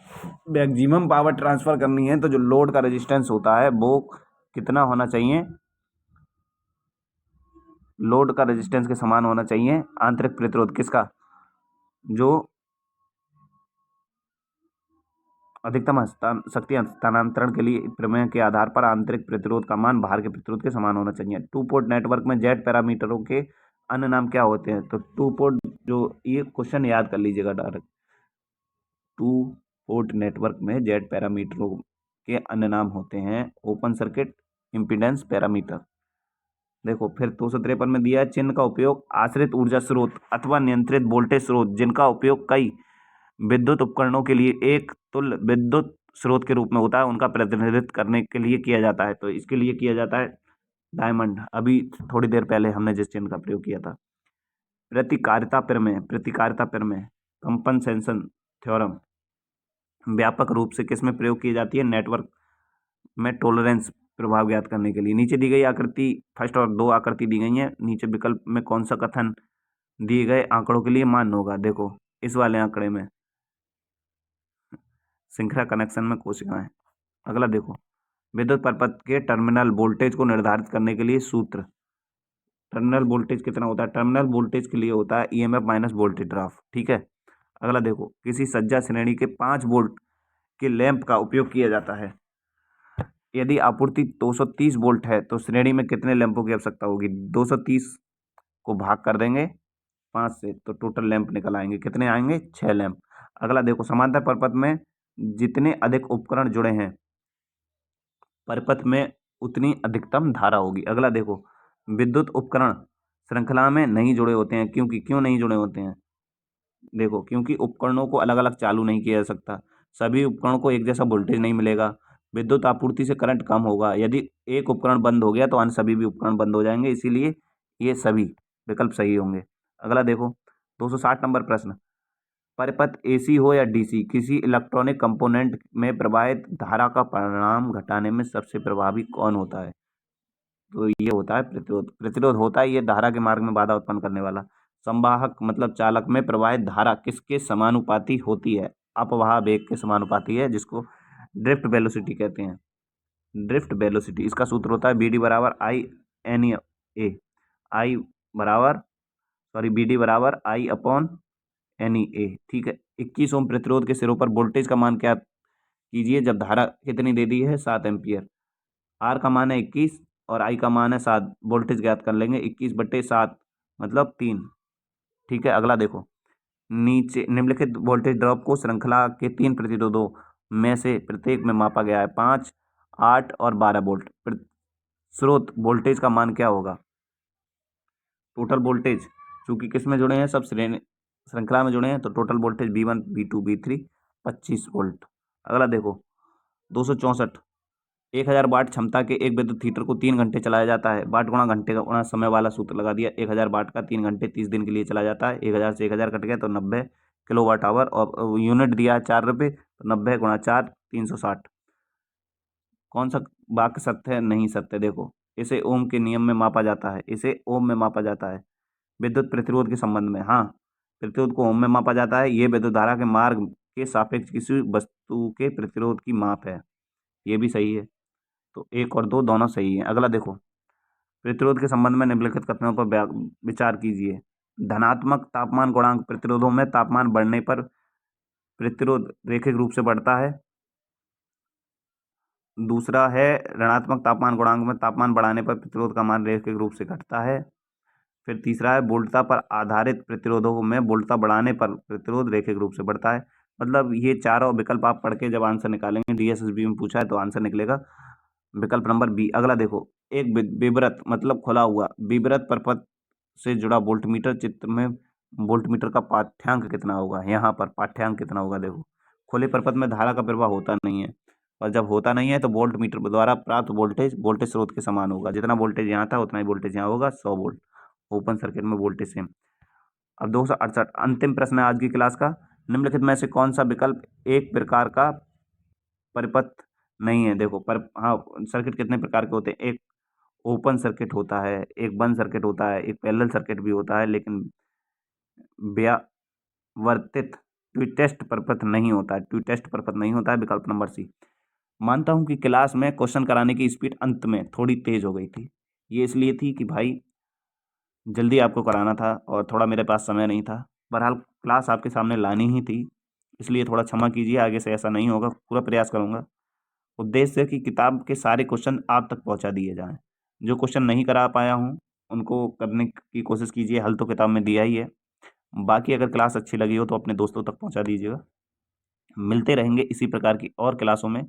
मैक्सिमम पावर ट्रांसफर करनी है तो जो लोड का रेजिस्टेंस होता है वो कितना होना चाहिए? लोड का रेजिस्टेंस के समान होना चाहिए आंतरिक प्रतिरोध किसका? जो अधिकतम शक्ति हस्तांतरण के लिए प्रमेय के आधार पर आंतरिक प्रतिरोध का मान बाहर के प्रतिरोध के समान होना चाहिए। टू पोर्ट नेटवर्क में जेड पैरामीटरों के अन्य नाम क्या होते हैं? तो टू पोर्ट, जो ये क्वेश्चन याद कर लीजिएगा डायरेक्ट, टू पोर्ट नेटवर्क में जेड पैरामीटरों के अन्य नाम होते हैं ओपन सर्किट इम्पीडेंस पैरामीटर। देखो फिर 253 में दिया है, चिन्ह का उपयोग आश्रित ऊर्जा स्रोत अथवा नियंत्रित वोल्टेज स्रोत जिनका उपयोग कई विद्युत उपकरणों के लिए एक तुल्य विद्युत स्रोत के रूप में होता है, उनका प्रतिनिधित्व करने के लिए किया जाता है। तो इसके लिए किया जाता है डायमंड, अभी थोड़ी देर पहले हमने जिस चिन्ह का प्रयोग किया था। प्रतिकारिता प्रमेय कंपनसेशन थ्योरम व्यापक रूप से किसमें प्रयोग की जाती है? नेटवर्क में टॉलरेंस प्रभाव ज्ञात करने के लिए। नीचे दी गई आकृति, फर्स्ट और 2 आकृति दी गई है, नीचे विकल्प में कौन सा कथन दिए गए आंकड़ों के लिए मान्य होगा? देखो इस वाले आंकड़े में श्रृंखला कनेक्शन में कोशिकाएं। अगला देखो विद्युत परिपथ के टर्मिनल वोल्टेज को निर्धारित करने के लिए सूत्र। टर्मिनल वोल्टेज कितना होता है? टर्मिनल वोल्टेज के लिए होता है EMF माइनस वोल्टेज ड्रॉप। ठीक है। अगला देखो किसी सज्जा श्रेणी के 5 वोल्ट के लैंप का उपयोग किया जाता है। यदि आपूर्ति 230 वोल्ट है तो श्रेणी में कितने लैंपों की आवश्यकता होगी? 230 को भाग कर देंगे 5 से तो टोटल लैंप निकल आएंगे। कितने आएंगे? 6 लैंप। अगला देखो समांतर परिपथ में जितने अधिक उपकरण जुड़े हैं परिपथ में उतनी अधिकतम धारा होगी। अगला देखो विद्युत उपकरण श्रृंखला में नहीं जुड़े होते हैं, क्यों नहीं जुड़े होते हैं? देखो क्योंकि उपकरणों को अलग अलग चालू नहीं किया जा सकता, सभी उपकरणों को एक जैसा वोल्टेज नहीं मिलेगा, विद्युत आपूर्ति से करंट कम होगा। यदि एक उपकरण बंद हो गया तो अन्य सभी भी उपकरण बंद हो जाएंगे, इसीलिए ये सभी विकल्प सही होंगे। अगला देखो 260 नंबर प्रश्न, परिपथ एसी हो या डीसी, किसी इलेक्ट्रॉनिक कंपोनेंट में प्रवाहित धारा का परिमाण घटाने में सबसे प्रभावी कौन होता है? तो ये होता है प्रतिरोध। प्रतिरोध होता है ये धारा के मार्ग में बाधा उत्पन्न करने वाला। संवाहक मतलब चालक में प्रवाहित धारा किसके समानुपाती होती है? अपवाह वेग के समानुपाती है, जिसको ड्रिफ्ट वेलोसिटी कहते हैं। ड्रिफ्ट वेलोसिटी, इसका सूत्र होता है BD बराबर आई एन ए, आई बराबर BD बराबर आई अपॉन NEA। ठीक है। 21 ओम प्रतिरोध के सिरों पर वोल्टेज का मान क्या कीजिए जब धारा कितनी दे दी है? 7 एम्पियर। आर का मान है 21 और आई का मान है 7। वोल्टेज ज्ञात कर लेंगे। 21/7 मतलब 3। ठीक है। अगला देखो, नीचे निम्नलिखित वोल्टेज ड्रॉप को श्रृंखला के 3 प्रतिरोधों में से प्रत्येक में मापा गया है। 5, 8 और 12 वोल्ट। स्रोत वोल्टेज का मान क्या होगा? टोटल वोल्टेज, चूंकि किस में जुड़े हैं? सब श्रृंखला में जुड़े हैं, तो total voltage V1 V2 V3 25 volt. अगला देखो 264, 1000 वाट क्षमता के एक विद्युत हीटर को 3 घंटे चलाया जाता है। वाट गुणा घंटे का गुणा समय वाला सूत्र लगा दिया। 1000 वाट का 3 घंटे 30 दिन के लिए चला जाता है। 1000 से 1000 कट गया तो 90 किलोवाट आवर, और यूनिट दिया है 4 रुपये, तो 90 गुणा 4 360। कौन सा वाक्य सत्य है? नहीं सत्य। देखो, इसे ओम के नियम में मापा जाता है। इसे ओम में मापा जाता है विद्युत प्रतिरोध के संबंध में। हाँ, प्रतिरोध को ओम में मापा जाता है। ये विद्युत धारा के मार्ग के सापेक्ष किसी वस्तु के प्रतिरोध की माप है। ये भी सही है। तो 1 और 2 दोनों सही है। अगला देखो, प्रतिरोध के संबंध में निम्नलिखित कथनों पर विचार कीजिए। धनात्मक तापमान गुणांक प्रतिरोधों में तापमान बढ़ने पर प्रतिरोध रैखिक रूप से बढ़ता है। दूसरा है ऋणात्मक तापमान गुणांक में तापमान बढ़ाने पर प्रतिरोध का मान रैखिक रूप से घटता है। फिर तीसरा है वोल्टता पर आधारित प्रतिरोधों में वोल्टता बढ़ाने पर प्रतिरोध रैखिक रूप से बढ़ता है। मतलब ये चारों विकल्प आप पढ़ के जब आंसर निकालेंगे, DSSB में पूछा है तो आंसर निकलेगा विकल्प नंबर बी। अगला देखो, एक विवृत मतलब खुला हुआ विवृत परपथ से जुड़ा वोल्टमीटर चित्र में वोल्टमीटर का पाठ्यांक कितना होगा? यहाँ पर पाठ्यांक कितना होगा? देखो, खुले परपथ में धारा का प्रवाह होता नहीं है, और जब होता नहीं है तो वोल्टमीटर द्वारा प्राप्त वोल्टेज वोल्टेज स्रोत के समान होगा। जितना वोल्टेज यहाँ था उतना ही वोल्टेज यहाँ होगा, 100 वोल्ट। ओपन सर्किट में वोल्टेज सेम। अब 268 अंतिम प्रश्न है आज की क्लास का। निम्नलिखित में से कौन सा विकल्प एक प्रकार का परिपथ नहीं है? देखो, पर हाँ, सर्किट कितने प्रकार के होते हैं? एक ओपन सर्किट होता है, एक बंद सर्किट होता है, एक पैरेलल सर्किट भी होता है, लेकिन व्यावर्तित ट्विटेस्ट परपथ नहीं होता है। ट्विटेस्ट परपथ नहीं होता है, विकल्प नंबर सी। मानता हूं कि क्लास में क्वेश्चन कराने की स्पीड अंत में थोड़ी तेज हो गई थी। ये इसलिए थी कि भाई जल्दी आपको कराना था और थोड़ा मेरे पास समय नहीं था। बहरहाल क्लास आपके सामने लानी ही थी, इसलिए थोड़ा क्षमा कीजिए। आगे से ऐसा नहीं होगा, पूरा प्रयास करूंगा। उद्देश्य है कि किताब के सारे क्वेश्चन आप तक पहुंचा दिए जाएं। जो क्वेश्चन नहीं करा पाया हूं उनको करने की कोशिश कीजिए। हल तो किताब में दिया ही है। बाकी अगर क्लास अच्छी लगी हो तो अपने दोस्तों तक पहुंचा दीजिएगा। मिलते रहेंगे इसी प्रकार की और क्लासों में।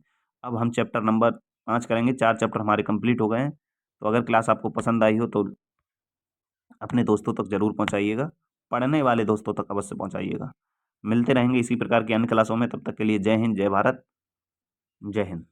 अब हम चैप्टर नंबर 5 करेंगे। 4 चैप्टर हमारे कंप्लीट हो गए हैं। तो अगर क्लास आपको पसंद आई हो तो अपने दोस्तों तक जरूर पहुंचाइएगा। पढ़ने वाले दोस्तों तक अवश्य पहुंचाइएगा। मिलते रहेंगे इसी प्रकार की अन्य क्लासों में। तब तक के लिए जय हिंद, जय भारत, जय हिंद।